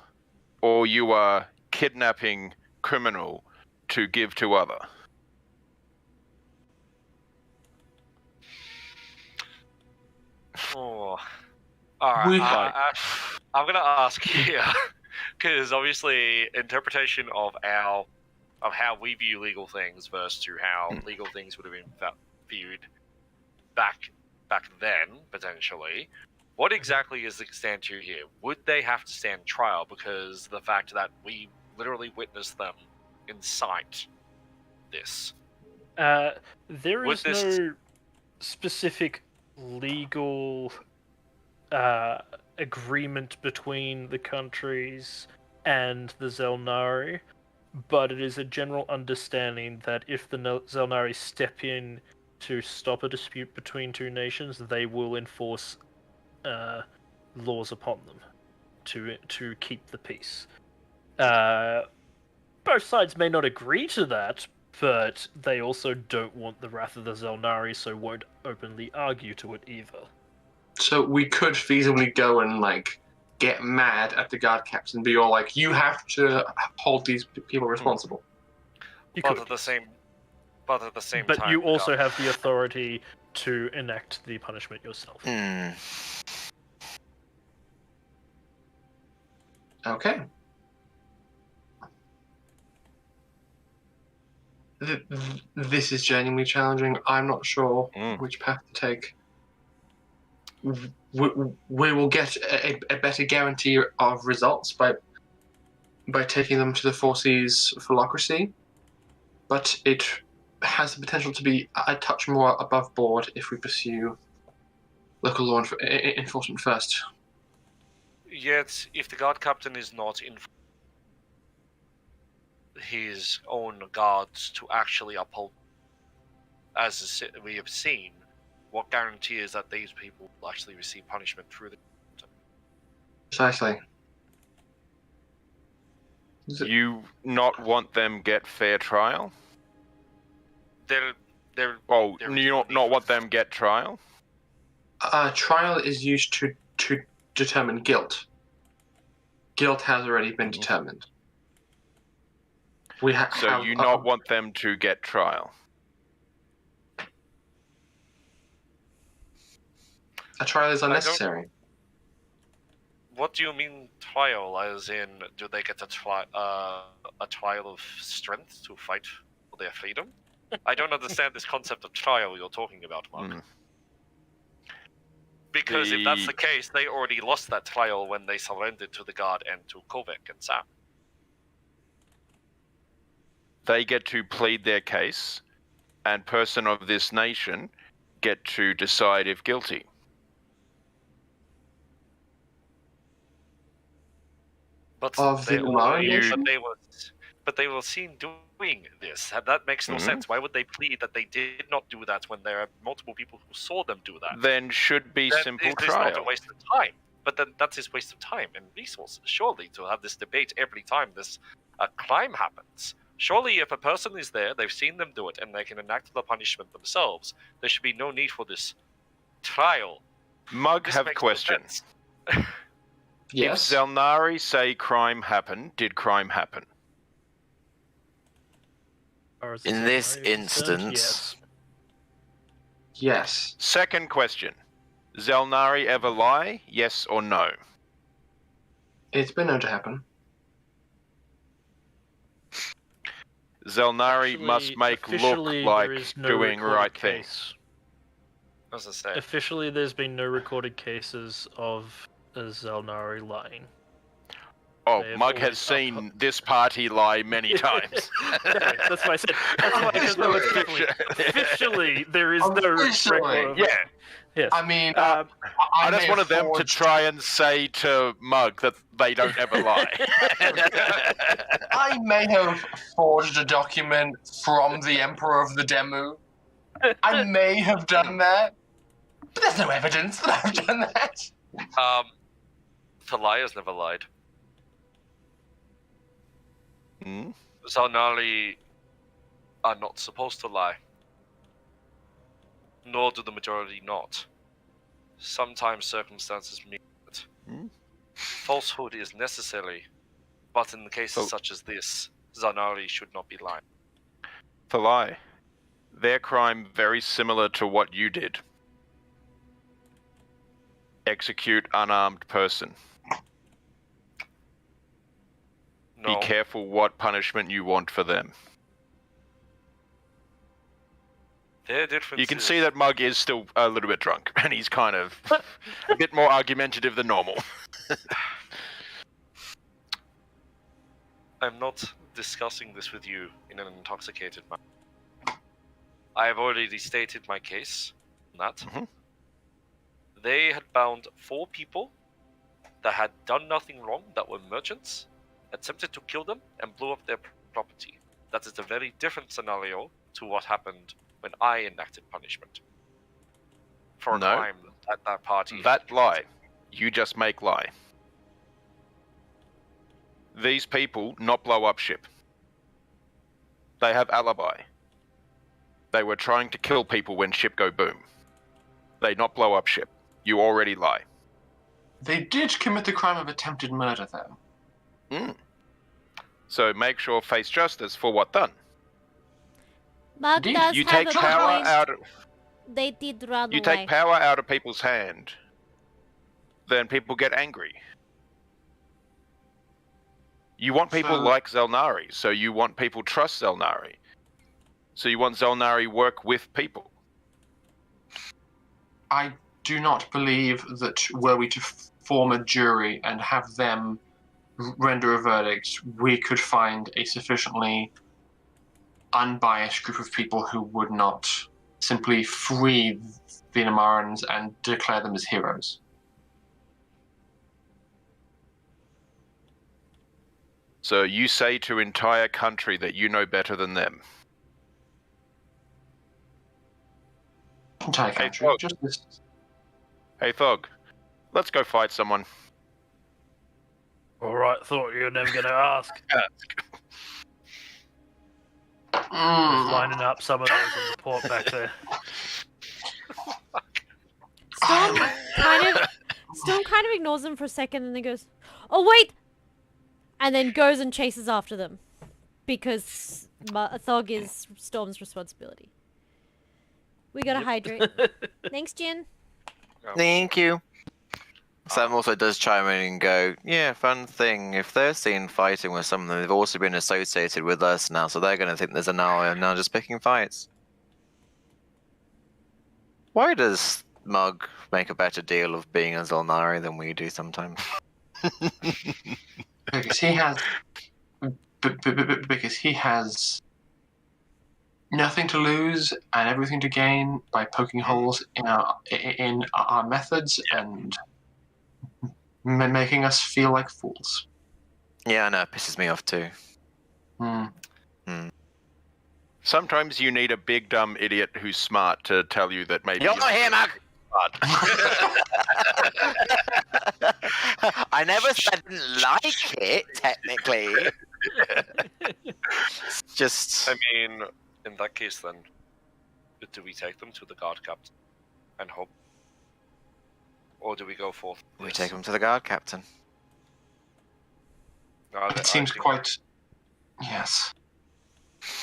or you are kidnapping criminal to give to other. Oh. Alright, I'm gonna ask here, because obviously interpretation of how we view legal things versus to how legal things would have been viewed back then, potentially. What exactly is the stand to here? Would they have to stand trial because the fact that we literally witnessed them incite this? There is no specific legal agreement between the countries and the Xel'nari, but it is a general understanding that if the Xel'nari step in to stop a dispute between two nations, they will enforce laws upon them to keep the peace. Both sides may not agree to that, but they also don't want the wrath of the Xel'nari, so won't openly argue to it either. So we could feasibly go and like get mad at the guard captain and be all like, "You have to hold these people responsible." You But could, at the same time, but you also God, have the authority to enact the punishment yourself. Okay. This is genuinely challenging. I'm not sure which path to take. We will get a better guarantee of results by taking them to the Four Seas philocracy, but it has the potential to be a touch more above board if we pursue local law enforcement first. yet if the guard captain is not in his own guards to actually uphold, as we have seen, what guarantee is that these people will actually receive punishment through the Precisely. You not want them get fair trial? They're Oh, there you not want them get trial? Trial is used to determine guilt. Guilt has already been determined. So you not want them to get trial? A trial is unnecessary. What do you mean trial? As in, do they get a trial of strength to fight for their freedom? I don't understand this concept of trial you're talking about, Mark. Because if that's the case, they already lost that trial when they surrendered to the guard and to Kovac and Sam. They get to plead their case, and person of this nation get to decide if guilty. But Of they the already, nation? but they were seen doing this. That makes no sense. Why would they plead that they did not do that when there are multiple people who saw them do that? Then should be Then simple it is trial. not a waste of time. But then that is waste of time and resources. Surely to have this debate every time this crime happens. Surely if a person is there, they've seen them do it, and they can enact the punishment themselves, there should be no need for this trial. Mug This have makes no question. sense. Yes. If Xel'nari say crime happened, did crime happen? In this Xel'nari instance- yes. Yes. Second question. Xel'nari ever lie, yes or no? It's been known to happen. Xel'nari must make look officially, like there is no doing recorded right thing. case. As I say, Officially, there's been no recorded cases of a Xel'nari lying. Oh, They have Mug always has seen this party lie many times. That's why I said. That's why, because no, it's definitely, officially, there is no Officially, record of Yeah, it. Yes. I mean, I just may wanted have them to forged- try and say to Mug that they don't ever lie. I may have forged a document from the Emperor of the Demu. I may have done that, but there's no evidence that I've done that. Thalia's never lied. Hmm? Xel'nari are not supposed to lie. Nor do the majority not. Sometimes circumstances mean that falsehood is necessary, but in cases such as this, Xel'nari should not be lying. To lie. Their crime very similar to what you did. Execute unarmed person. No. Be careful what punishment you want for them. Their difference You can is- see that Mug is still a little bit drunk, and he's kind of a bit more argumentative than normal. I'm not discussing this with you in an intoxicated manner. I have already stated my case. that. Mhm. They had bound 4 people that had done nothing wrong, that were merchants, attempted to kill them, and blew up their property. That is a very different scenario to what happened when I enacted punishment. For a No. crime that party. That lie. You just make lie. These people not blow up ship. They have alibi. They were trying to kill people when ship go boom. They not blow up ship. You already lie. They did commit the crime of attempted murder, though. So make sure face justice for what done. Mark Indeed. does You have take a power point. out of They did run you away. take power out of people's hand. Then people get angry. You want people So- like Xel'nari, so you want people trust Xel'nari. So you want Xel'nari work with people. I do not believe that were we to form a jury and have them render a verdict, we could find a sufficiently unbiased group of people who would not simply free the Namarans and declare them as heroes. So you say to entire country that you know better than them. Entire Hey, country, look. just this. Hey Thog, let's go fight someone. Alright, thought you were never going to ask. Just lining up some of those in the port back there. Storm kind of ignores them for a second and then goes, "Oh wait!" and then goes and chases after them because Thog is Storm's responsibility. We gotta hydrate. Thanks, Jin. Thank you. Sam also does chime in and go, yeah, fun thing. If they're seen fighting with someone, they've also been associated with us now, so they're going to think there's an hour now just picking fights. Why does Mug make a better deal of being a Xel'nari than we do sometimes? Because he has, because he has nothing to lose and everything to gain by poking holes in our methods and making us feel like fools. Yeah, I know, it pisses me off too. Hmm. Sometimes you need a big dumb idiot who's smart to tell you that maybe You're not here, Mug! I never said I didn't like it, technically. Just... I mean, in that case then, do we take them to the guard captain and hope? Or do we go forth? We take them to the guard captain. It seems quite... Yes.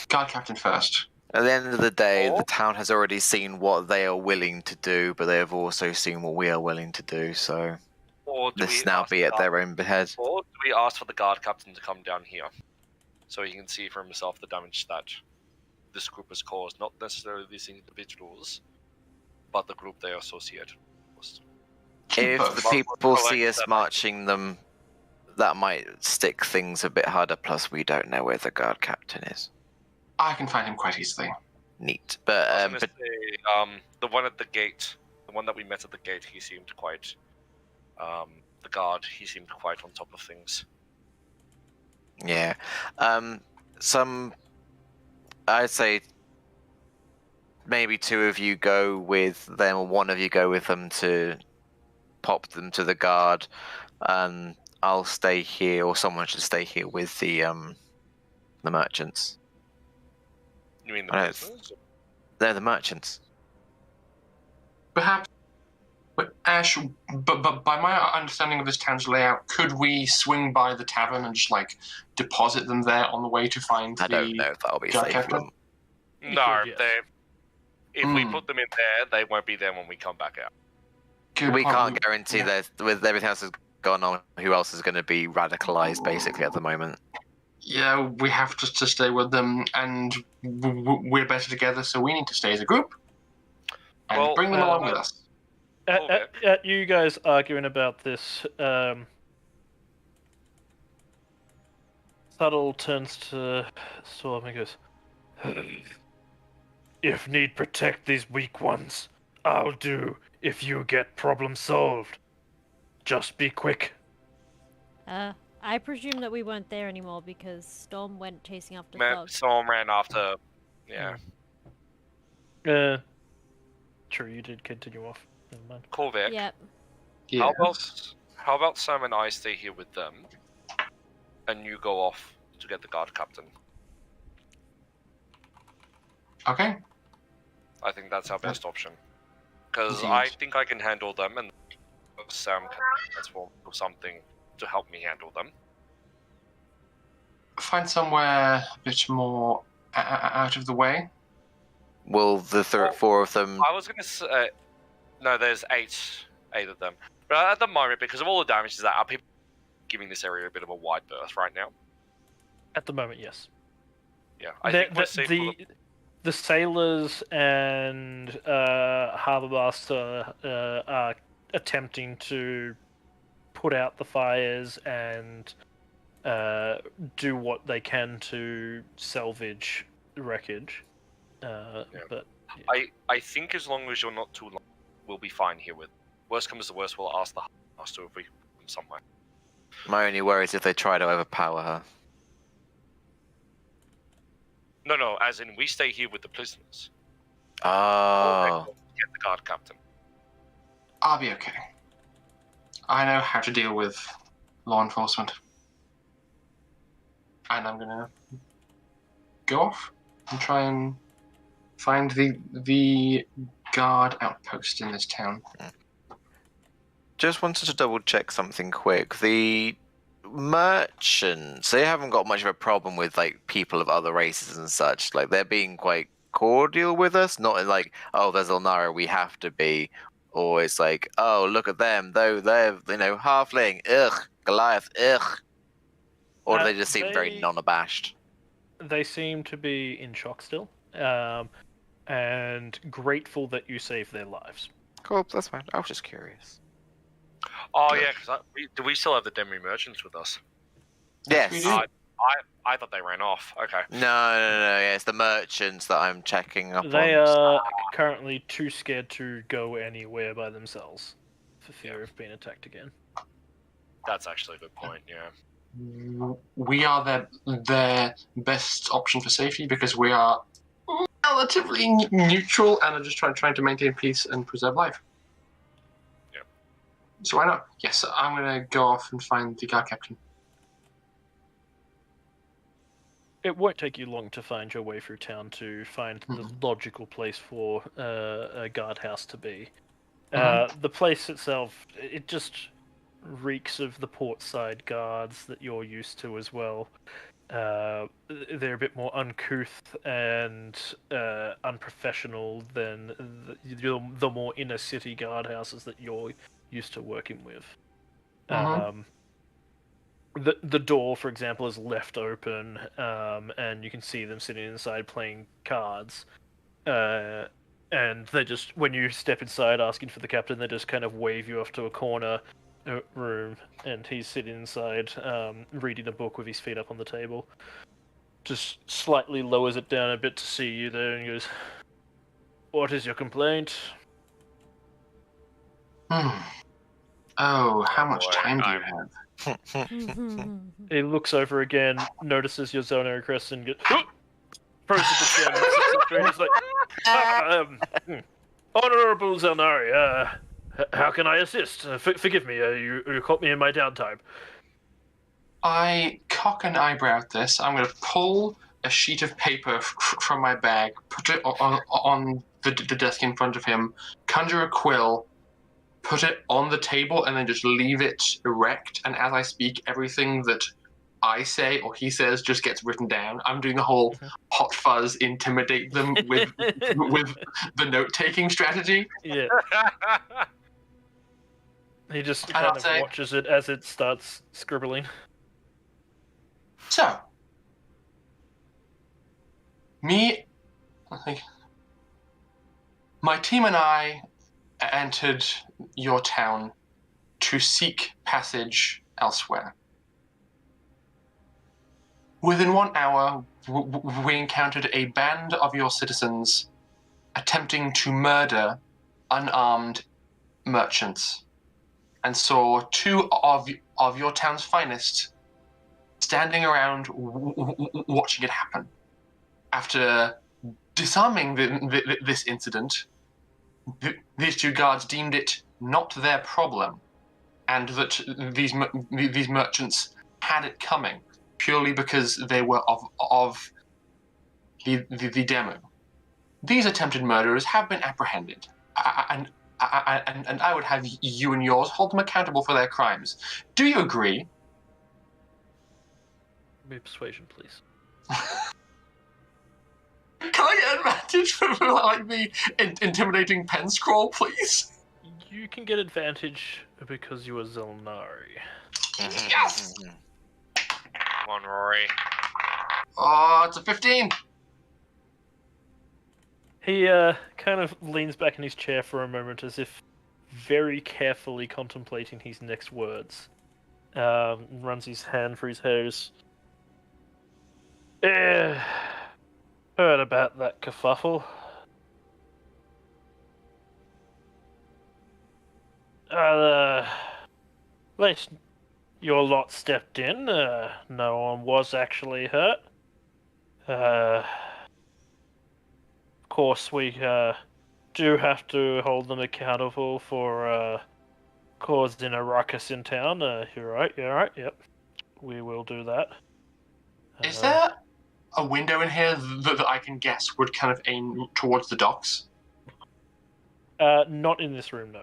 Guard captain first. At the end of the day, Or- the town has already seen what they are willing to do, but they have also seen what we are willing to do, so Or do this we now ask be the at guard- their own behead. Or do we ask for the guard captain to come down here, so he can see for himself the damage that this group has caused, not necessarily these individuals, but the group they are associated with. If Both. the people see us Collect that. marching them, that might stick things a bit harder, plus we don't know where the guard captain is. I can find him quite easily. Neat. I was But, gonna but say, the one at the gate, the one that we met at the gate, he seemed quite, the guard, he seemed quite on top of things. yeah. I'd say maybe 2 of you go with them, or 1 of you go with them to pop them to the guard. I'll stay here, or someone should stay here with the merchants. You mean the I don't- business? They're the merchants. Perhaps, but Ash, but by my understanding of this town's layout, could we swing by the tavern and just like deposit them there on the way to find I the? don't know if that'll be guard safe for captain? them. No, could, yes. if we Hmm. put them in there, they won't be there when we come back out. Good We point. can't guarantee Yeah. that with everything else that's gone on, who else is going to be radicalized basically at the moment. Yeah, we have to stay with them, and we're better together, so we need to stay as a group and Well, bring them along with us. At you guys arguing about this, Subtle turns to Storm and goes, "If need, protect these weak ones. I'll do if you get problem solved. Just be quick. I presume that we weren't there anymore because Storm went chasing after Ma- Thug. Storm ran after. Yeah. True, you did continue off. Never mind. Corvec. Yep. Yeah. How about Sam and I stay here with them, and you go off to get the guard captain? Okay. I think that's our best option. Because Indeed. I think I can handle them, and Sam can transform to something to help me handle them. Find somewhere a bit more out of the way. Will the four of them? I was gonna say, no, there's eight of them. But at the moment, because of all the damages that are people giving this area a bit of a wide berth right now. At the moment, yes. Yeah, I think we're safe. The sailors and Harbour Master are attempting to put out the fires and do what they can to salvage wreckage. But yeah. I think as long as you're not too long, we'll be fine here. With worst comes to worst, we'll ask the master if we can come somewhere. My only worry is if they try to overpower her. No, as in we stay here with the prisoners. Oh. Get the guard captain. I'll be okay. I know how to deal with law enforcement. And I'm gonna go off and try and find the guard outpost in this town. Just wanted to double check something quick. The merchants, they haven't got much of a problem with like people of other races and such. Like they're being quite cordial with us, not in like, oh, there's Xel'nari, we have to be, or it's like, oh, look at them, though they're halfling, ugh, Goliath, ugh. Or do they just seem very non-abashed? They seem to be in shock still, and grateful that you saved their lives. Cool, that's fine. I was just curious. Oh yeah, because do we still have the Demi merchants with us? Yes. we do. I thought they ran off. Okay. No, yeah, it's the merchants that I'm checking up They on. are currently too scared to go anywhere by themselves for fear of being attacked again. That's actually a good point. Yeah. We are their best option for safety because we are relatively neutral and are just trying to maintain peace and preserve life. Yeah. So why not? Yes, I'm gonna go off and find the guard captain. It won't take you long to find your way through town to find the logical place for a guardhouse to be. The place itself, it just reeks of the portside guards that you're used to as well. They're a bit more uncouth and unprofessional than the more inner city guardhouses that you're used to working with. The door, for example, is left open, and you can see them sitting inside playing cards. And they just, when you step inside asking for the captain, they just kind of wave you off to a corner room, and he's sitting inside reading a book with his feet up on the table. Just slightly lowers it down a bit to see you there, and goes, "What is your complaint?" Oh, how much time do you have? He looks over again, notices your Xel'nari crest, and goes, processes the chair and sits up straight. He's like, Honorable Xel'nari, how can I assist? Forgive me, you caught me in my downtime. I cock an eyebrow at this. I'm going to pull a sheet of paper from my bag, put it on the desk in front of him, conjure a quill, put it on the table, and then just leave it erect. And as I speak, everything that I say or he says just gets written down. I'm doing a whole hot fuzz, intimidate them with the note-taking strategy. Yeah. He just kind of watches it as it starts scribbling. So, my team and I entered your town to seek passage elsewhere. Within 1 hour, we encountered a band of your citizens attempting to murder unarmed merchants and saw two of your town's finest standing around watching it happen. After disarming this incident, these two guards deemed it not their problem, and that these merchants had it coming purely because they were of the demo. These attempted murderers have been apprehended, and I would have you and yours hold them accountable for their crimes. Do you agree? Give me persuasion, please. Can I get advantage for like the intimidating pen scroll, please? You can get advantage because you are Xel'nari. Yes! Come on, Rory. Oh, it's a 15. He kind of leans back in his chair for a moment as if very carefully contemplating his next words. Runs his hand through his hairs. Heard about that kerfuffle. At least your lot stepped in. No one was actually hurt. Of course, we do have to hold them accountable for causing a ruckus in town. You're right, yep. We will do that. Is there a window in here that I can guess would kind of aim towards the docks? Not in this room, no.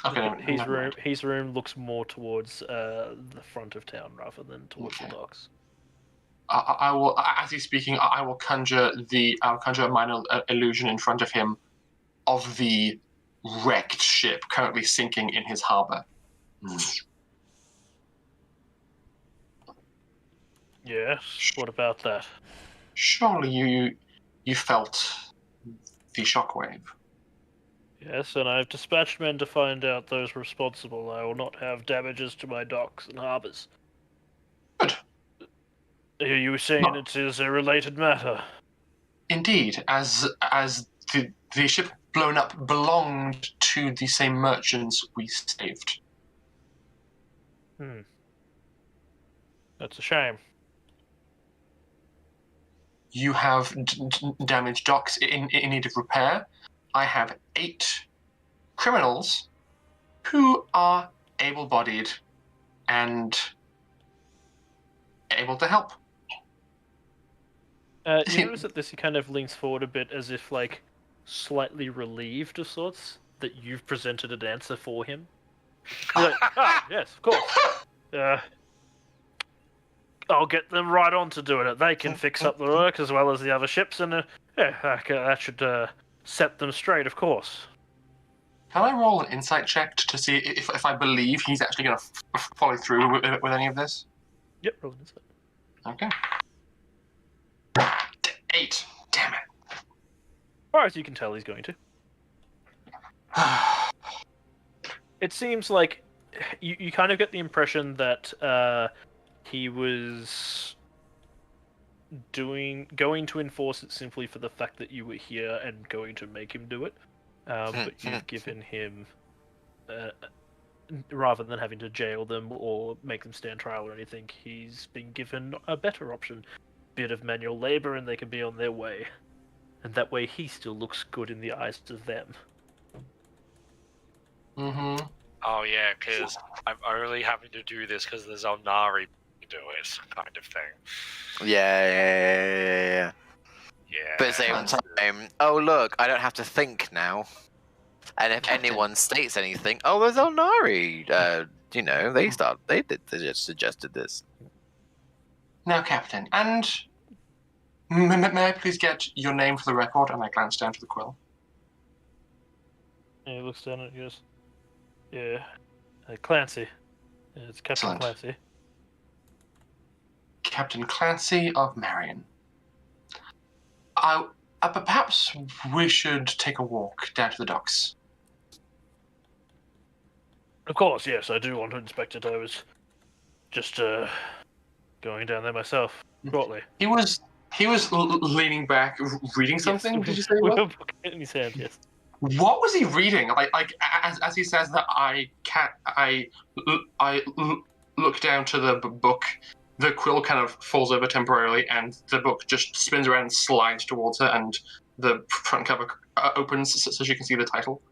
Okay, His room looks more towards the front of town rather than towards the docks. I will, as he's speaking, I'll conjure a minor illusion in front of him of the wrecked ship currently sinking in his harbor. Yes. What about that? Surely you felt the shockwave. Yes, and I've dispatched men to find out those responsible. I will not have damages to my docks and harbours. Good. You were saying it is a related matter. Indeed, as the ship blown up belonged to the same merchants we saved. That's a shame. You have damaged docks in need of repair. I have 8 criminals who are able-bodied and able to help. You notice that he kind of leans forward a bit as if, like, slightly relieved of sorts that you've presented an answer for him. He's like, yes, of course. I'll get them right on to doing it. They can fix up the work as well as the other ships, and that should set them straight, of course. Can I roll an insight check to see if I believe he's actually going to follow through with any of this? Yep, roll an insight. Okay. 8. Damn it. As far as you can tell, he's going to. It seems like you kind of get the impression that he was going to enforce it simply for the fact that you were here and going to make him do it. But you've given him, rather than having to jail them or make them stand trial or anything, he's been given a better option. Bit of manual labor and they can be on their way. And that way he still looks good in the eyes of them. Mm-hmm. Oh yeah, because I'm only having to do this because there's Xel'nari do it, kind of thing. Yeah. Yeah. But at the same time, oh look, I don't have to think now. And if anyone states anything, oh, there's Xel'nari. They just suggested this. Now, Captain, and may I please get your name for the record? And I glance down to the quill. Yeah, he looks down at it and goes, yeah, Clancy. Yeah, it's Captain Excellent. Clancy. Captain Clancy of Marion. Perhaps we should take a walk down to the docks. Of course, yes, I do want to inspect it. I was just going down there myself shortly. He was leaning back, reading something. Yes, Did you say? with What? a book in his hand, yes. What was he reading? As he says that I look down to the book. The quill kind of falls over temporarily, and the book just spins around and slides towards her, and the front cover opens so she can see the title.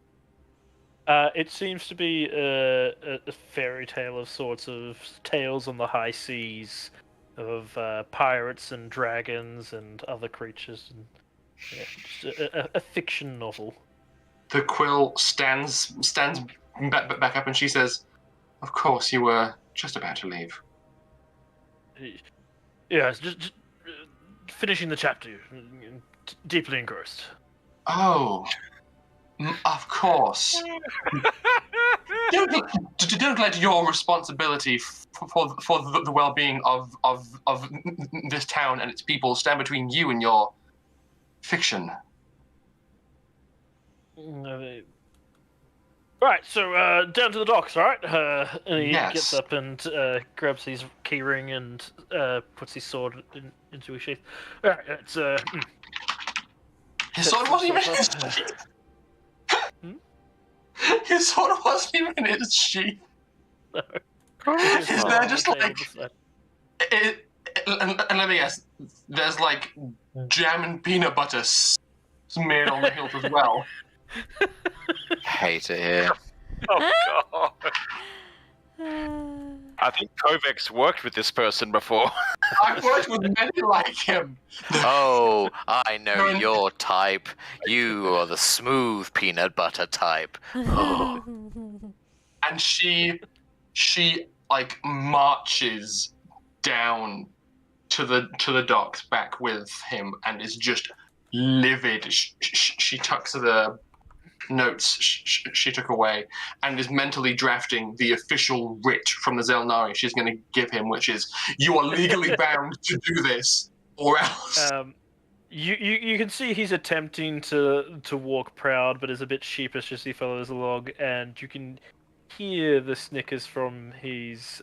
It seems to be a fairy tale of sorts of tales on the high seas of pirates and dragons and other creatures, and just a fiction novel. The quill stands back up, and she says, "Of course, you were just about to leave." Yes, just finishing the chapter. Deeply engrossed. Oh, of course. Don't let your responsibility for the well-being of this town and its people stand between you and your fiction. Right, so down to the docks, right? And he Yes. gets up and grabs his keyring and puts his sword into his sheath. Alright, it's His sword wasn't even in his sheath. His sword wasn't even in his sheath. Is there just like... And let me guess, there's like jam and peanut butter smeared on the hilt as well. Hate it here. Oh god. I think Kovacs worked with this person before. I've worked with many like him. Oh, I know your type. You are the smooth peanut butter type. Oh. And she like marches down to the docks back with him and is just livid. She tucks the notes she took away and is mentally drafting the official writ from the Xel'nari she's going to give him, which is, "You are legally bound to do this, or else." You can see he's attempting to walk proud, but is a bit sheepish as he follows along, and you can hear the snickers from his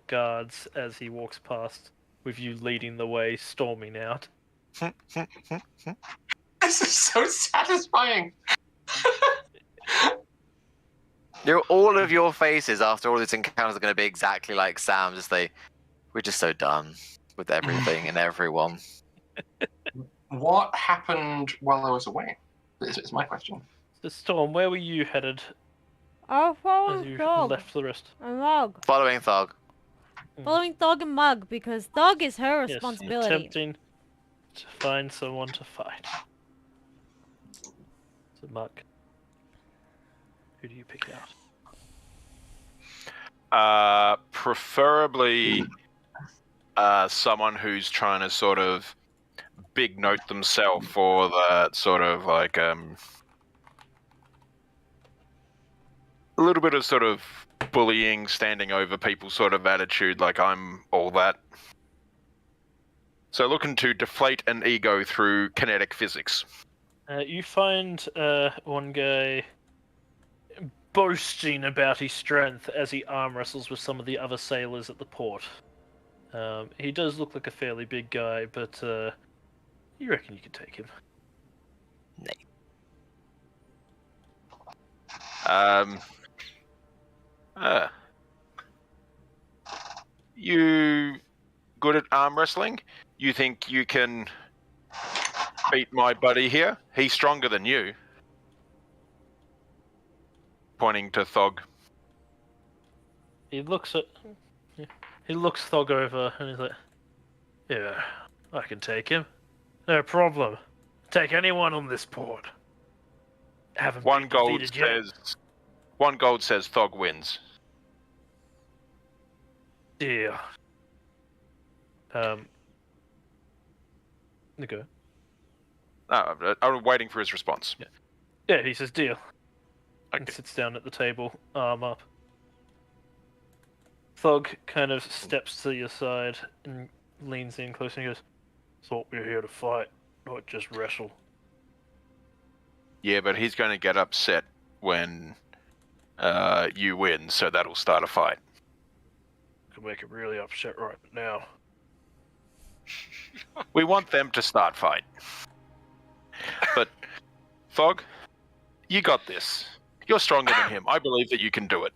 guards as he walks past, with you leading the way, storming out. This is so satisfying. All of your faces after all these encounters are going to be exactly like Sam's. We're just so done with everything and everyone. What happened while I was away? Is my question. So Storm, where were you headed Oh, as following you Thog left the rest? and Mug. Following Thog. Following Thog and Mug, because Thog is her Yes, responsibility. attempting to find someone to fight. So Mark, who do you pick out? Preferably someone who's trying to sort of big note themselves for that sort of like a little bit of sort of bullying, standing over people sort of attitude, like I'm all that. So looking to deflate an ego through kinetic physics. You find one guy boasting about his strength as he arm wrestles with some of the other sailors at the port. He does look like a fairly big guy, but you reckon you could take him? You good at arm wrestling? You think you can beat my buddy here? He's stronger than you. Pointing to Thog. He looks Thog over and he's like, "Yeah, I can take him. No problem. Take anyone on this port." Haven't One been gold defeated says Thog wins. yet. Deal. Okay. I'm waiting for his response. Yeah, he says deal. And Okay. sits down at the table, arm up. Thug kind of steps to your side and leans in close and goes, "Thought we were here to fight, not just wrestle." Yeah, but he's going to get upset when you win, so that'll start a fight. Could make him really upset right now. We want them to start fight. But, Thog, You got this. You're stronger than him. I believe that you can do it.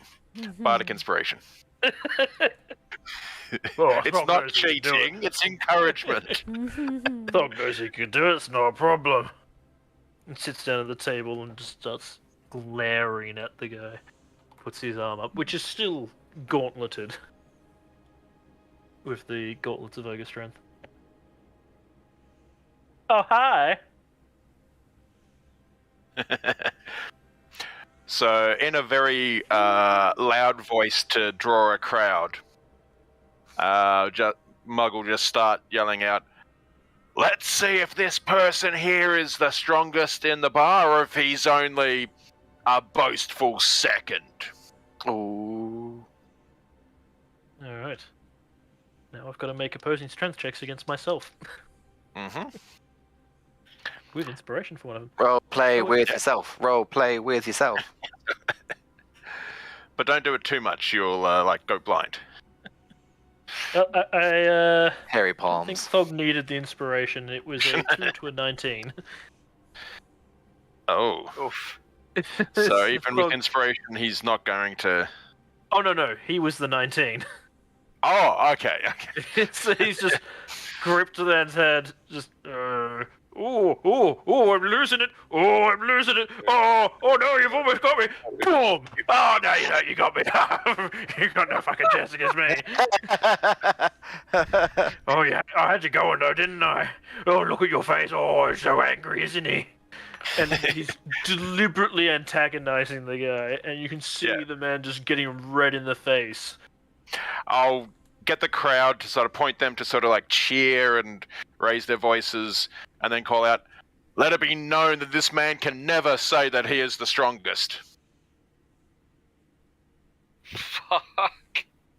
Bardic inspiration. It's Thog not knows he can do cheating. It's encouragement. Thog knows he can do it. It's not a problem. And sits down at the table and just starts glaring at the guy. Puts his arm up, which is still gauntleted. With the gauntlets of ogre strength. Oh, hi! So, in a very loud voice to draw a crowd, Mug will just start yelling out, "Let's see if this person here is the strongest in the bar, or if he's only a boastful second." Ooh. Alright. Now I've got to make opposing strength checks against myself. Mm-hmm. With inspiration for one of them. Role play Oh, with yeah. yourself. Role play with yourself. But don't do it too much. You'll, go blind. I Hairy think palms. Thog needed the inspiration. It was a 2 to a 19. Oh. Oof. So even with Thog- inspiration, he's not going to... Oh, no. He was the 19. Oh, okay. He's just gripped the man's head. Just, I'm losing it. I'm losing it. Oh, no, you've almost got me. Boom. Oh, no, you don't. You got me. You got no fucking chance against me. Oh, yeah. I had you going, though, didn't I? Oh, look at your face. Oh, he's so angry, isn't he? And he's deliberately antagonizing the guy, and you can see the man just getting red in the face. I'll get the crowd to sort of point them to sort of like cheer and raise their voices, and then call out, "Let it be known that this man can never say that he is the strongest." Fuck.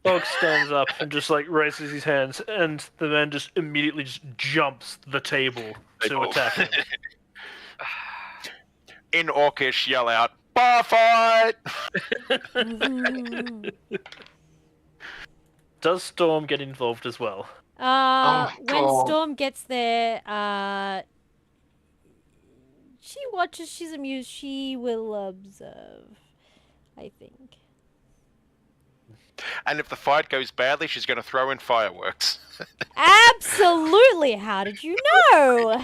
Thog stands up and just like raises his hands, and the man just immediately just jumps the table to attack him. In Orcish, yell out, "Bar fight!" Does Storm get involved as well? When God. Storm gets there, she watches, she's amused, she will observe, I think. And if the fight goes badly, she's going to throw in fireworks. Absolutely! How did you know?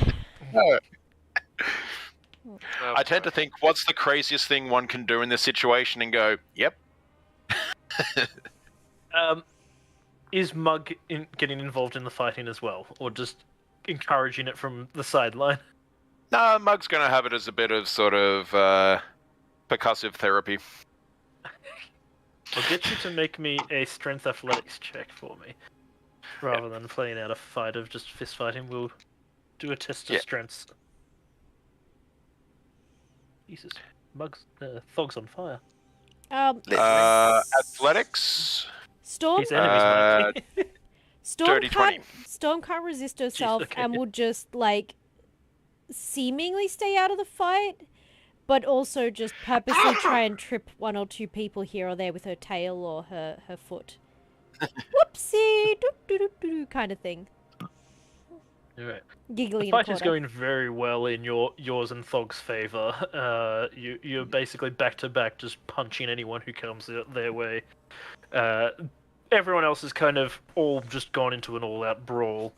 I tend to think, what's the craziest thing one can do in this situation, and go, "Yep." Is Mug getting involved in the fighting as well, or just encouraging it from the sideline? No, Mug's going to have it as a bit of sort of percussive therapy. I'll get you to make me a strength athletics check for me. Rather than playing out a fight of just fist fighting, we'll do a test of strengths. Jesus, Thog's on fire. Athletics? Storm, His enemies might. Dirty 20. Storm can't resist herself okay. and will just, like, seemingly stay out of the fight, but also just purposely try and trip one or two people here or there with her tail or her foot. Whoopsie! Doo-doo-doo-doo, kind of thing. Alright. Giggling The in fight a is corner. going very well in yours and Thog's favor. You're basically back to back, just punching anyone who comes their way. Everyone else is kind of all just gone into an all-out brawl.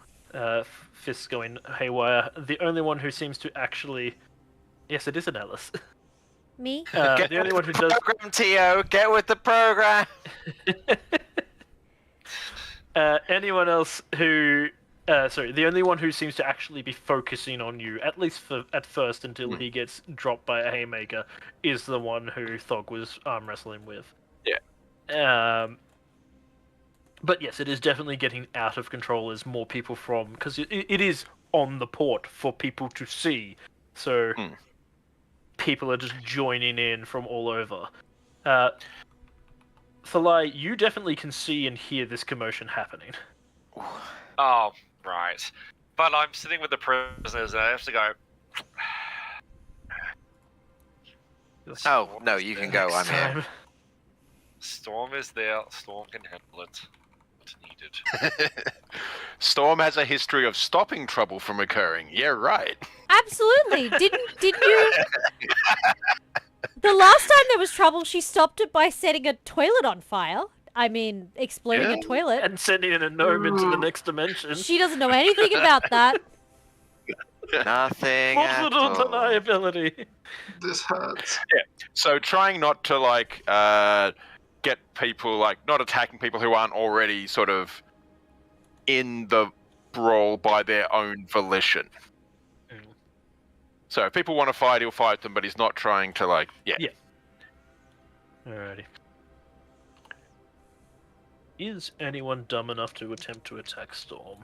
Fists going haywire. The only one who seems to actually, yes, it is an Alice. Me? The only one who does. Program, Tio. Get with the program. Anyone else who. The only one who seems to actually be focusing on you, at least at first until he gets dropped by a haymaker, is the one who Thog was arm wrestling with. Yeah. But yes, it is definitely getting out of control as more people because it is on the port for people to see, so people are just joining in from all over. Thalai, you definitely can see and hear this commotion happening. Oh, right. But I'm sitting with the prisoners and I have to go. Oh, no, you can go. I'm here. Storm is there. Storm can handle it. What's needed. Storm has a history of stopping trouble from occurring. Yeah, right. Absolutely. Didn't you? The last time there was trouble, she stopped it by setting a toilet on fire. I mean, exploding a toilet. And sending in a gnome into the next dimension. She doesn't know anything about that. Nothing at Possible all. deniability. This hurts. So trying not to like get people like not attacking people who aren't already sort of in the brawl by their own volition. So if people want to fight, he'll fight them, but he's not trying to like Alrighty. Is anyone dumb enough to attempt to attack Storm?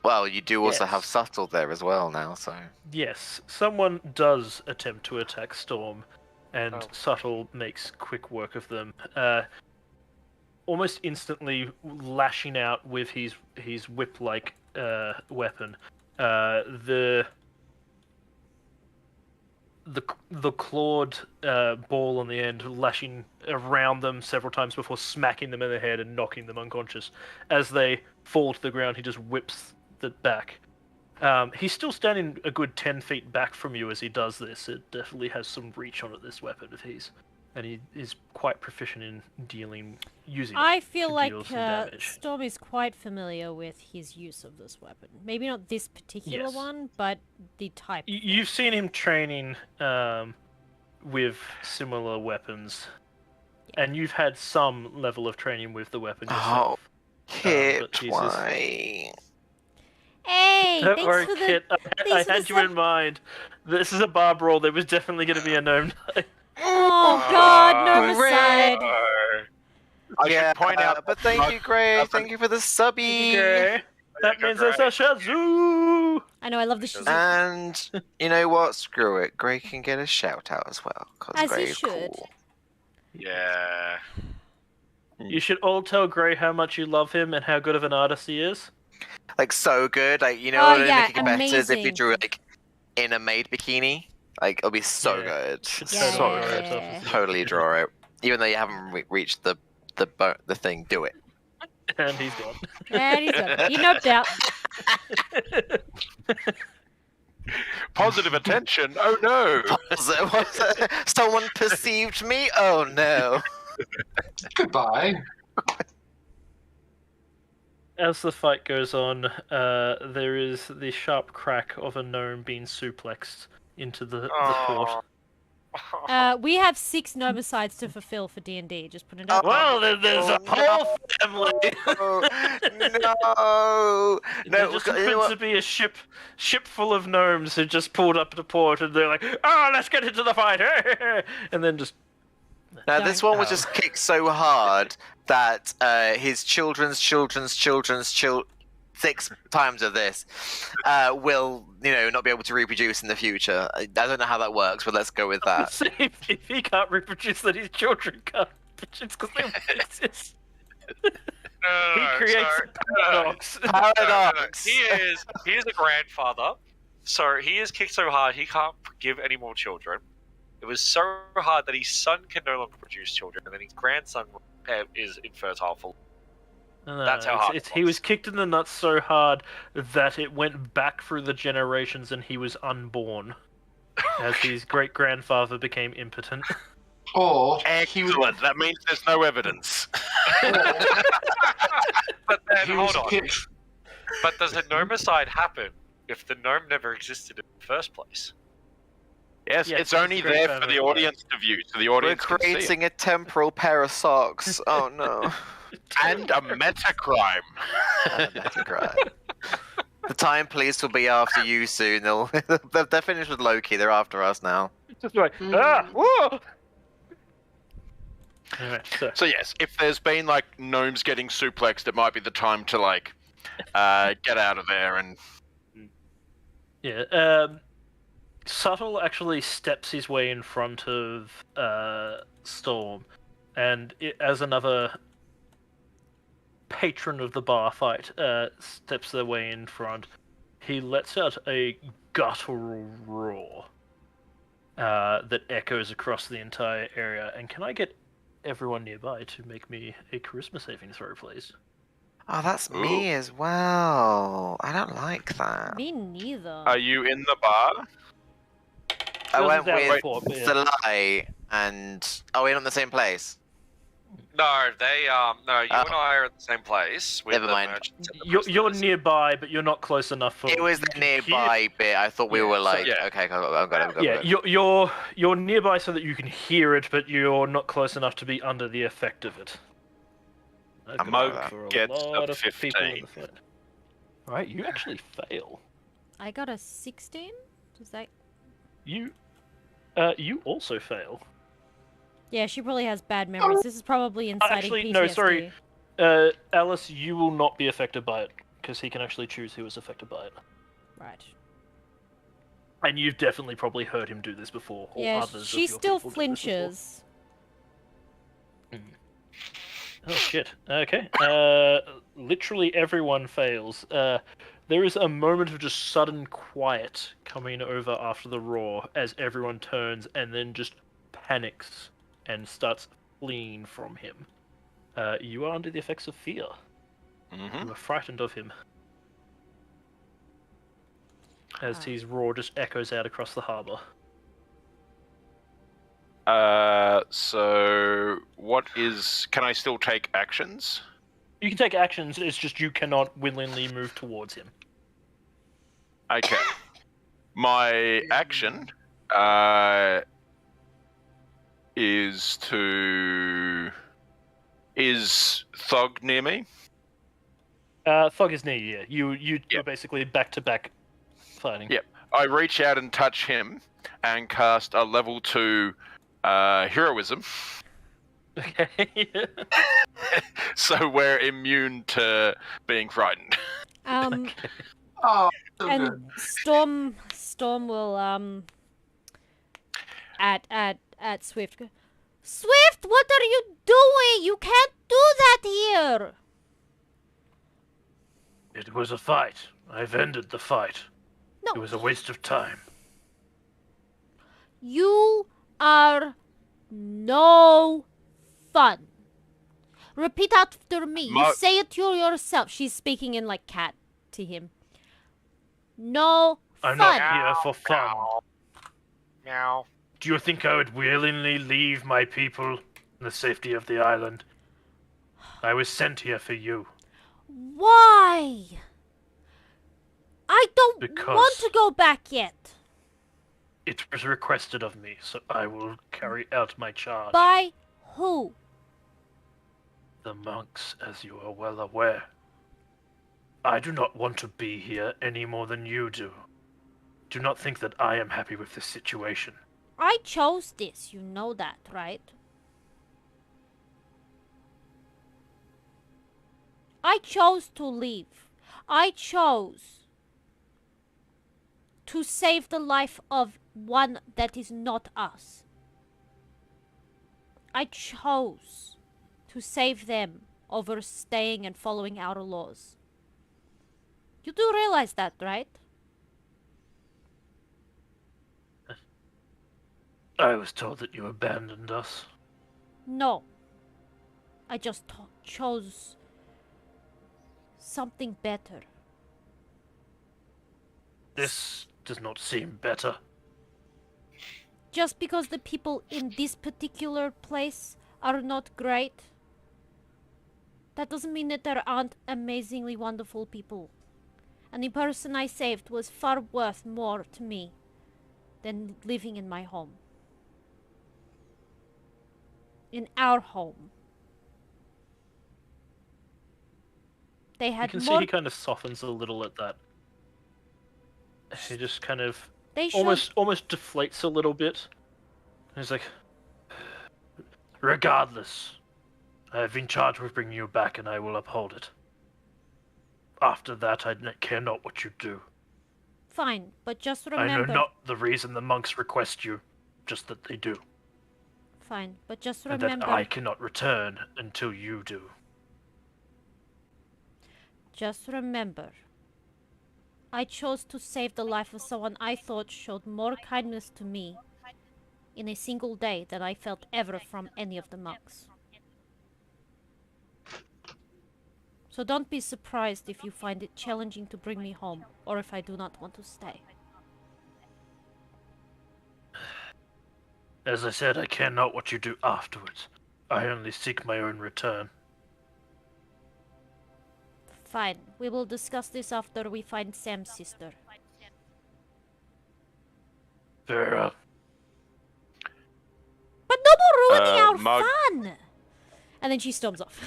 Well, you do also Yes. have Subtle there as well now, so... Yes, someone does attempt to attack Storm, and Oh. Subtle makes quick work of them. Almost instantly lashing out with his whip-like weapon. The clawed ball on the end, lashing around them several times before smacking them in the head and knocking them unconscious. As they fall to the ground, he just whips it back. He's still standing a good 10 feet back from you as he does this. It definitely has some reach on it, this weapon of his. And he is quite proficient in using it I feel to like deal some damage. Storm is quite familiar with his use of this weapon. Maybe not this particular Yes. one, but the type. You've seen him training with similar weapons, and you've had some level of training with the weapon yourself. Kit, but Jesus. why? Hey, Don't thanks worry, for the. Kit. I thanks for had the you sub- in mind. This is a bar brawl. There was definitely going to be a gnome. Oh God, no Ray. side. I should point out but thank you, Gray. Thank you for the subby. Okay. That means there's a Shazoo! I know, I love the shizoo. And you know what? Screw it. Gray can get a shout out as well. Because As he Gray is should. cool. Yeah. You should all tell Gray how much you love him and how good of an artist he is. Like, so good. Like, you know Oh, what would yeah, make it better is if you amazing. drew, like, in a maid bikini. Like, it'll be so Yeah. good. Should Yeah. totally draw yourself as a- Totally draw it. Even though you haven't reached the thing, do it. And he's gone. And he's done. He noped out. positive attention. Oh no! Was it? Someone perceived me? Oh no. Goodbye. As the fight goes on, there is the sharp crack of a gnome being suplexed into the port. We have 6 nomicides to fulfill for D&D. Just put it out. Well, there's a Oh, whole family! Oh, no. There No, just you know happens what? to be a ship full of gnomes who just pulled up to port, and they're like, "Oh, let's get into the fight!" And then just Now, this Don't. one was just kicked so hard that his children's 6 times of this will, not be able to reproduce in the future. I don't know how that works, but let's go with that. see if he can't reproduce, then his children can't reproduce because they won't exist. He creates paradox. Paradox. He is a grandfather, so he is kicked so hard he can't give any more children. It was so hard that his son can no longer produce children, and then his grandson is infertile for. No, That's how hard it he was was. kicked in the nuts so hard that it went back through the generations and he was unborn. As his great grandfather became impotent. Or he was, Excellent. That means there's no evidence. But then he was hold on. kicked. But does a nomicide happen if the gnome never existed in the first place? Yes, Yes, it's it's only a great there for family the life. audience to view, so the We're audience can see it. creating a temporal pair of socks. Oh no. And a metacrime. The Time Police will be after you soon. They're finished with Loki. They're after us now. Just like, whoa! Alright, so So yes, if there's been like gnomes getting suplexed, it might be the time to like get out of there and yeah, Subtle actually steps his way in front of Storm, and as another patron of the bar fight steps their way in front, he lets out a guttural roar that echoes across the entire area. And can I get everyone nearby to make me a charisma saving throw, please? Oh, that's me as well. I don't like that. Me neither. are you in the bar? I This went is our with report, but yeah. Thalai and... Are we not in the same place? No, they no. You Oh. and I are at the same place with Never the mind. merchants and the You're prisoners. nearby, but you're not close enough for. It was you the can hear- nearby bit. I thought we Yeah, were so- like... Yeah. Okay, I've got it. Yeah, you're nearby so that you can hear it, but you're not close enough to be under the effect of it. That's A gonna mug work for gets lot a of people in 15. the fight. Right, you actually fail. I got a 16. Does that? You also fail. Yeah, she probably has bad memories. This is probably inciting Actually, PTSD. no, sorry. Alice, you will not be affected by it because he can actually choose who is affected by it. Right. And you've definitely probably heard him do this before, or Yeah, others she of your still people do this before. flinches. Oh shit. Okay. Literally everyone fails. There is a moment of just sudden quiet coming over after the roar as everyone turns and then just panics and starts fleeing from him. You are under the effects of fear. Mm-hmm. You are frightened of him. As Ah. his roar just echoes out across the harbour. So what is? Can I still take actions? You can take actions, it's just you cannot willingly move towards him. Okay. My action is to. Is Thog near me? Thug is near you, yeah. You're Yep. basically back-to-back fighting. Yep. I reach out and touch him and cast a level 2 heroism. Okay. So we're immune to being frightened. Oh, so And good. Storm will at Swift. Go, Swift, what are you doing? You can't do that here. It was a fight. I've ended the fight. No. It was a waste of time. You are no fun. Repeat after me. Ma- You say it to yourself. She's speaking in like cat to him. No I'm fun. not here for fun. Meow. Do you think I would willingly leave my people in the safety of the island? I was sent here for you. Why? I don't Because- want to go back yet. It was requested of me, so I will carry out my charge. By who? The monks, as you are well aware. I do not want to be here any more than you do. Do not think that I am happy with this situation. I chose this. You know that, right? I chose to leave. I chose to save the life of one that is not us. I chose to save them over staying and following our laws. You do realize that, right? I was told that you abandoned us. No. I just chose something better. This does not seem better. Just because the people in this particular place are not great, that doesn't mean that there aren't amazingly wonderful people. And the person I saved was far worth more to me than living in my home. In our home. They You had can more. see he kind of softens a little at that. He just kind of They showed almost deflates a little bit. He's like, regardless, I have been charged with bringing you back, and I will uphold it. After that, I care not what you do. fine, but just I know remember. not the reason the monks request you, just that they do, Fine, but just and remember. that I cannot return until you do. Just remember, I chose to save the life of someone I thought showed more kindness to me in a single day than I felt ever from any of the monks. So don't be surprised if you find it challenging to bring me home, or if I do not want to stay. As I said, I care not what you do afterwards. I only seek my own return. Fine. We will discuss this after we find Sam's sister. Very well. But no more ruining our Mug- fun! And then she storms off.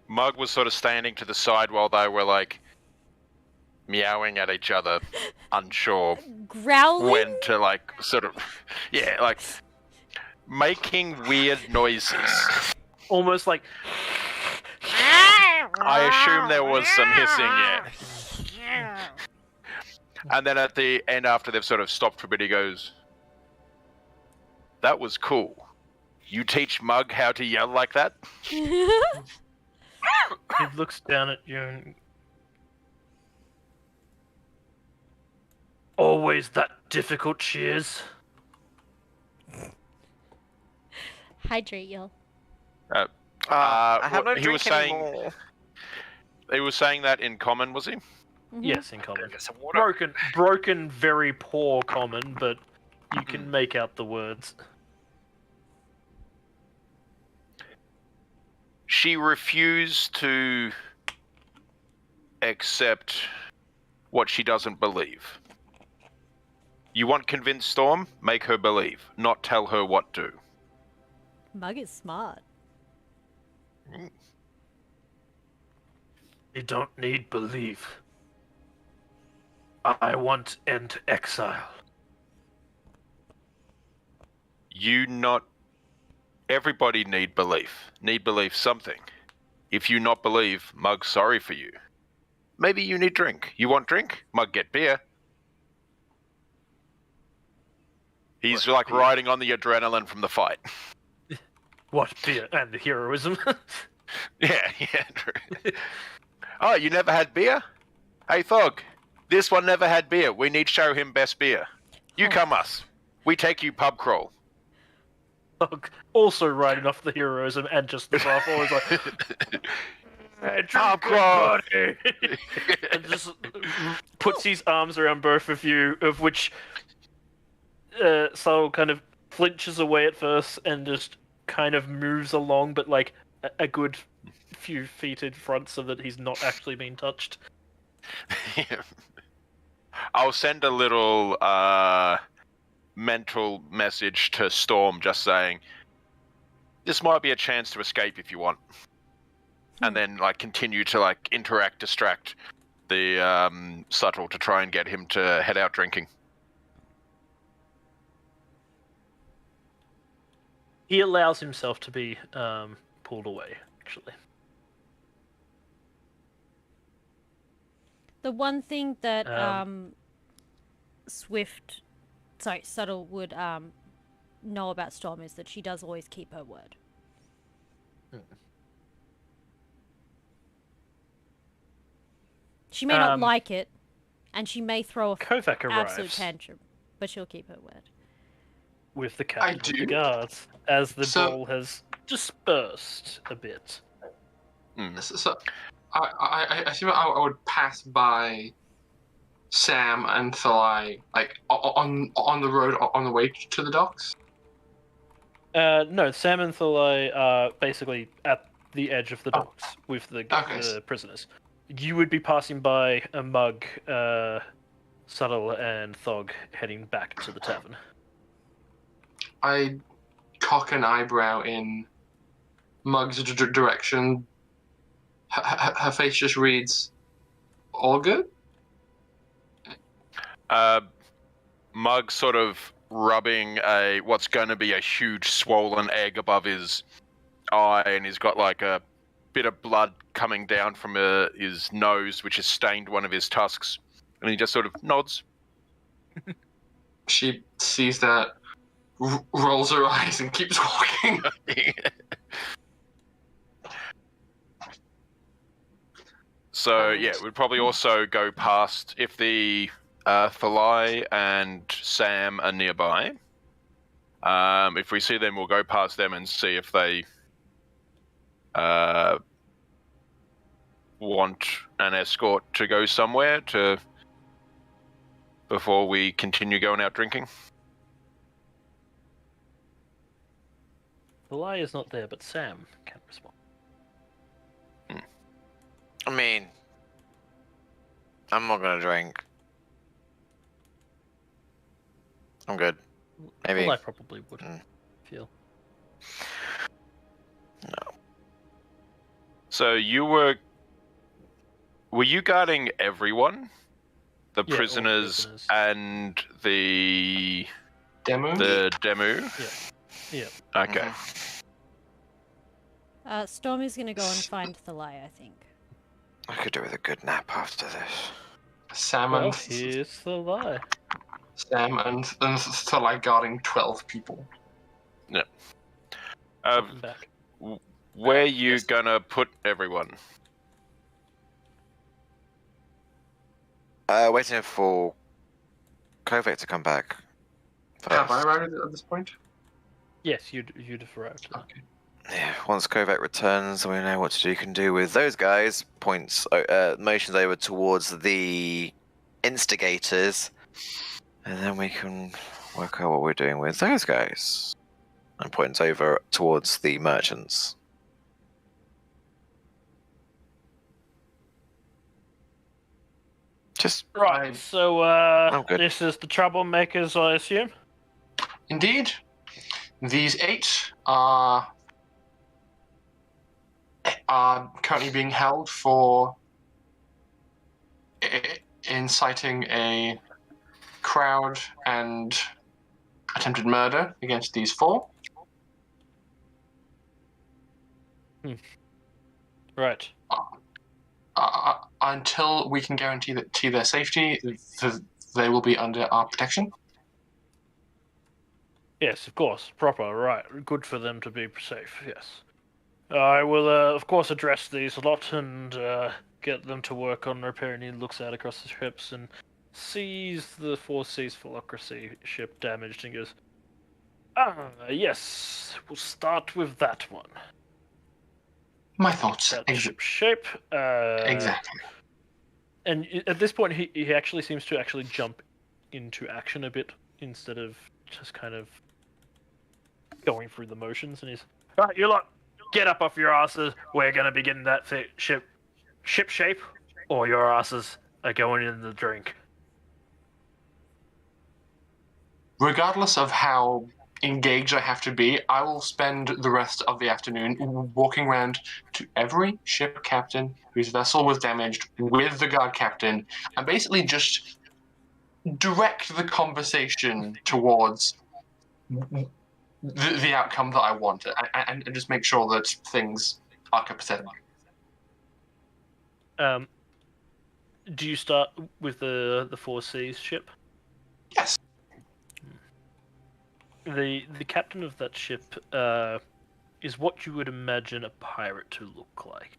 Mug was sort of standing to the side while they were like meowing at each other, unsure Growling? when to like sort of, yeah, like making weird noises. Almost like I assume there was some hissing, yeah. And then at the end, after they've sort of stopped for a bit, he goes, "That was cool. You teach Mug how to yell like that?" he looks down at you and always that difficult she is. Hydrate, y'all. I have no he was drink saying- anymore. He was saying that in common, was he? Mhm. Yes, in common. Get some water. Broken, very poor common, but you can make out the words. She refused to accept what she doesn't believe. You want convinced Storm? Make her believe, not tell her what to. Mug is smart. You don't need belief. I want end exile. Everybody need belief. Need belief something. If you not believe, Mug sorry for you. Maybe you need drink. You want drink? Mug get beer. He's What, like beer? riding on the adrenaline from the fight. What fear and the heroism? Yeah, true. Oh, you never had beer? Hey, Thog, this one never had beer. We need show him best beer. You Oh. come us. We take you pub crawl. Also riding off the heroism and just the buff, always like, "Hey, Pub drink crawl." it, buddy." And just puts his arms around both of you, of which Saul kind of flinches away at first and just kind of moves along, but like a good few feet in front so that he's not actually being touched. I'll send a little mental message to Storm just saying, this might be a chance to escape if you want. And then like continue to like distract the Subtle to try and get him to head out drinking. He allows himself to be pulled away, actually. The one thing that Subtle would know about Storm is that she does always keep her word. She may not like it, and she may throw a Kovac absolute arrives tantrum, but she'll keep her word. with the captain of the do. guards as the So- ball has dispersed a bit. So I assume I would pass by Sam and Thalai like on the road on the way to the docks. No, Sam and Thalai are basically at the edge of the docks with the Okay. prisoners. You would be passing by a Mug, Subtle, and Thog heading back to the tavern. I cock an eyebrow in Mug's direction. Her face just reads, "All good." Mug sort of rubbing what's going to be a huge swollen egg above his eye, and he's got like a bit of blood coming down from his nose, which has stained one of his tusks, and he just sort of nods. She sees that, rolls her eyes, and keeps walking. So yeah, we'd probably also go past if the Thalai and Sam are nearby. If we see them, we'll go past them and see if they want an escort to go somewhere before we continue going out drinking. Thalai is not there, but Sam can respond. I mean, I'm not gonna drink. I'm good. Maybe. Thalai probably would feel. No. So you were you guarding everyone? The Yeah, all prisoners prisoners. and the Demo? demu? Yeah. Okay. Stormy's gonna go and find Thalai, I think. I could do with a good nap after this. Sam Well, and here's Thalai. Thalai guarding 12 people. Welcome back. Where you Yes. gonna put everyone? Waiting for Kovac to come back. Have I First. arrived at this point? Yes, you'd have arrived. Okay. Yeah, once Kovac returns, we know what to do. You can do with those guys. Motions over towards the instigators, and then we can work out what we're doing with those guys. And points over towards the merchants. Just Right, so good. this is the troublemakers, I assume? Indeed. These 8 are currently being held for inciting a crowd and attempted murder against these 4. Right. Until we can guarantee their safety, they will be under our protection. Yes, of course. Proper, right. Good for them to be safe, yes. I will, of course, address these a lot and get them to work on repairing. He looks out across the ships and sees the 4 Seas Philocracy ship damaged and goes, yes, we'll start with that one. My thoughts. That ship shape. Exactly. And at this point, he actually seems to actually jump into action a bit instead of just kind of going through the motions. And he's, right, you lot, get up off your asses. We're gonna be getting that ship shape, or your asses are going in the drink. Regardless of how engaged I have to be, I will spend the rest of the afternoon walking around to every ship captain whose vessel was damaged with the guard captain and basically just direct the conversation towards the outcome that I want and just make sure that things are copacetic. Do you start with the 4 Seas ship? Yes. The captain of that ship is what you would imagine a pirate to look like.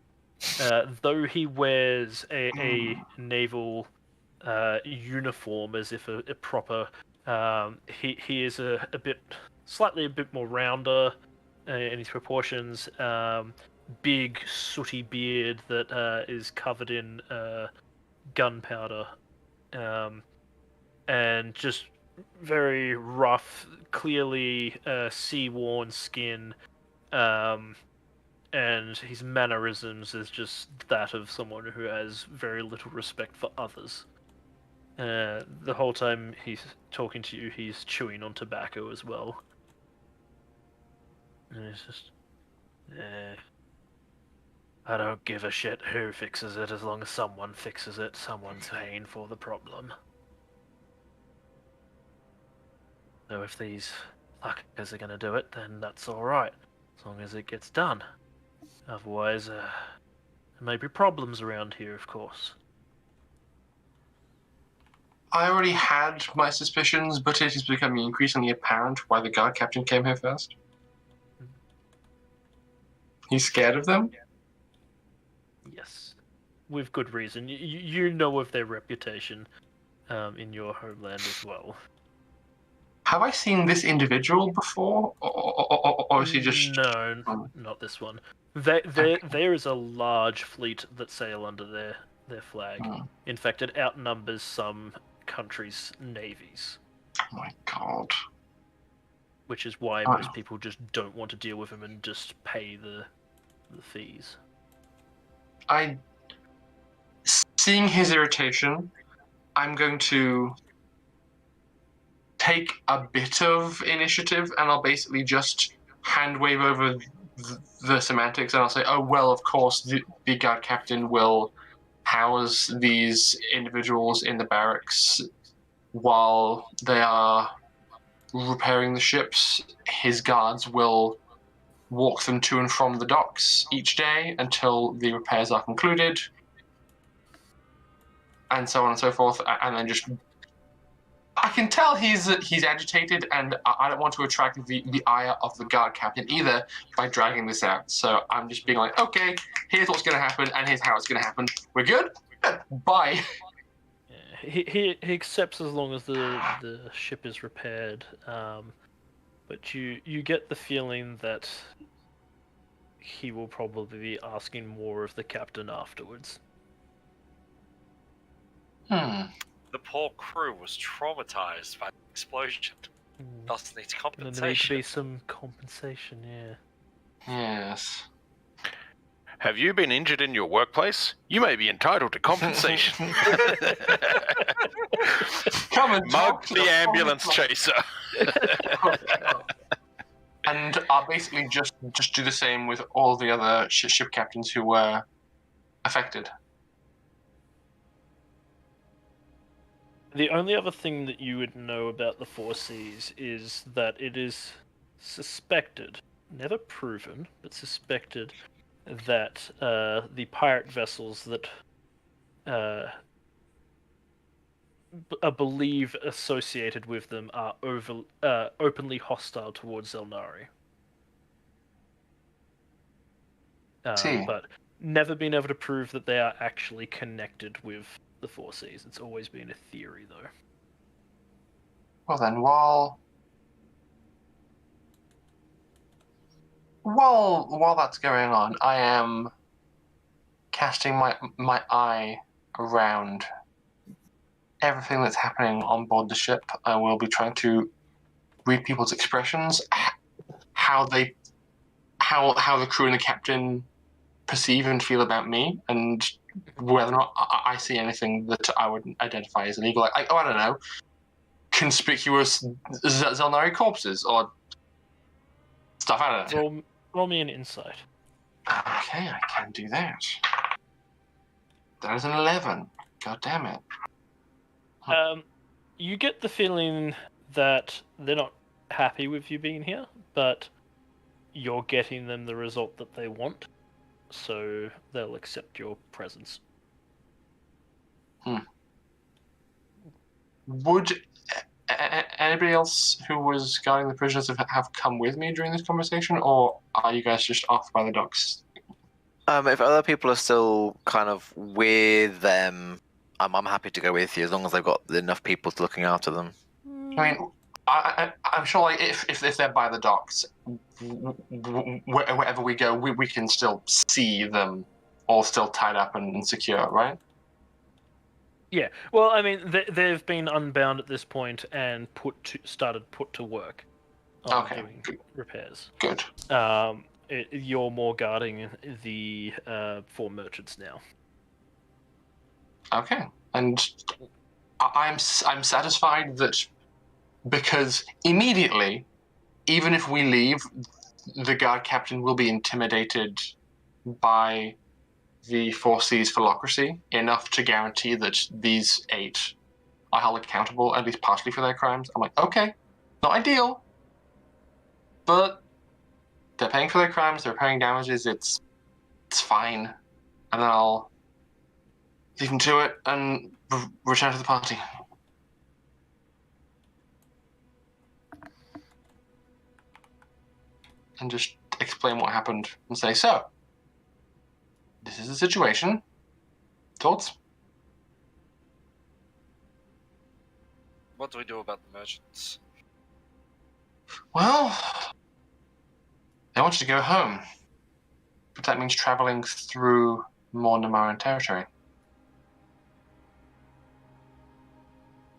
Though he wears a naval uniform as if a proper, he is slightly a bit more rounder in his proportions. Big sooty beard that is covered in gunpowder, and just very rough, clearly sea-worn skin, and his mannerisms is just that of someone who has very little respect for others. The whole time he's talking to you, he's chewing on tobacco as well. And it's just, I don't give a shit who fixes it as long as someone fixes it. Someone's paying for the problem. So if these fuckers are gonna do it, then that's alright. As long as it gets done. Otherwise, there may be problems around here, of course. I already had my suspicions, but it is becoming increasingly apparent why the guard captain came here first. He's scared of them? Yes. With good reason. You know of their reputation in your homeland as well. Have I seen this individual before? Or is he just... No, not this one. There is a large fleet that sail under their flag. In fact, it outnumbers some countries' navies. Oh my god. which is why Oh. most people just don't want to deal with him and just pay the fees. Seeing his irritation, I'm going to take a bit of initiative, and I'll basically just hand wave over the semantics, and I'll say, oh, well, of course, the guard captain will house these individuals in the barracks while they are repairing the ships. His guards will walk them to and from the docks each day until the repairs are concluded, and so on and so forth, and then just... I can tell he's agitated, and I don't want to attract the ire of the guard captain either by dragging this out. So I'm just being like, okay, here's what's going to happen, and here's how it's going to happen. We're good? Bye. Yeah, he accepts as long as the ship is repaired, but you get the feeling that he will probably be asking more of the captain afterwards. The poor crew was traumatized by the explosion. Thus needs And there needs to compensation. be some compensation, yeah. Yes. Have you been injured in your workplace? You may be entitled to compensation. Come and talk Mug to the ambulance front chaser. And I'll basically just do the same with all the other ship captains who were affected. The only other thing that you would know about the Four Seas is that it is suspected, never proven, but suspected, that the pirate vessels that are believed associated with them are openly hostile towards Xel'nari. But never been able to prove that they are actually connected with the Four Seas. It's always been a theory, though. Well then, while that's going on, I am casting my eye around everything that's happening on board the ship. I will be trying to read people's expressions, how the crew and the captain perceive and feel about me, and whether or not I see anything that I would identify as illegal. I don't know, conspicuous Xel'nari corpses or stuff. I don't know. Roll me an insight. Okay, I can do that. That is an 11. God damn it. You get the feeling that they're not happy with you being here, but you're getting them the result that they want, so they'll accept your presence. Would anybody else who was guarding the prisoners have come with me during this conversation, or are you guys just off by the docks? If other people are still kind of with them, I'm happy to go with you as long as they've got enough people looking after them. I mean, I'm sure like if they're by the docks, wherever we go, we can still see them all still tied up and secure, right? Yeah, well, I mean, they've been unbound at this point and started put to work on doing repairs. Good. You're more guarding the 4 merchants now. Okay, and I'm satisfied that because immediately, even if we leave, the guard captain will be intimidated by the Four Seas philocracy enough to guarantee that these 8 are held accountable, at least partially, for their crimes. I'm like, okay, not ideal, but they're paying for their crimes, they're paying damages, it's fine. And then I'll leave them to it and return to the party. And just explain what happened and say, so, this is the situation. Thoughts? What do we do about the merchants? Well, they wanted to go home. But that means traveling through more Namaran territory.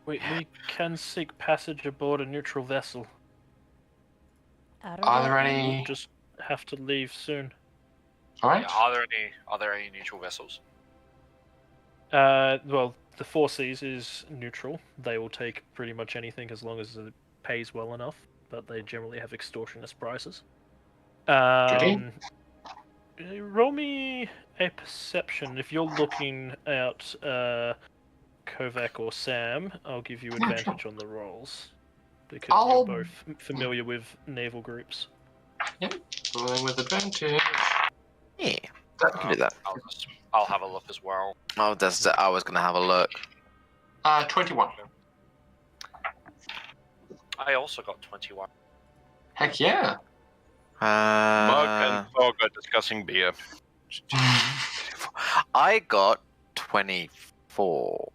We can seek passage aboard a neutral vessel. Are there any? We'll just have to leave soon. All right. Yeah, are there any neutral vessels? Well, the Four Seas is neutral. They will take pretty much anything as long as it pays well enough, but they generally have extortionist prices. Goody. Roll me a perception. If you're looking at Kovac or Sam, I'll give you advantage on the rolls. Because I'll- you're both familiar with naval groups. Rolling with advantage. Yeah, I can do that. I'll have a look as well. Oh, I was gonna have a look. 21. I also got 21. Heck yeah. Mug and Fog are discussing beer. I got 24.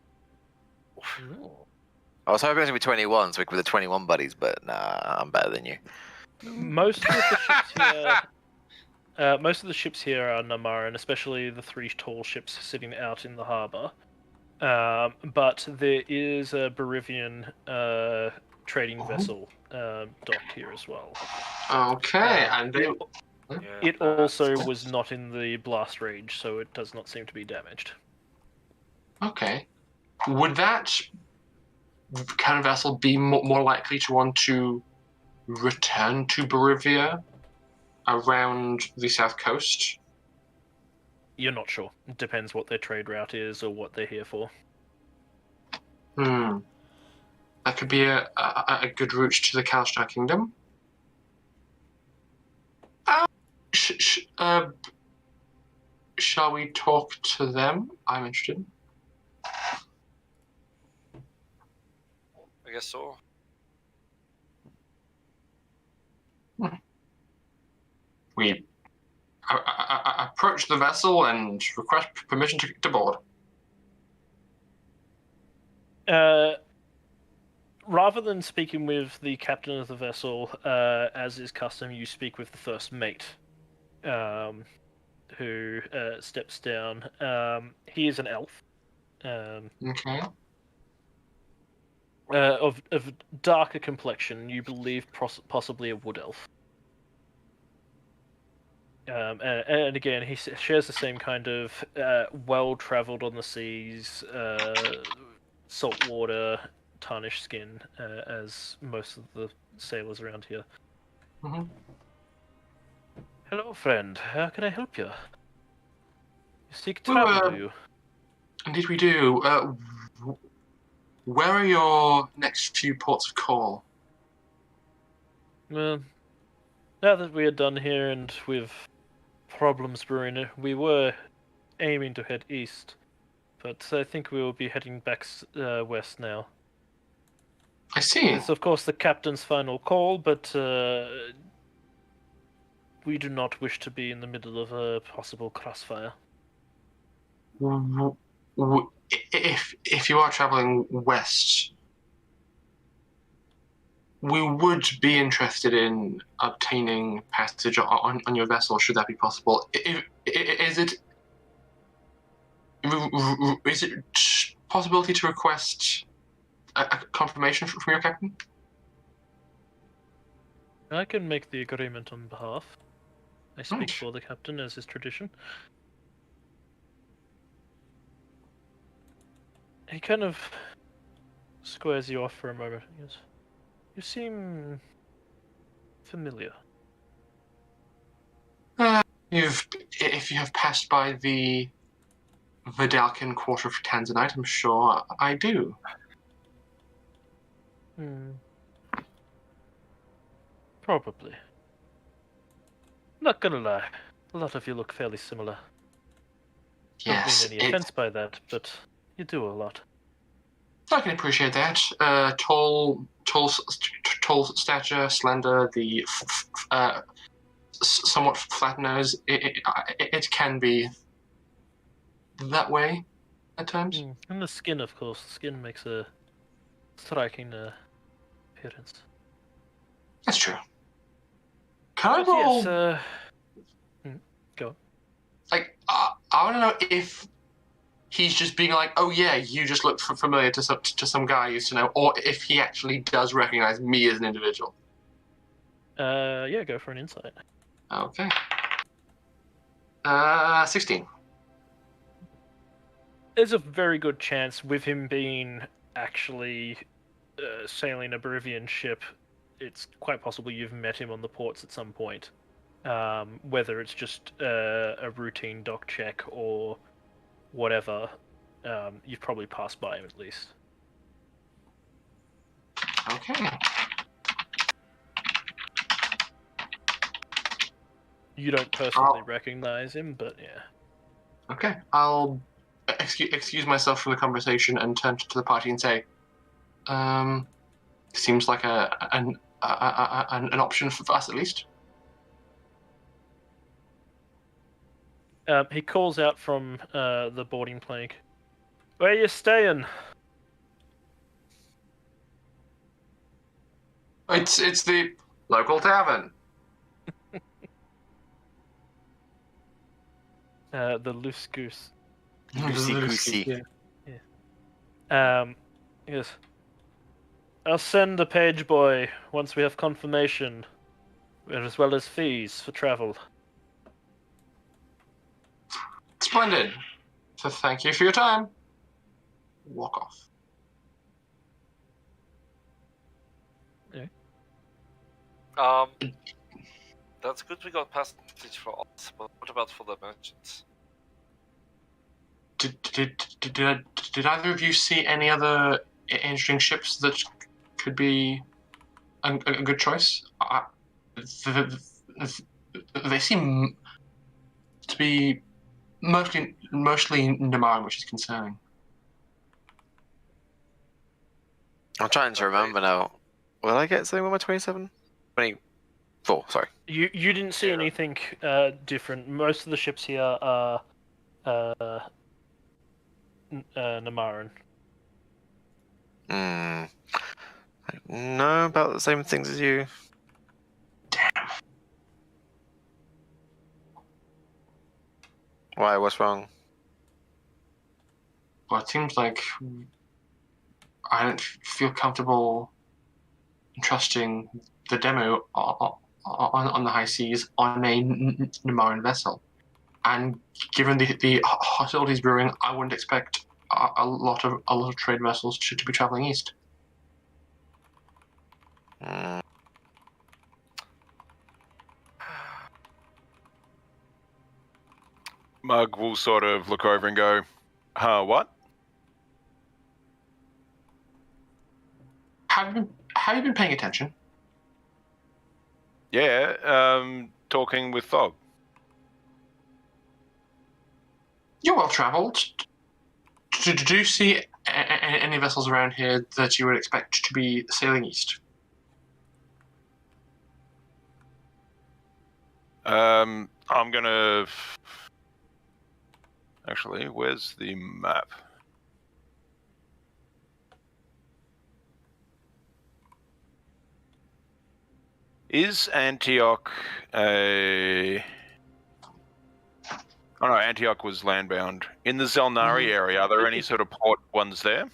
I was hoping it was going to be 21 so we could be the 21 buddies, but nah, I'm better than you. Most of the ships here, are Namaran, especially the 3 tall ships sitting out in the harbour. But there is a Berivian trading vessel docked here as well. Okay, and they. Yeah, It also was not in the blast range, so it does not seem to be damaged. Okay. Would that kind of vessel be more likely to want to return to Bolivia around the south coast? You're not sure. It depends what their trade route is or what they're here for. That could be a good route to the Kalashtan Kingdom. Shall we talk to them? I'm interested. I guess so. We approach the vessel and request permission to board. Rather than speaking with the captain of the vessel, as is custom, you speak with the first mate, who steps down. He is an elf. Okay. Of darker complexion, you believe possibly a wood elf. And again, he shares the same kind of well-travelled on the seas, saltwater, tarnished skin as most of the sailors around here. Mm-hmm. Hello, friend. How can I help you? You seek travel, do you? Indeed we do. Where are your next few ports of call? Well, now that we are done here and with problems brewing, we were aiming to head east, but I think we will be heading back west now. I see. It's of course the captain's final call, but we do not wish to be in the middle of a possible crossfire. If you are traveling west, we would be interested in obtaining passage on your vessel, should that be possible. Is it possibility to request a confirmation from your captain? I can make the agreement on behalf. I speak Right. for the captain, as is tradition. He kind of squares you off for a moment. He goes, "You seem familiar." If you have passed by the Vidalcan quarter of Tanzanite, I'm sure I do. Probably. Not gonna lie, a lot of you look fairly similar. Yes, Don't mean any offense by that, but you do a lot. I can appreciate that. Tall stature, slender, the somewhat flat nose. It can be that way at times. And the skin, of course. The skin makes a striking appearance. That's true. Can I But roll? yes, go on. Like, I want to know if he's just being like, "Oh yeah, you just look familiar to some guy I used to know," or if he actually does recognize me as an individual. Yeah, go for an insight. Okay. 16. There's a very good chance with him being actually sailing a Berivian ship, it's quite possible you've met him on the ports at some point. Whether it's just a routine dock check or whatever, you've probably passed by him at least. Okay. You don't personally recognize him, but yeah. Okay. I'll excuse myself from the conversation and turn to the party and say, seems like an option for us at least. He calls out from the boarding plank. Where you staying? It's the local tavern. The Loose Goose. Loosey goosey. Yes. I'll send a page boy once we have confirmation, as well as fees for travel. Splendid. So thank you for your time. Walk off. That's good we got passage for us, but what about for the merchants? Did either of you see any other interesting ships that could be a good choice? They seem to be mostly Namaran, which is concerning. I'm trying to remember now. Will I get something with my 27? 24, sorry. You didn't see anything different. Most of the ships here are Namaran. I know about the same things as you. Damn. Why? What's wrong? Well, it seems like I don't feel comfortable trusting the demo on the high seas on a Namaran vessel. And given the hostilities brewing, I wouldn't expect a lot of trade vessels to be traveling east. Mug will sort of look over and go, what? Have you been paying attention? Yeah, talking with Thog. You're well travelled. Did you see any vessels around here that you would expect to be sailing east? I'm gonna... Actually, where's the map? Is Antioch a... Oh no, Antioch was landbound. In the Xel'nari area, are there any sort of port ones there?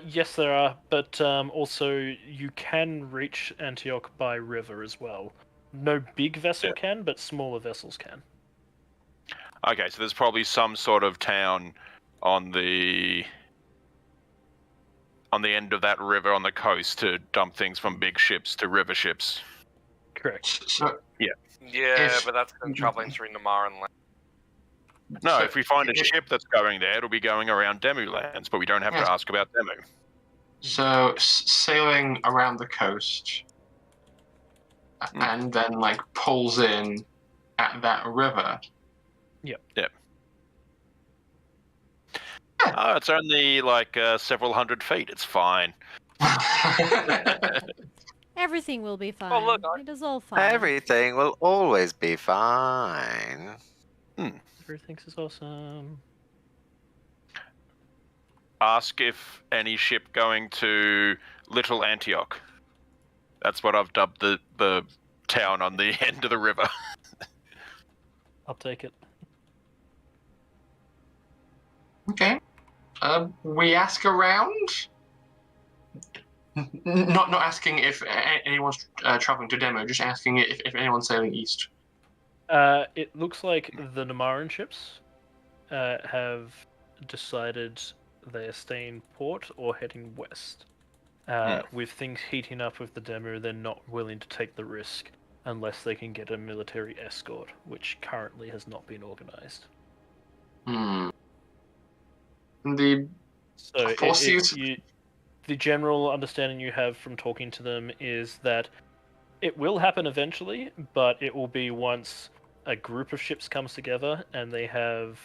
Yes, there are, but also you can reach Antioch by river as well. No big vessel can, but smaller vessels can. Okay, so there's probably some sort of town on the end of that river on the coast to dump things from big ships to river ships. Correct. So, Yeah, but that's been traveling through Namaran land. No, So if we find a ship that's going there, it'll be going around Demu lands, but we don't have to ask about Demu. So sailing around the coast, and then like pulls in at that river. Yep. Oh, it's only like several hundred feet. It's fine. Everything will be fine. Oh, look, It is all fine. Everything will always be fine. Everything's is awesome. Ask if any ship going to Little Antioch. That's what I've dubbed the town on the end of the river. I'll take it. Okay. We ask around. Not asking if anyone's traveling to demo, just asking if anyone's sailing east. It looks like the Namaran ships have decided they are staying port or heading west. With things heating up with the demo, they're not willing to take the risk unless they can get a military escort, which currently has not been organized. The So forces. the general understanding you have from talking to them is that it will happen eventually, but it will be once a group of ships comes together and they have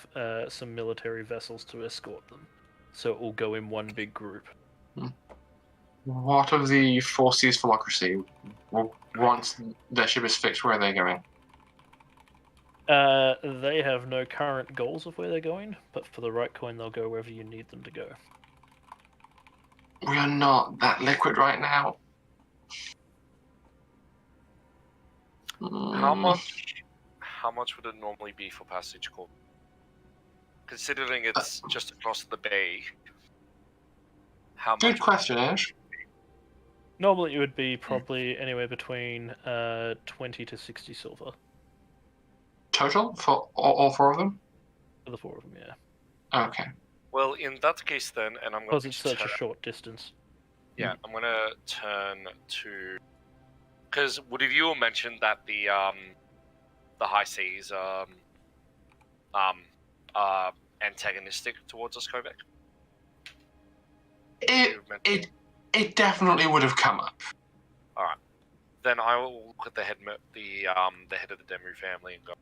some military vessels to escort them. So it will go in one big group. What of the forces philocracy? Once their ship is fixed, where are they going? They have no current goals of where they're going, but for the right coin, they'll go wherever you need them to go. We are not that liquid right now. How much would it normally be for passage call? Considering it's just across the bay. How much? Good question, Ash. Normally, it would be probably anywhere between 20 to 60 silver. Total for all four of them? For the four of them, yeah. Okay. Well, in that case then, and I'm going Because it's such a short distance. Yeah, I'm gonna turn to... Because would have you mentioned that the high seas antagonistic towards us, Kovac? It definitely would have come up. Alright. Then I will look at the head of the Demu family and go,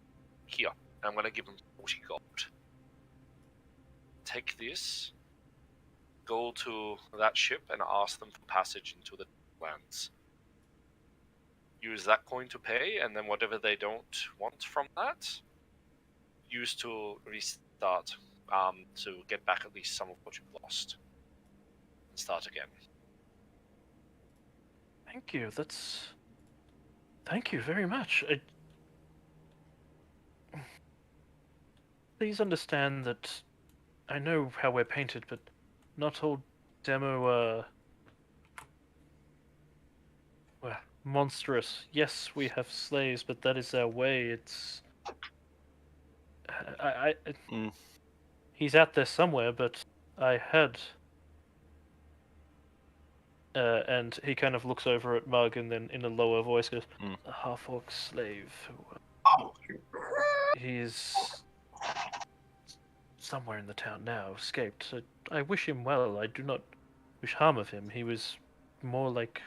here, and I'm gonna give him 40 gold. Take this, go to that ship and ask them for passage into the lands. Use that coin to pay, and then whatever they don't want from that, use to restart, to get back at least some of what you've lost. And start again. Thank you, Thank you very much. Please understand that I know how we're painted, but not all demo well, monstrous. Yes, we have slaves, but that is our way. It's he's out there somewhere, but I had and he kind of looks over at Mug and then in a lower voice goes, a half-orc slave. He's somewhere in the town now, escaped. I wish him well. I do not wish harm of him. He was more like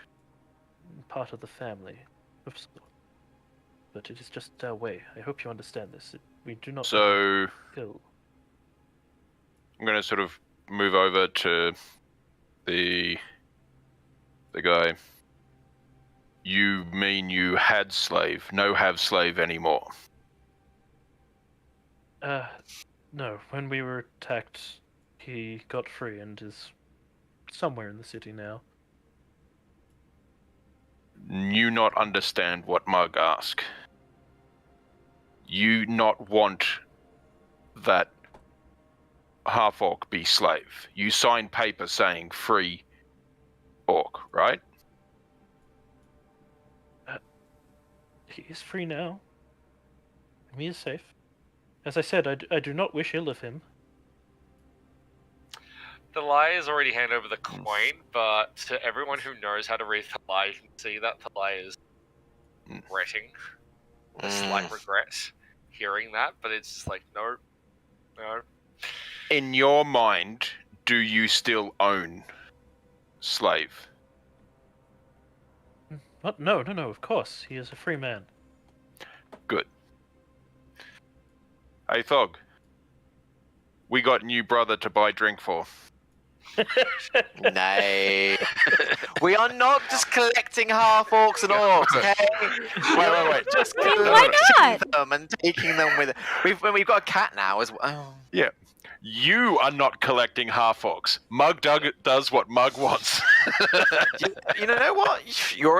part of the family. But it is just our way. I hope you understand this. We do not kill. I'm going to sort of move over to the guy. You mean you had slave? No have slave anymore? No. When we were attacked, he got free and is somewhere in the city now. You not understand what Mug asked. You not want that half-orc be slave. You signed paper saying free orc, right? He is free now. He is safe. As I said, I do not wish ill of him. The lie has already handed over the coin, but to everyone who knows how to read the lie, you can see that the lie is regretting, a slight regret hearing that, but it's just like, no. In your mind, do you still own slave? What? No, of course. He is a free man. Good. Hey, Thog. We got new brother to buy drink for. Nay. We are not just collecting half-orcs and orcs, okay? Wait. Just why collecting them and taking them with it. We've got a cat now as well. Oh. Yeah. You are not collecting half-orcs. Mug does what Mug wants. You know what? You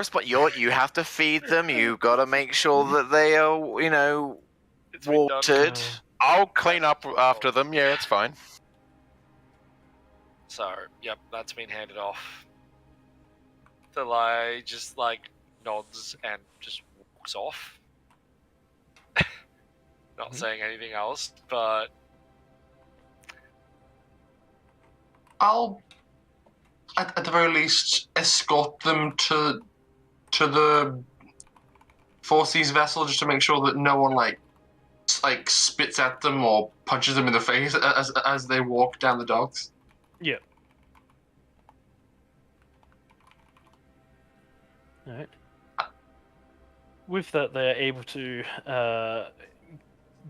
have to feed them. You've got to make sure that they are, watered. I'll clean up after them. Yeah, it's fine. So, yep, that's been handed off. Thalai just like nods and just walks off. Not saying anything else, but I'll, at the very least, escort them to the Four Seas vessel just to make sure that no one like spits at them or punches them in the face as they walk down the docks. Yeah. Alright. With that, they're able to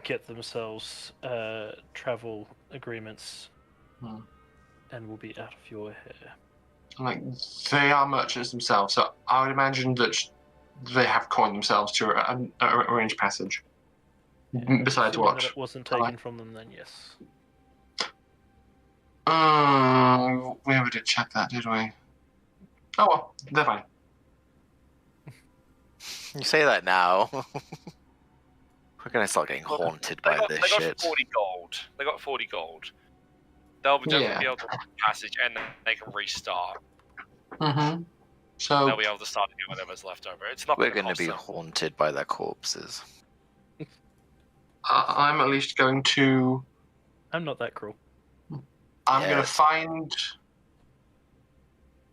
get themselves travel agreements and will be out of your hair. Like, they are merchants themselves, so I would imagine that they have coined themselves to arrange passage. Yeah, Besides assuming what? that it wasn't taken from them, then yes. We never did check that, did we? Oh well, they're fine. You say that now. We're gonna start getting haunted by this they shit. got 40 gold. They got 40 gold. They'll definitely be able to passage, and then they can restart. Mm-hmm. So They'll be able to start again whatever's left over. It's not. We're gonna cost be them. haunted by their corpses. I'm at least going to. I'm not that cruel. I'm going to Yes. find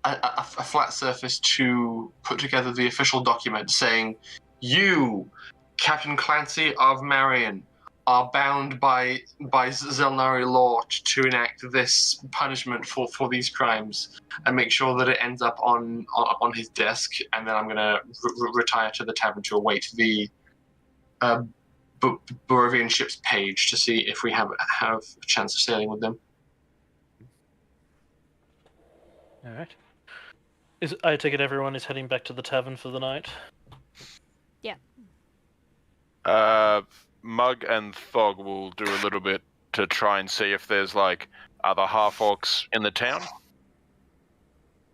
a flat surface to put together the official document saying, "You, Captain Clancy of Marion, are bound by Xel'nari law to enact this punishment for these crimes, and make sure that it ends up on his desk." And then I'm going to retire to the tavern to await the Borovian ship's page to see if we have a chance of sailing with them. Alright. I take it everyone is heading back to the tavern for the night? Mug and Thog will do a little bit to try and see if there's like other half-orcs in the town,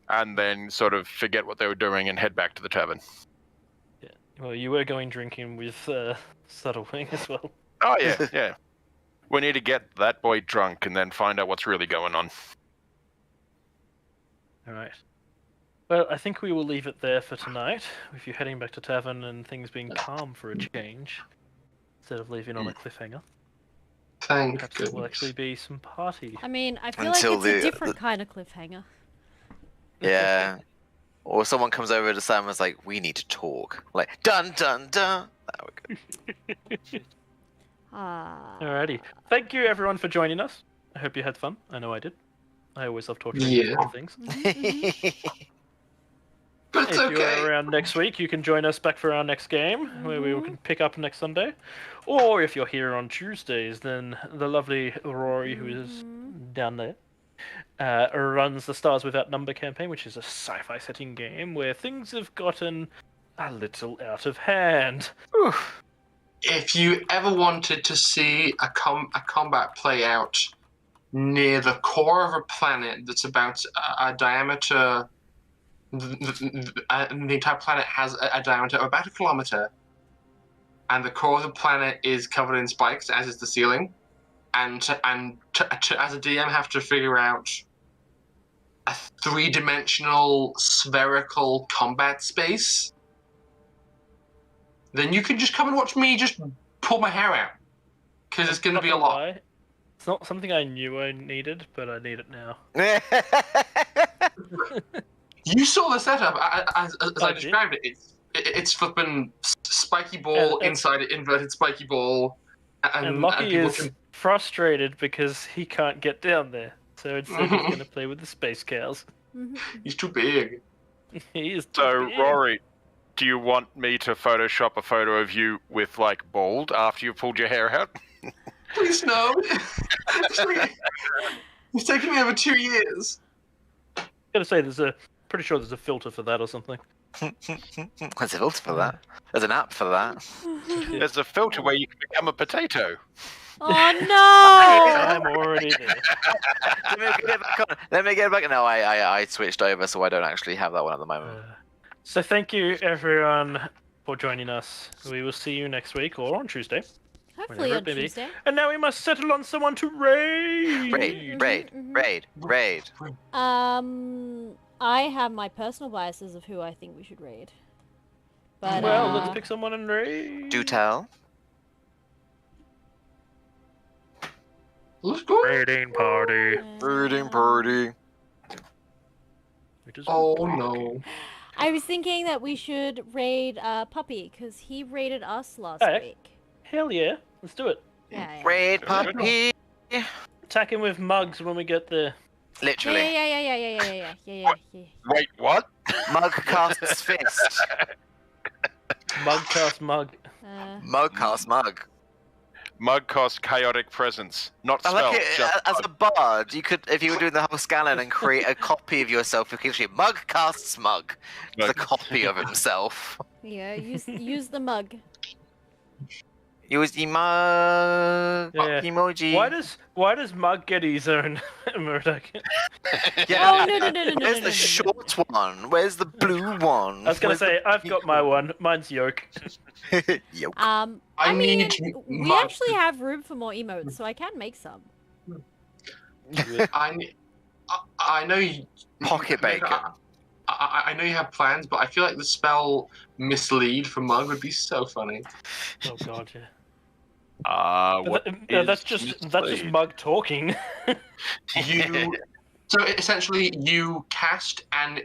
and then sort of forget what they were doing and head back to the tavern. Yeah. Well, you were going drinking with Subtlewing as well. Oh yeah, yeah. We need to get that boy drunk and then find out what's really going on. Alright. Well, I think we will leave it there for tonight, with you heading back to tavern and things being calm for a change, instead of leaving on a cliffhanger. Thank Perhaps there will goodness. actually be some party. I mean, I feel Until like it's a the- different kind of cliffhanger. Yeah. Or someone comes over to Sam and is like, "We need to talk." Like, dun dun dun. That would go. Alrighty. Thank you everyone for joining us. I hope you had fun. I know I did. I always love torturing Yeah. people with things. But it's If okay. you're around next week, you can join us back for our next game, where we can pick up next Sunday. Or if you're here on Tuesdays, then the lovely Rory, who is down there, runs the Stars Without Number campaign, which is a sci-fi setting game where things have gotten a little out of hand. If you ever wanted to see a combat play out near the core of a planet that's about a diameter, the entire planet has a diameter of about 1 kilometer, and the core of the planet is covered in spikes, as is the ceiling, and to, as a DM have to figure out a 3-dimensional spherical combat space, then you can just come and watch me just pull my hair out. Because it's going to be a lot. Why? It's not something I knew I needed, but I need it now. You saw the setup as I did. described it. It's flipping spiky ball And- inside an inverted spiky ball. And Lockie people is can- frustrated because he can't get down there. So instead he's going to play with the space cows. He's too big. He is too So, big. Rory, do you want me to Photoshop a photo of you with like bald after you've pulled your hair out? Please no. It's taken me over 2 years. I'm going to say pretty sure there's a filter for that or something. There's a filter for that. There's an app for that. There's a filter where you can become a potato. Oh no! I'm already there. Let me get it back on. Let me get it back. No, I switched over, so I don't actually have that one at the moment. So thank you everyone for joining us. We will see you next week or on Tuesday. Hopefully Whenever on it may be. Tuesday. And now we must settle on someone to raid. Raid. I have my personal biases of who I think we should raid. But Well, let's pick someone and raid. Do tell. Let's go. Raiding party. Birding party. Which is Oh no. I was thinking that we should raid Puppy because he raided us last Hey. week. Hell yeah, let's do it. Yeah. Raid puppy. Attack him with mugs when we get there. Literally. Yeah. Wait, what? Mug casts fist. Mug cast mug. Mug casts mug. Mug cost chaotic presence. Not I spelled, like it just as mug. a bard. You could, if you were doing the whole scanlan and create a copy of yourself, you could actually mug casts mug. It's a Mug. copy of himself. Yeah, use the mug. Use the mug Yeah. emoji. Why does Mug get his own Murdoch? Yeah. Oh no. Where's the short one? Where's the blue one? I was gonna say I've got my one. Mine's yoke. Yoke. I mean, need we mug. actually have room for more emotes, so I can make some. I know you. Pocket bacon. I know you have plans, but I feel like the spell mislead for mug would be so funny. Oh god, yeah. What That's is just mislead? Mug talking. So essentially, you cast an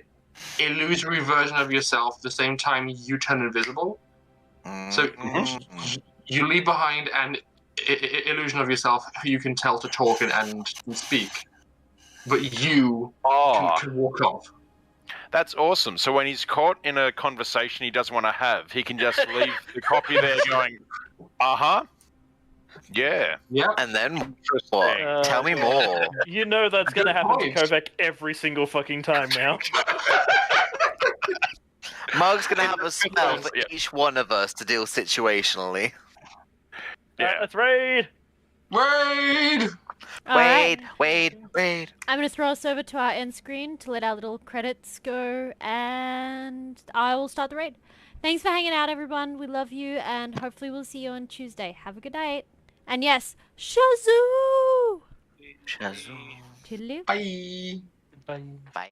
illusory version of yourself the same time you turn invisible. So you leave behind an illusion of yourself who you can tell to talk and speak, but you can walk off. That's awesome. So when he's caught in a conversation he doesn't want to have, he can just leave the copy there going, yeah. Yeah. And then Interesting. what? Tell me more. You know that's gonna Good happen point. to Kovac every single fucking time now. Mug's gonna have a spell for Yeah. each one of us to deal situationally. Alright, let's raid. Raid! Alright. Wait. I'm going to throw us over to our end screen to let our little credits go, and I will start the raid. Thanks for hanging out, everyone. We love you, and hopefully we'll see you on Tuesday. Have a good night. And yes, Shazoo! Shazoo. Toodaloo. Bye. Bye. Bye.